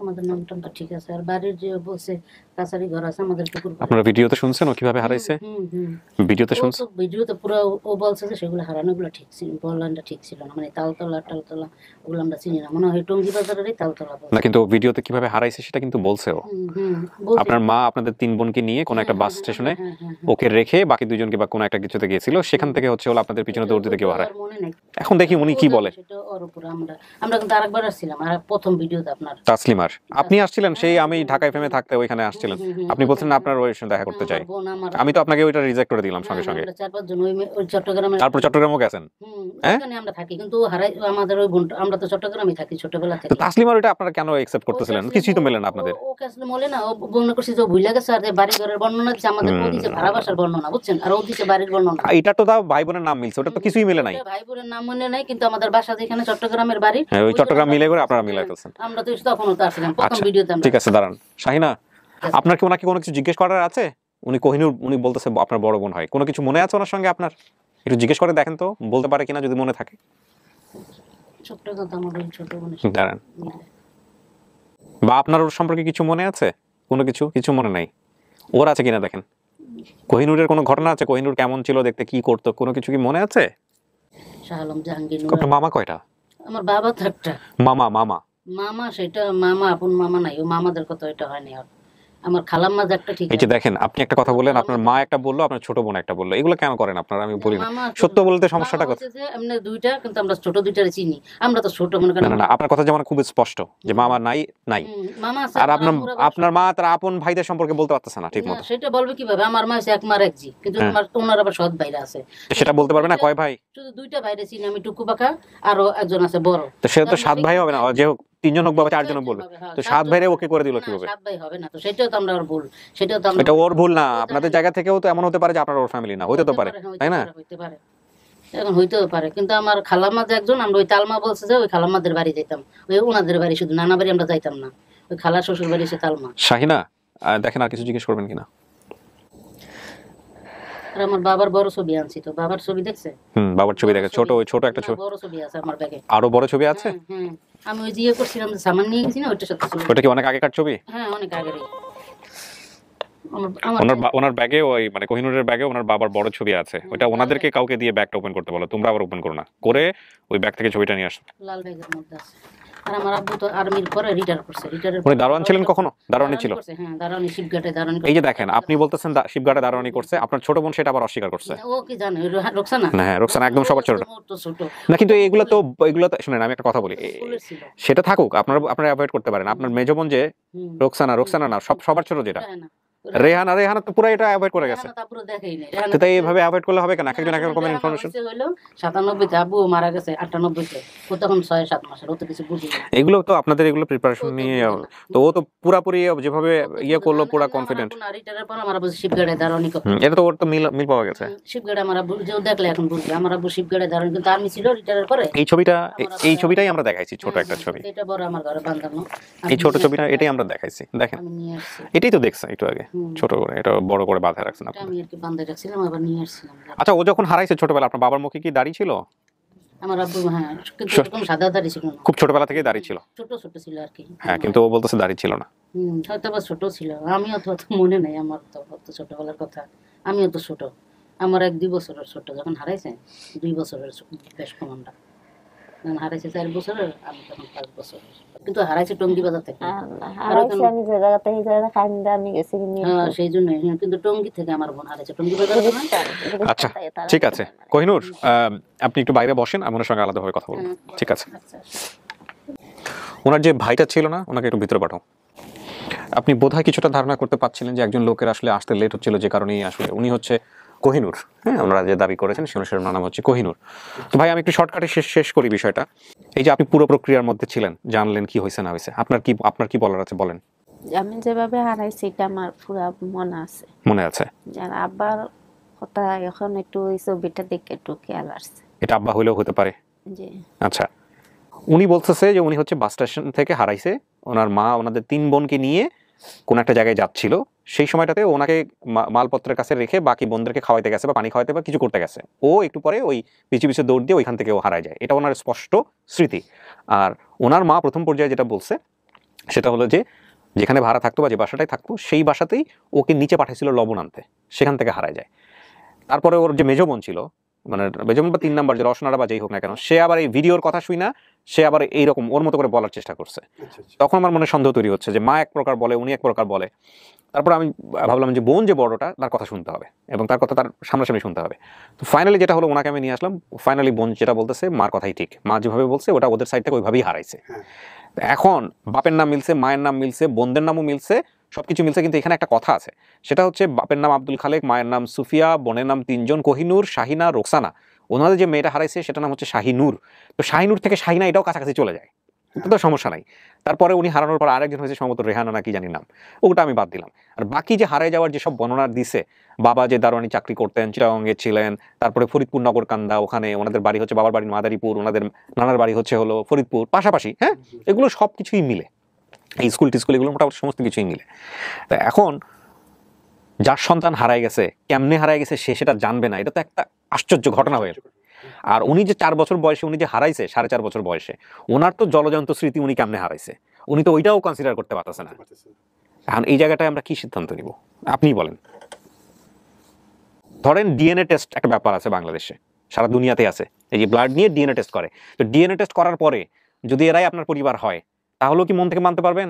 আমাদের নামটা ঠিক আছে। আর বাড়ির যে বলছে কাছারি ঘর আছে আমাদের পুকুর।
আপনারা ভিডিওতে শুনছেন ও কিভাবে হারাইছে? ভিডিওতে শুনছেন?
ভিডিওতে পুরো ও বলছে যে সেগুলো হারানোগুলো ঠিক ছিল, বললামটা ঠিক ছিল না, মানে তালতলা ওগুলো আমরা চিনি না, মনে হয় টঙ্গী বাজারেরই তালতলা।
না কিন্তু ভিডিওতে কিভাবে হারাইছে সেটা কিন্তু বলছে ও। আপনার মা আপনাদের 3 বোনকে নিয়ে কোন একটা বাস স্টেশনে ওকে রেখে বাকি 2 জনকে বা কোন একটা কিছুতে গিয়েছিল, সেখান থেকে হচ্ছে ওলা আপনাদের পিছনে দৌড় দিতে কেউ হারায়। এখন দেখি উনি কি বলে।
সেটা ওর উপর আমরা কিন্তু আরেকবার আসছিলাম, আর প্রথম ভিডিওতে আপনার
তাসলিমার আপনি আসছিলেন, সেই আমি ঢাকা এফএমে থাকতে ওইখানে আসছিলেন, আপনি বলছেন আপনার ওই সঙ্গে দেখা করতে চাই, আমি তো আপনাকে ওইটা রিজেক্ট করে দিলাম সঙ্গে সঙ্গে।
4-5 জন ওই চট্টগ্রামে,
তারপর চট্টগ্রামও গেছেন?
ওখানে আমরা থাকি, কিন্তু হারাই আমাদের ওই বোন, আমরা তো চট্টগ্রামে থাকি ছোটবেলা থেকে।
তো তাসলিমার ওইটা আপনারা কেন অ্যাকসেপ্ট করতেছিলেন? কিছুই তো মেলে না আপনাদের।
ও কাছে বলে না, ও বর্ণনা করছে যে ভুলে গেছে, আর যে বাড়ি ঘরের বর্ণনা দিচ্ছে আমাদের, ও দিচ্ছে ভাড়া বাসার বর্ণনা, বুঝছেন, আর ও দিচ্ছে বাড়ির বর্ণনা।
এটা তো তাও ভাই বোনের নাম মিলছে, ওটা তো কিছুই মিলে নাই।
ভাই বোনের নাম মনে নাই, কিন্তু আমাদের বাসা যেখানে চট্টগ্রামের বাড়ি,
হ্যাঁ ওই চট্টগ্রাম মিলে করে আপনারা মিলাই ফেলছেন।
আমরা তো তখনও তো আসলাম প্রথম ভিডিওতে।
ঠিক আছে দাঁড়ান, শাহিনা আপনার কি ওনাকে কোনো কিছু জিজ্ঞেস করার আছে? উনি কোহিনূর, উনি বলতেছে আপনার বড় বোন হয়, কোনো কিছু মনে আছে ওনার সঙ্গে আপনার? একটু জিজ্ঞেস করে দেখেন তো বলতে পারে কিনা, যদি মনে থাকে।
ছোট্ট কথা, আমার ছোট বোনের
দাঁড়ান, বা আপনার ওর সম্পর্কে কিছু মনে আছে? কোনো কিছু মনে নাই? ওর আছে কিনা দেখেন। কোহিনূরের কোনো ঘটনা আছে? কোহিনূর কেমন ছিল দেখতে, কি করতো, কোনো কিছু কি মনে আছে?
শাহ আলম জাহাঙ্গীর।
আপনার মামা কয়টা?
আমার বাবা তো একটা।
মামা
সেটা মামা, আপন মামা নাই, ও মামাদের কথা এটা হয়নি। আর আমার খালাম্মা একটা ঠিক।
এই যে দেখেন, আপনি একটা কথা বললেন, আপনার মা একটা বললো, আপনার ছোট বোন একটা বললো, এগুলো কেন করেন আপনারা? আমি বলি না, সত্য বলতে সমস্যাটা কোথায়?
এমনি দুইটা, কিন্তু আমরা ছোট দুইটারে চিনি, আমরা তো ছোট মনে করেন।
না আপনার কথা যেমন খুব স্পষ্ট যে মামা নাই।
মামা
আর আপনার মা তার আপন ভাইদের সম্পর্কে বলতে পারতেছে না ঠিক মতো।
সেটা বলবে কিভাবে? আমার মা এক মার এক জি, কিন্তু ওনার আবার সৎ ভাইরা আছে,
সেটা বলতে পারবে না। কয় ভাই?
শুধু দুইটা ভাইরে চিনি আমি, টুকু বাঁকা, আরো একজন আছে বড়।
তো সেটা তো 7 ভাই হবে না, যে হোক 3 জন হোক বা 4 জন হোক বলবে, তো 7 ভাইরে ওকে করে দিল কিভাবে?
7 ভাই হবে না, তো সেটাও তো আমরা ভুল, সেটাও তো
এটা ওর ভুল না, আপনাদের জায়গা থেকেও তো এমন হতে পারে যে আপনার ওর ফ্যামিলি না, হইতে তো পারে, তাই না?
হইতে পারে, এখন হইতেও পারে। কিন্তু আমার খালাম্মা যে একজন, আমরা ওই তালমা বলছে যে ওই খালাম্মাদের বাড়ি যাইতাম, ওই ওনাদের বাড়ি, শুধু নানা বাড়ি আমরা যাইতাম না, ওই খালা শ্বশুর বাড়ি সে তালমা।
শাহিনা দেখেন, আর কিছু জিজ্ঞেস করবেন কিনা?
আর আমার বাবার বড় ছবি আনছি, তো বাবার ছবি দেখছে?
বাবার ছবি দেখে, ছোট একটা ছবি,
বড় ছবি আছে আমার ব্যাগে।
আরো বড় ছবি আছে?
আমি ওই যে করছিলাম, সামান নিয়ে গেছি না, ওইটার সাথে ছবি।
ওটা কি অনেক আগেকার ছবি?
হ্যাঁ অনেক আগেরই।
ওনার ব্যাগে, ওই মানে কোহিনূরের ব্যাগে ওনার বাবার বড় ছবি আছে, ওটা ওনাদেরকে কাউকে দিয়ে ব্যাগটা ওপেন করতে বলো, তোমরা আবার ওপেন করো না, করে ওই ব্যাগ থেকে ছবিটা নিয়ে আসো।
লাল ব্যাগের মধ্যে আছে। আর আমার আব্বু তো আর্মির পরে রিটায়ার করছে।
উনি দারোয়ান ছিলেন কখনো? দারোয়ানি ছিল?
হ্যাঁ দারোয়ানি, শিপঘাটে দারোয়ানি।
এই যে দেখেন, আপনি বলতেছেন শিপঘাটে দারোয়ানি করছে, আপনার ছোট বোন সেটা আবার অস্বীকার করছে।
ও কি জানে? রোকসানা?
হ্যাঁ রোকসানা একদম সবার ছোট না, কিন্তু এগুলো তো শুনেন, আমি একটা কথা বলি, সেটা থাকুক, আপনারা অ্যাভয়েড করতে পারেন। আপনার মেজো বোন যে রোকসানা না, সবার ছোট যেটা রেহানা তো পুরো এটা অ্যাভয়েড করে গেছে। তো তাই এইভাবে অ্যাভয়েড করলে হবে কেন? একজন এক রকমের ইনফরমেশন।
হলো 97 তে আব্বু মারা গেছে, 98 তে ও তখন 6-7 মাসের, ও তো কিছু বুঝি না।
এগুলো তো আপনাদের এগুলো প্রিপারেশন নিয়ে, তো ও তো পুরাপুরি যেভাবে করলো পুরা কনফিডেন্ট।
রিটায়ারের পর আমার আব্বু শিপঘাটে দারোয়ানি করে।
এটা তো ওর তো মিল পাওয়া গেছে।
শিপঘাটে আমার আব্বু যে দেখলে এখন বুঝি, আমার আব্বু শিপঘাটে দারোয়ানি, কিন্তু আর্মি ছিল, রিটায়ারের পরে।
এই ছবিটাই আমরা দেখাইছি, ছোট একটা ছবি।
এটা বড় আমার ঘরে বাঁধানো,
এই ছোট ছবিটা এটাই আমরা দেখাইছি, দেখেন এটাই তো দেখছেন একটু আগে, ছোট করে এটা বড় করে বাঁধা রাখছেন আপনি।
আমি আর কি বাঁধা রাখছিলাম, আবার নিয়ে আসছিলাম।
আচ্ছা, ও যখন হারাইছে ছোটবেলা, আপনার বাবার মুখে কি দাড়ি ছিল?
আমার আব্বু হ্যাঁ, কিন্তু এরকম সাদা দাড়ি ছিল না,
খুব ছোটবেলা থেকেই দাড়ি ছিল?
ছোট ছিল আর কি।
হ্যাঁ, কিন্তু ও বলতেছে দাড়ি ছিল না।
হয়তো বা ছোট ছিল, আমিও তো অত মনে নাই আমার তো অত ছোটবেলার কথা। আমিও তো ছোট, আমার 1-2 বছরের ছোট যখন হারাইছে, 2 বছরের বেশ কমান্ডা হারাইছে, 4 বছরের, আমি তখন 5 বছরের। কিন্তু হারাইছে টঙ্গী বাজার থেকে। সেই জন্য কিন্তু টঙ্গী থেকে আমার বোন হারাইছে, টঙ্গী বাজার।
আচ্ছা ঠিক আছে কোহিনূর, আপনি একটু বাইরে বসেন, আমি ওনার সঙ্গে আলাদাভাবে কথা বলবো, ঠিক আছে? ওনার যে ভাইটা ছিল না, ওনাকে একটু ভিতরে পাঠাও। আপনি বোধহয় কিছুটা ধারণা করতে পারছিলেন যে একজন লোকের আসলে আসতে লেট হচ্ছিল, যে কারণেই আসলে উনি হচ্ছে কোহিনূর। হ্যাঁ, আমরা যে দাবি করেছেন সেটার নাম হচ্ছে কোহিনূর। তো ভাই, আমি একটু শর্টকাটে শেষ করি বিষয়টা। এই যে আপনি পুরো প্রক্রিয়ার মধ্যে ছিলেন, জানলেন কি হয়েছে না হয়েছে, আপনার কি বলার আছে বলেন।
আমি যেভাবে হারাইছি এটা আমার পুরো মনে আছে। যার আব্বার কথা এখন একটু এই ছবিটা দেখে একটু খেয়াল আসছে।
এটা আব্বা হইলেও হতে পারে।
জি।
আচ্ছা, উনি বলতেছে যে উনি হচ্ছে বাস স্টেশন থেকে হারাইছে, ওনার মা ওনাদের 3 বোনকে নিয়ে কোন একটা জায়গায় যাচ্ছিল, সেই সময়টাতে ওনাকে মালপত্রের কাছে রেখে বাকি বোনদেরকে খাওয়াইতে গেছে বা পানি খাওয়াইতে বা কিছু করতে গেছে। ও একটু পরে ওই পিছু দৌড় দিয়ে ওইখান থেকে ও হারায় যায়, এটা ওনার স্পষ্ট স্মৃতি। আর ওনার মা প্রথম পর্যায়ে যেটা বলছে সেটা হলো যে যেখানে ভাড়া থাকতো বা যে বাসাটাই থাকতো সেই বাসাতেই ওকে নিচে পাঠাইছিল লবণ আনতে, সেখান থেকে হারায় যায়। তারপরে ওর যে মেজো বোন ছিল, মানে মেজো বোন বা 3 নাম্বার যে রসনারা বা যেই হোক না কেন, সে আবার এই ভিডিওর কথা শুই না, সে আবার এইরকম ওর মতো করে বলার চেষ্টা করছে। তখন আমার মনে সন্দেহ তৈরি হচ্ছে যে মা এক প্রকার বলে, উনি এক প্রকার বলে। তারপর আমি ভাবলাম যে বোন যে বড়টা, তার কথা শুনতে হবে এবং তার কথা তার সামনাসামনি শুনতে হবে। তো ফাইনালি যেটা হলো, ওনাকে আমি নিয়ে আসলাম। ফাইনালি বোন যেটা বলতেছে, মার কথাই ঠিক, মা যেভাবে বলছে ওটা ওদের সাইড থেকে ওইভাবেই হারাইছে। এখন বাপের নাম মিলছে, মায়ের নাম মিলছে, বোনদের নামও মিলছে, সবকিছু মিলছে। কিন্তু এখানে একটা কথা আছে, সেটা হচ্ছে বাপের নাম আব্দুল খালেক, মায়ের নাম সুফিয়া, বোনের নাম 3 জন, কোহিনুর, শাহিনা, রোকসানা। ওনাদের যে মেয়েটা হারাইছে সেটার নাম হচ্ছে শাহিনুর। তো শাহিনুর থেকে শাহিনা এটাও কাছাকাছি চলে যায়, তো সমস্যা নাই। তারপরে উনি হারানোর পর আরেকজন হয়েছে সম্ভবত রেহানা নাকি জানি নাম, ওটা আমি বাদ দিলাম। আর বাকি যে হারাই যাওয়ার যেসব বর্ণনা দিছে, বাবা যে দারোয়ানি চাকরি করতেন, চিটাগংয়ে ছিলেন, তারপরে ফরিদপুর নগরকান্দা, ওখানে ওনাদের বাড়ি হচ্ছে, বাবার বাড়ি মাদারীপুর, ওনাদের নানার বাড়ি হচ্ছে হলো ফরিদপুর, পাশাপাশি, হ্যাঁ, এগুলো সব কিছুই মিলে, এই স্কুল টিস্কুল এগুলো মোটামুটি সমস্ত কিছুই মিলে। তা এখন যার সন্তান হারাই গেছে, কেমনে হারাই গেছে সে সেটা জানবে না, এটা তো একটা আশ্চর্য ঘটনা হয়ে। আর উনি যে 4 বছর বয়সে উনি যে হারাইছে, 4.5 বছর বয়সে, ওনার তো জলজন্ত স্মৃতি, উনি কেমনে হারাইছে উনি তো ওইটাও কনসিডার করতে পারতেছে না। এখন এই জায়গাটায় আমরা কি সিদ্ধান্ত নিব আপনি বলেন? ধরেন ডিএনএ টেস্ট একটা ব্যাপার আছে বাংলাদেশে, সারা দুনিয়াতে আছে, এই যে ব্লাড নিয়ে ডিএনএ টেস্ট করে। তো ডিএনএ টেস্ট করার পরে যদি এরাই আপনার পরিবার হয়, তাহলেও কি মন থেকে মানতে পারবেন?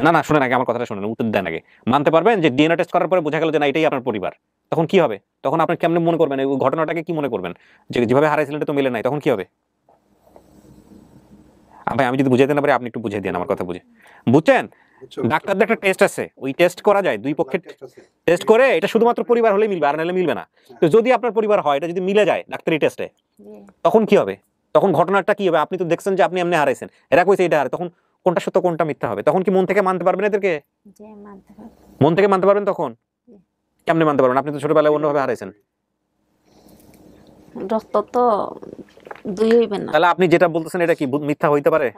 না না, শুনেন আগে আমার কথাটা শুনেন, উত্তর দেন আগে। মানতে পারবেন যে ডিএনএ টেস্ট করার পরে বোঝা গেল যে না এটাই আপনার পরিবার, তখন কি হবে? তখন আপনি কেমনে মনে করবেন, এই ঘটনাটাকে কি মনে করবেন যে যেভাবে হারাইছিলেন এটা তো মিলে নাই, তখন কি হবে? ভাই আমি যদি বুঝাইতে না পারি আপনি একটু বুঝিয়ে দেন আমার কথা, বুঝছেন? ডাক্তারদের একটা টেস্ট আছে, ওই টেস্ট করা যায়, দুই পক্ষের টেস্ট করে, এটা শুধুমাত্র পরিবার হলেই মিলবে, আর নাহলে মিলবে না। তো যদি আপনার পরিবার হয়, এটা যদি মিলে যায় ডাক্তারি টেস্টে, তখন কি হবে? তখন ঘটনাটা কি হবে? আপনি তো দেখছেন যে আপনি এমনি হারাইছেন, এরা কইছে এটা হারে, তখন কোনটা সত্য কোনটা মিথ্যা হবে? তখন কি মন থেকে মানতে পারবেন এদেরকে? মন থেকে মানতে পারবেন? তখন কেমনে মানতে পারবেন? আপনি তো ছোটবেলায় অন্যভাবে হারাইছেন।
রক্ত তো দুই হইবে না।
তাহলে আপনি যেটা বলতেছেন এটা কি মিথ্যা হইতে পারে?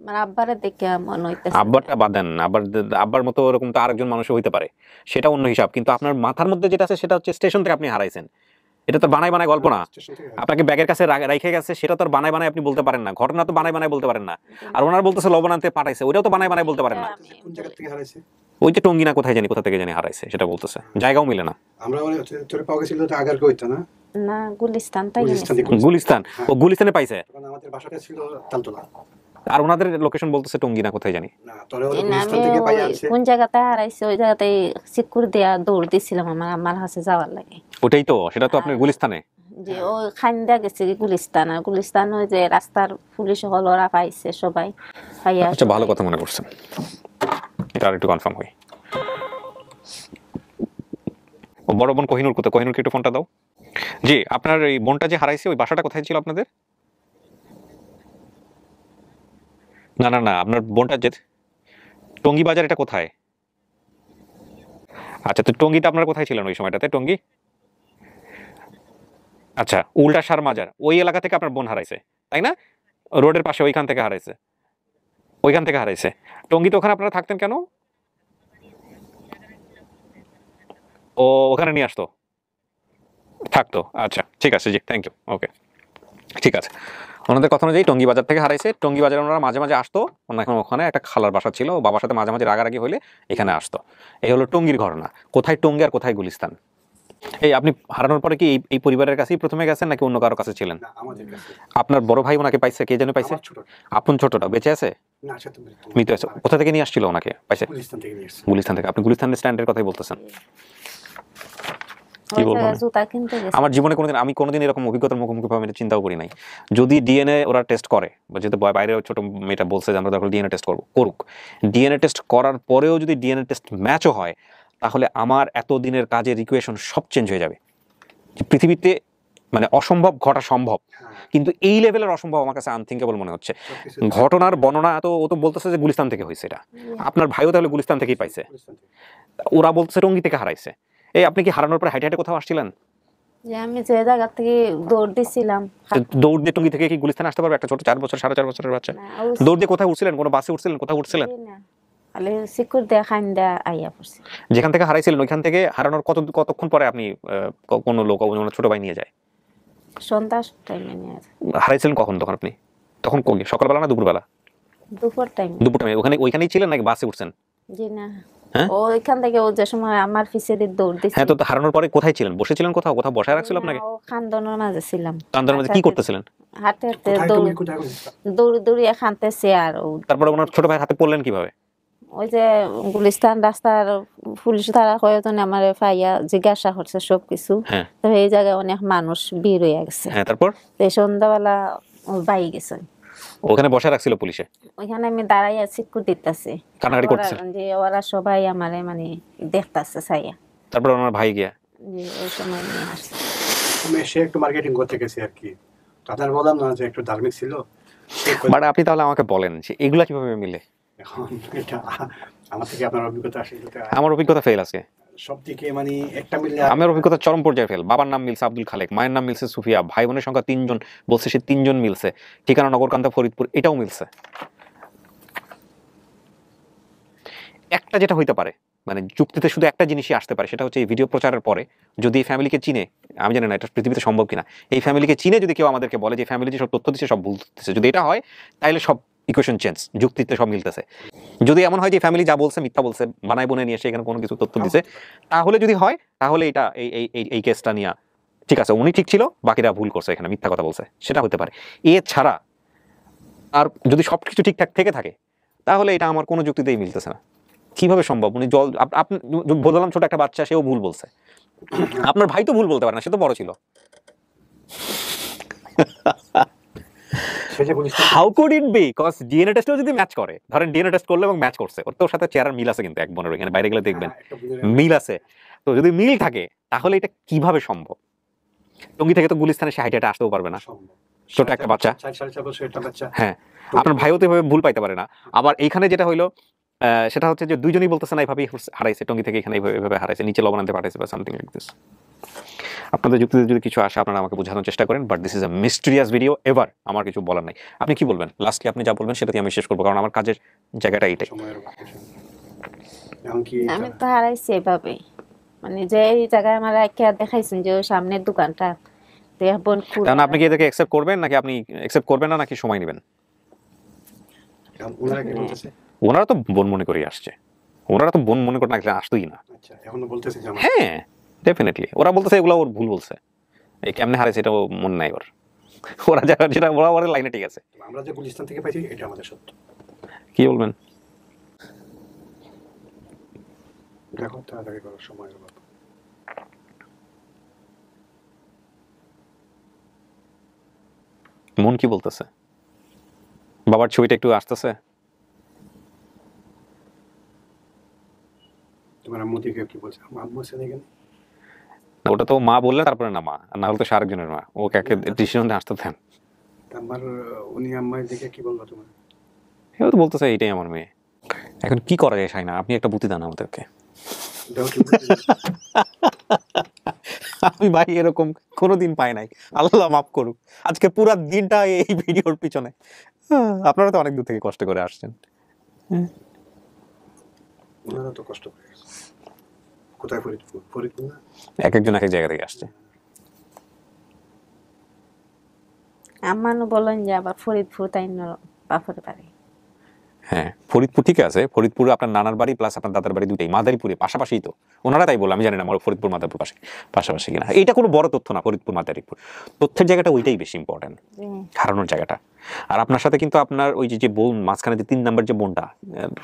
মানে আব্বারে দেখে মনে হইতেছে।
আব্বারটা বাদ দেন, আব্বার মতো এরকম তো আরেকজন মানুষ হইতে পারে, সেটা অন্য হিসাব। কিন্তু আপনার মাথার মধ্যে যেটা আছে সেটা হচ্ছে স্টেশন থেকে আপনি হারাইছেন। এটা তো বানাই বানাই গল্প না, আপনাকে ব্যাগের কাছে রাইখে গেছে, সেটা তো বানাই বানাই আপনি বলতে পারেন না। ঘটনা তো বানাই বানাই বলতে পারেন না। আর ওনার বলতেছে লবণ আনতে পাঠাইছে, ওইটাও তো বানাই বানাই বলতে পারেন না।
কোন জায়গা থেকে হারাইছে?
ওই যে টঙ্গিনা কোথায় জানি, কোথা থেকে জানি হারাইছে সেটা বলতেছে, জায়গাও মিলে না।
আমরা চোরে পাওয়া গেছিল তো আগার কইতো না,
না গুলিস্তান তাই
গুলিস্তান, ও গুলিস্তানে পাইছে।
তখন আমাদের বাসাটা ছিল তালতলা,
আর ওনাদের লোকেশন বলতেছে টঙ্গিনা কোথায় জানি।
না তরে ওরা গুলিস্তান থেকে পাই আনছে।
কোন জায়গাতে হারাইছে ওই জায়গাতেই সিকিউর দেয়া দৌড় দিছিলাম আমার কাছে যাওয়ার লাগে।
ওটাই তো, সেটা তো আপনি গুলিস্তানে
যে ওই খান্দা গেছে গুলিস্তান, আর গুলিস্তান ওই যে রাস্তার পুলিশ হল ওরা পাইছে সবাই পাইয়া।
আচ্ছা ভালো কথা মনে করছেন, এটা আর একটু কনফার্ম হই। ও বড় বোন কোহিনুর কোথায়? কোহিনুরকে একটু ফোনটা দাও। জি, আপনার এই বোনটা যে হারাইছে ওই বাসাটা কোথায় ছিল আপনাদের? না না না, আপনার বোনটা যে টঙ্গী বাজার, এটা কোথায়? আচ্ছা, তো টঙ্গীতে আপনার কোথায় ছিলেন ওই সময়টাতে? টঙ্গী, আচ্ছা, উল্টা সার মাজার ওই এলাকা থেকে আপনার বোন হারাইছে তাই না? রোডের পাশে ওইখান থেকে হারাইছে, ওইখান থেকে হারাইছে। টঙ্গীতে ওখানে আপনারা থাকতেন কেন? ও ওখানে নিয়ে আসতো, থাকতো। আচ্ছা ঠিক আছে, জি থ্যাংক ইউ, ওকে ঠিক আছে। ওনাদের কথা অনুযায়ী টঙ্গী বাজার থেকে হারাইছে। টঙ্গী বাজারে ওনারা মাঝে মাঝে আসতো, ওখানে একটা খালার বাসা ছিল, বাবার সাথে মাঝে মাঝে রাগারাগি হলে এখানে আসতো। এই হলো টঙ্গীর ঘটনা। কোথায় টঙ্গী আর কোথায় গুলিস্তান? এই আপনি হারানোর পরে কি এই পরিবারের কাছেই প্রথমে গেছেন নাকি অন্য কারো কাছে ছিলেন? আপনার বড় ভাই ওনাকে পাইছে? কে যেন পাইছে? আপন ছোটটা বেঁচে আছে? মৃত আছে। কোথা থেকে নিয়ে আসছিল ওনাকে? পাইছে গুলিস্তান থেকে। আপনি গুলিস্তানের স্ট্যান্ডের কথাই বলতেছেন? কি বলবো, আমার জীবনে আমি কোনোদিন এরকম অভিজ্ঞতার মুখোমুখি ভাবে চিন্তাও করি নাই। যদি ডিএনএ ওরা টেস্ট করে, যেহেতু বাইরে ছোট মেয়েটা বলছে যে আমরা ডিএনএ টেস্ট করুক, ডিএনএ টেস্ট করার পরেও যদি ডিএনএ টেস্ট ম্যাচও হয়, তাহলে আমার এতদিনের কাজের ইকুয়েশন সব চেঞ্জ হয়ে যাবে। পৃথিবীতে মানে অসম্ভব ঘটা সম্ভব, কিন্তু এই লেভেলের অসম্ভব আমার কাছে আনথিঙ্কেবল মনে হচ্ছে। ঘটনার বর্ণনা ও তো বলতেছে যে গুলিস্তান থেকে হয়েছে, এটা আপনার ভাইও তাহলে গুলিস্তান থেকেই পাইছে, ওরা বলছে টঙ্গী থেকে হারাইছে। এই আপনি কি হারানোর পরে হাইটে হাইটে কোথাও আসছিলেন?
আমি যে জায়গা থেকে দৌড় দিছিলাম,
দৌড় দিয়ে টঙ্গী থেকে কি গুলিস্তানে আসতে পারবে একটা ছোট 4 বছর 4.5 বছরের বাচ্চা? দৌড় দিয়ে কোথায় উঠছিলেন? কোনো বাসে উঠছিলেন? কোথাও উঠছিলেন?
খালি সিকিউর দেয়া খান্দা আইয়া পড়ছে।
যেখান থেকে হারাইছিলেন ওইখান থেকে হারানোর কতক্ষণ পরে আপনি কোনো লোক ছোট ভাই নিয়ে যায়?
সন্ধ্যা টাইমে নিয়ে যায়।
হারাইছিলেন কখন তখন আপনি? তখন সকালবেলা না দুপুরবেলা?
দুপুর টাইম।
দুপুর টাইমে ওইখানেই ছিলেন নাকি বাসে উঠছেন?
জি না,
হ্যাঁ
ওইখান থেকে ও যে সময় আমার পিছে দিয়ে দৌড় দিছে।
হ্যাঁ, তো হারানোর পরে কোথায় ছিলেন? বসেছিলেন কোথাও বসায় রাখছিল আপনাকে?
ও খান্দনের মাঝে ছিলাম।
কান্দনের মাঝে কি করতেছিলেন?
হাঁটতে হাঁটতে দৌড়ে খানতেছে। আর
তারপরে ওনার ছোট ভাইয়ের হাতে পড়লেন কিভাবে?
ওই যে গুলিস্তান রাস্তার পুলিশ তারা হয়তো আমার পাইয়া জিজ্ঞাসা করছে সবকিছু। তো এই জায়গায় অনেক মানুষ ভিড় হয়ে গেছে।
হ্যাঁ, তারপর
সন্ধ্যাবেলা বাই গেছে,
ওখানে বসে রাখছিল পুলিশে।
ওইখানে আমি দাঁড়াই আছি, দিতেছি
কান্নাকাটি করতেছেন
যে ওরা সবাই আমারে মানে দেখতেছে চাইয়া।
তারপর ওনার ভাই গিয়া
যে ওই সময় নিয়ে আসছে।
আমি সে একটু মার্কেটিং করতে গেছি আর কি, তাদের বললাম না যে একটু ধার্মিক ছিল।
বাট আপনি তাহলে আমাকে বলেন যে এগুলা কিভাবে মিলে?
এখন এটা আমার থেকে আপনার অভিজ্ঞতা আসলে
আমার অভিজ্ঞতা ফেল আছে
সব দিকে, মানে একটা মিললে
আমার অভিজ্ঞতা চরম পর্যায়ে ফেল। বাবার নাম মিলছে আব্দুল খালেক, মায়ের নাম মিলছে সুফিয়া, ভাই বোনের সংখ্যা 3 জন বলছে, সে 3 জন মিলছে। ঠিকানা নগরকান্দা ফরিদপুর, এটাও মিলছে। একটা যেটা হইতে পারে মানে যুক্তিতে শুধু একটা জিনিসই আসতে পারে, সেটা হচ্ছে এই ভিডিও প্রচারের পরে যদি এই ফ্যামিলিকে চিনে, আমি জানি না এটা পৃথিবীতে সম্ভব কিনা, এই ফ্যামিলিকে চিনে যদি কেউ আমাদেরকে বলে যে ফ্যামিলি যে সব তথ্য দিচ্ছে সব ভুল দিচ্ছে, যদি এটা হয় তাহলে সব ইকুয়েশন চেঞ্জ, যুক্তিতে সব মিলতেছে। যদি এমন হয় যে ফ্যামিলি যা বলছে মিথ্যা বলছে, বানায় বনে নিয়ে এসে এখানে কোনো কিছু তথ্য দিচ্ছে, তাহলে যদি হয় তাহলে এটা এই কেসটা নিয়ে ঠিক আছে, উনি ঠিক ছিল, বাকিরা ভুল করছে, এখানে মিথ্যা কথা বলছে, সেটা হতে পারে। এছাড়া আর যদি সবকিছু ঠিকঠাক থেকে থাকে তাহলে এটা আমার কোনো যুক্তিতেই মিলতেছে না। কিভাবে সম্ভব? উনি জল আপনি বললাম ছোট একটা বাচ্চা, সেও ভুল বলছে, আপনার ভাই তো ভুল বলতে পারে না, সে তো বড় ছিল। How could it be? Cause DNA টেস্টও যদি ম্যাচ করে, ধরেন ডিএনএ টেস্ট করলো এবং ম্যাচ করছে, ওর তোর সাথে চেহারার মিল আছে, কিন্তু এক বোনের ওইখানে বাইরে গেলে দেখবেন মিল আছে। তো যদি মিল থাকে তাহলে এটা কিভাবে সম্ভব? টঙ্গী থেকে তো গুলিস্তানে সে হাইটে আসতেও পারবে না, ছোট একটা বাচ্চা। হ্যাঁ, আপনার ভাইও তো এভাবে ভুল পাইতে পারে না। আবার এইখানে যেটা হইলো সেটা হচ্ছে যে দুইজনই বলতেছে না এইভাবেই হারাইছে, টঙ্গী থেকে এখানে এইভাবে হারাইছে, নিচে লবণ আনতে পাঠাইছে বা সামথিং লাইক দিস। আপনাদের যুক্তিতে যদি কিছু আসে আপনারা আমাকে বোঝানোর চেষ্টা করেন, but this is a mysterious video. এবার আমার কিছু বলার নাই। আপনি কি বলবেন? লাস্টলি আপনি যা বলবেন সেটাতে আমি শেষ করবো, কারণ আমার কাজের জায়গাটা এইটাই।
আমি তো হারাইছি এভাবে, মানে যে এই জায়গায় আমার দেখাইছেন যে সামনের দোকানটা,
তাহলে আপনি কি এদেরকে অ্যাকসেপ্ট করবেন নাকি আপনি অ্যাকসেপ্ট করবেন না, নাকি সময় নেবেন? ওনারা তো বোন মনে করে আসছে, ওনারা তো বোন মনে করে না আসতোই না। হ্যাঁ ডেফিনেটলি ওরা বলতেছে এগুলো ওর ভুল বলছে, এই কেমনে হারাইছে এটা মনে নাই ওর, ওরা যেটা ওরা ওর লাইনে ঠিক আছে।
আমরা যে গুলিস্তান থেকে পাইছি এটা আমাদের সত্য।
কি বলবেন?
দেখো তাড়াতাড়ি করো, সময় হবে।
মন কি বলতেছে? বাবার ছবিটা একটু আসতেছে?
তোমার আম্মু দিকে কি বলছে? আম্মু আছে দেখেন,
ওটা তো মা বললে তারপরে না মা, না হলে তো আরেকজনের মা, ও কাকে ডিসিশন আসতে দেন।
আমার উনি আম্মার দিকে কি বলবো তোমার?
এও তো বলতেছে এইটাই আমার মেয়ে। এখন কি করা যায় শাইনা, আপনি একটা বুদ্ধি দেন আমাদেরকে। আমি ভাই এরকম কোনোদিন পাই নাই, আল্লাহ মাফ করুক। আজকে পুরো দিনটা এই ভিডিওর পিছনে, আপনারা তো অনেক দূর থেকে কষ্ট করে আসছেন।
ওনারা তো কষ্ট করে কোথায়? ফরিদপুর। ফরিদপুর না,
এক একজন এক এক জায়গা থেকে আসছে।
আমানও বলেন যে আবার ফরিদপুর তাই না বাপের বাড়ি।
হ্যাঁ ফরিদপুর ঠিক আছে, ফরিদপুরে আপনার নানার বাড়ি প্লাস আপনার দাদার বাড়ি দুটাই মাদারীপুরে পাশাপাশি, তো ওনারা তাই বলে, আমি জানি না আমার ফরিদপুর মাদারীপুর পাশাপাশি কিনা। এটা কোনো বড় তথ্য না, ফরিদপুর মাদারীপুর তথ্যের জায়গাটা ওইটাই বেশি ইম্পর্টেন্ট, হারানোর জায়গাটা। আর আপনার সাথে কিন্তু আপনার ওই যে বোন মাঝখানে যে 3 নাম্বার যে বোনটা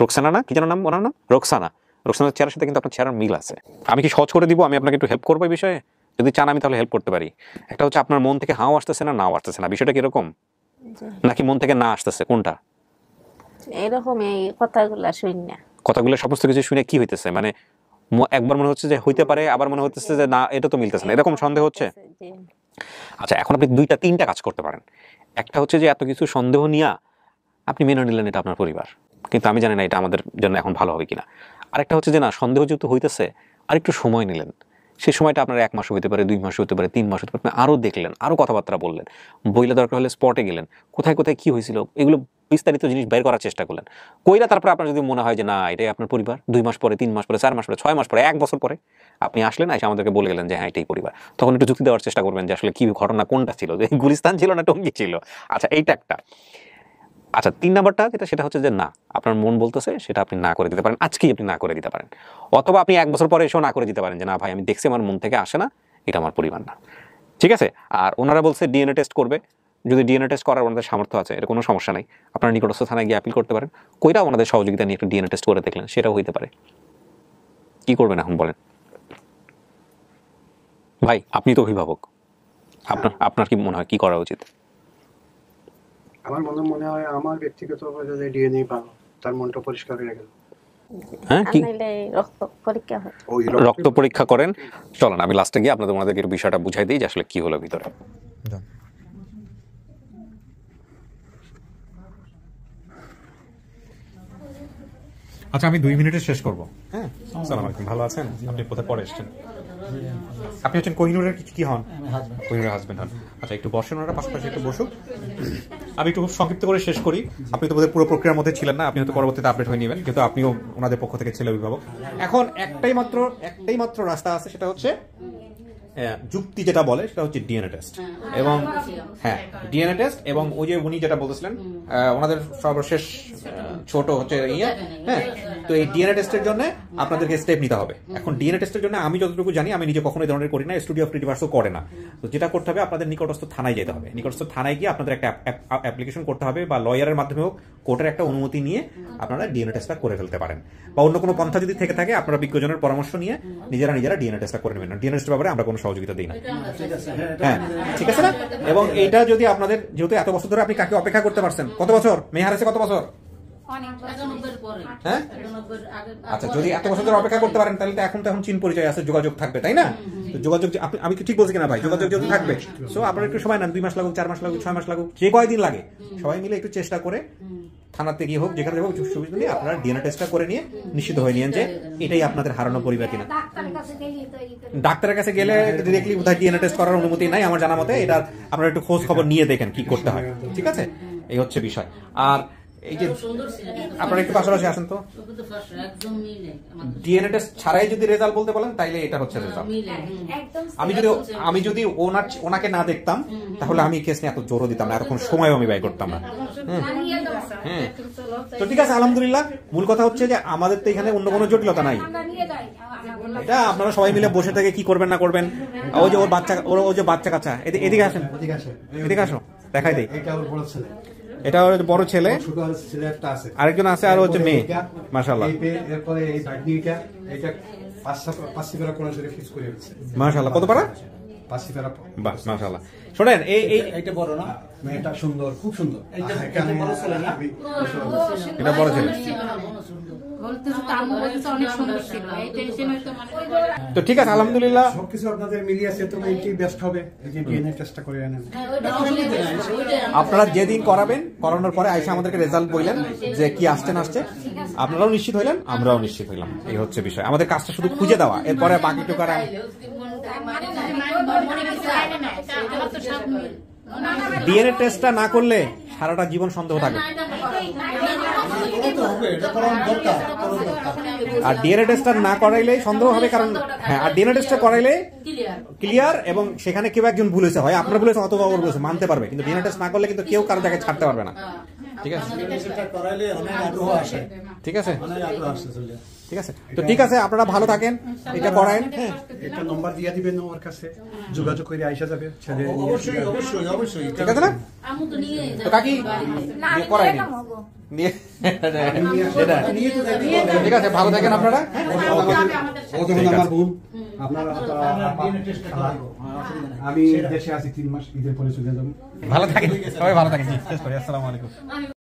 রোকসানা না কি যেন নাম, ওনার নাম রোকসানার চেহারার সাথে কিন্তু আপনার চেহারার মিল আছে। আমি কি সহজ করে দিব? আমি আপনাকে একটু হেল্প করবো এই বিষয়ে, যদি চান আমি তাহলে হেল্প করতে পারি। একটা হচ্ছে আপনার মন থেকে হাও আসতেছে না নাও আসতেছে না, বিষয়টা কিরকম, নাকি মন থেকে না আসতেছে, কোনটা?
এরকম এই কথাগুলো
সমস্ত কিছু শুনে কি হইতেছে, মানে একবার মনে হচ্ছে যে হইতে পারে, আবার মনে হচ্ছে যে না এটা তো মিলতেছে না, এরকম সন্দেহ হচ্ছে। আচ্ছা এখন আপনি 2-3টা কাজ করতে পারেন। একটা হচ্ছে যে এত কিছু সন্দেহ নিয়ে আপনি মেনে নিলেন এটা আপনার পরিবার, কিন্তু আমি জানি না এটা আমাদের জন্য এখন ভালো হবে কিনা। আরেকটা হচ্ছে যে না সন্দেহ যেহেতু হইতেছে আর একটু সময় নিলেন, সেই সময়টা আপনার 1 মাস হতে পারে, 2 মাস হতে পারে, 3 মাস হতে পারে, আপনি আরও দেখলেন, আরও কথাবার্তা বললেন, বইলে দরকার হলে স্পটে গেলেন, কোথায় কোথায় কি হয়েছিল এগুলো বিস্তারিত জিনিস বের করার চেষ্টা করলেন। কইরা তারপরে আপনার যদি মনে হয় যে না এটাই আপনার পরিবার, 2 মাস পরে, 3 মাস পরে, 4 মাস পরে, 6 মাস পরে, 1 বছর পরে আপনি আসলেন, এসে আমাদেরকে বলে গেলেন যে হ্যাঁ এটাই পরিবার, তখন একটু যুক্তি দেওয়ার চেষ্টা করবেন যে আসলে কি ঘটনা কোনটা ছিল, যে গুলিস্তান ছিল না টঙ্গী ছিল। আচ্ছা এইটা একটা। আচ্ছা 3 নাম্বারটা যেটা সেটা হচ্ছে যে না, আপনার মন বলতেছে সেটা আপনি না করে দিতে পারেন, আজকেই আপনি না করে দিতে পারেন, অথবা আপনি 1 বছর পরে এসেও না করে দিতে পারেন যে না ভাই আমি দেখছি আমার মন থেকে আসে না, এটা আমার পরিবার না, ঠিক আছে। আর ওনারা বলছে ডিএনএ টেস্ট করবে, যদি ডিএনএ টেস্ট করার ওনাদের সামর্থ্য আছে এটা কোনো সমস্যা নাই, আপনারা নিকটস্থ থানায় গিয়ে অ্যাপিল করতে পারেন, কইরা ওনাদের সহযোগিতা নিয়ে একটু ডিএনএ টেস্ট করে দেখলেন, সেটাও হইতে পারে। কি করবেন এখন বলেন ভাই, আপনি তো অভিভাবক, আপনার কি মনে হয় কি করা উচিত?
আমার মনে হয় আমার ব্যক্তিগতভাবে যে ডিএনএ ভালো, তার মনটা পরিষ্কার হয়ে গেল।
হ্যাঁ, কি
রক্ত পরীক্ষা হয়,
রক্ত পরীক্ষা করেন। চলেন আমি লাস্টে গিয়ে আপনাদের ওনাদেরকে একটু বিষয়টা বুঝাই দিই যে আসলে কি হলো ভিতরে। আচ্ছা আমি 2 মিনিটে শেষ করবো। হ্যাঁ, আসসালামু আলাইকুম, ভালো আছেন? আপনি কোথায় পরে এসেছেন? আপনি হচ্ছেন কোহিনুরের কি হন? কোহিনুরের হাজবেন্ড হন। আচ্ছা একটু বসেন, ওনারা পাশাপাশি একটু বসুক। আমি একটু সংক্ষিপ্ত করে শেষ করি। আপনি তো পুরো প্রক্রিয়ার মধ্যে ছিলেন না, আপনি হয়তো পরবর্তীতে আপডেট হয়ে নেবেন, কিন্তু আপনিও ওনাদের পক্ষ থেকে ছেলে অভিভাবক। এখন একটাই মাত্র রাস্তা আছে, সেটা হচ্ছে যুক্তি যেটা বলে সেটা হচ্ছে ডিএনএ টেস্ট। এবং হ্যাঁ ডিএনএ টেস্ট, এবং ওই যে উনি যেটা বলতেছিলেন ওনাদের সর্বশেষ ছোট হচ্ছে হ্যাঁ, তো এই ডিএনএ টেস্টের জন্য আপনাদেরকে স্টেপ নিতে হবে। এখন ডিএনএ টেস্টের জন্য আমি যতটুকু জানি, আমি নিজে কখনো এই ধরনের করি না, স্টুডিও অফ রিভার্সও করে না। তো যেটা করতে হবে আপনাদের নিকটস্থ থানায় যেতে হবে, নিকটস্থ থানায় গিয়ে আপনাদের একটা অ্যাপ্লিকেশন করতে হবে, বা লয়ারের মাধ্যমে হোক, কোর্টের একটা অনুমতি নিয়ে আপনারা ডিএনএ টেস্টটা করে ফেলতে পারেন, বা অন্য কোনো পন্থা যদি থেকে থাকে আপনারা বিজ্ঞজনের পরামর্শ নিয়ে নিজেরা ডিএনএ টেস্টটা করে নেবেন। ডিএনএ টেস্টের ব্যাপারে আমরা কোনো সহযোগিতা দিই না, হ্যাঁ ঠিক আছে না? এবং এইটা যদি আপনাদের, যেহেতু এত বছর ধরে আপনি কাকে অপেক্ষা করতে পারছেন, কত বছর মেয়ে হারাইছে, কত বছর? হ্যাঁ আচ্ছা, যদি এত বছর ধরে অপেক্ষা করতে পারেন তাহলে তো এখন চিন পরিচয় আছে, যোগাযোগ থাকবে, তাই না? তো যোগাযোগ আমি কি ঠিক বলছি কিনা ভাই? যোগাযোগ যেহেতু থাকবে, সো আপনারা একটু সময় নেন, 2 মাস লাগুক, 4 মাস লাগুক, 6 মাস লাগুক, যে কয়দিন লাগে সবাই মিলে একটু চেষ্টা করে থানাতে গিয়ে হোক, যেখানে হোক, সুবিধা নিয়ে আপনারা ডিএনএ টেস্টটা করে নিয়ে নিশ্চিত হয়ে নিয়েন যে এটাই আপনাদের হারানো পরিবার কিনা। ডাক্তারের কাছে গেলে ডিরেক্টলি কোথায় ডিএনএ টেস্ট করার অনুমতি নাই আমার জানা মতে, এটা আপনারা একটু খোঁজ খবর নিয়ে দেখেন কি করতে হয়, ঠিক আছে? এই হচ্ছে বিষয়। আর এই যে আপনারা একটু পাশাপাশি আসেন তো, ডিএনএ টেস্ট ছাড়াই যদি রেজাল্ট বলতে বলেন তাইলে এটা হচ্ছে রেজাল্ট। আমি যদি ওনাকে না দেখতাম তাহলে আমি কেস নিয়ে এত জোরও দিতাম না, এতক্ষণ সময়ও আমি ব্যয় করতাম না। তো ঠিক আছে, আলহামদুলিল্লাহ। মূল কথা হচ্ছে যে আমাদের তো এখানে অন্য কোনো জটিলতা নাই, এটা আপনারা সবাই মিলে বসে থেকে কি করবেন না করবেন। ওই যে ওর যে বাচ্চা কাচ্চা, এদিকে আসেন, এদিকে আসো, দেখাই দেই। এটা বড় ছেলে, আরেকজন আছে, আর হচ্ছে মেয়ে। মাশাআল্লাহ মাশাআল্লাহ, কত পারা? বাহ মাশাআল্লাহ। শোনেন, এইটা বড় না, মেয়েটা সুন্দর, খুব সুন্দর। এটা বড় ছেলে। তো ঠিক আছে, আলহামদুলিল্লাহ
সবকিছু আপনাদের মিলিয়ে আছে, তো এইটাই বেস্ট হবে, এই যে ডিএনএ টেস্টটা করে আনেন।
আপনারা যেদিন করাবেন, করানোর পরে আইসা আমাদেরকে রেজাল্ট বললেন যে কি আসছে না আসছে, আপনারাও নিশ্চিত হইলেন, আমরাও নিশ্চিত হইলাম। এই হচ্ছে বিষয়, আমাদের কাজটা শুধু খুঁজে দেওয়া, এরপরে বাকিটুকু আর ডিএনএ টেস্টটা না করলে সারাটা জীবন সন্দেহ থাকে। আর ডিএনএ টেস্টটা না করাইলে সন্দেহ হবে, কারণ হ্যাঁ, আর ডিএনএ টেস্টটা করাইলে ক্লিয়ার, এবং সেখানে কেউ একজন ভুল হয়েছে, হয় আপনার ভুল হয়েছে অথবা ওর ভুল হয়েছে, মানতে পারবে। কিন্তু ডিএনএ টেস্ট না করলে কিন্তু কেউ কারো জায়গায় ছাড়তে পারবে না, ঠিক আছে? ঠিক আছে, ঠিক আছে। তো ঠিক আছে, আপনারা ভালো থাকেন, এটা করায়েন। হ্যাঁ,
একটা নাম্বার দিয়ে দিবেন ওর কাছে, যোগাযোগ করে আইসা যাবে ছেলে।
অবশ্যই ঠিক আছে না? তো কাকি করাই ঠিক আছে, ভালো থাকেন আপনারা।
আমি দেশে আছি 3 মাস, ঈদের পরে চলে যাবো।
ভালো থাকেন সবাই, ভালো থাকেন। আসসালামু আলাইকুম।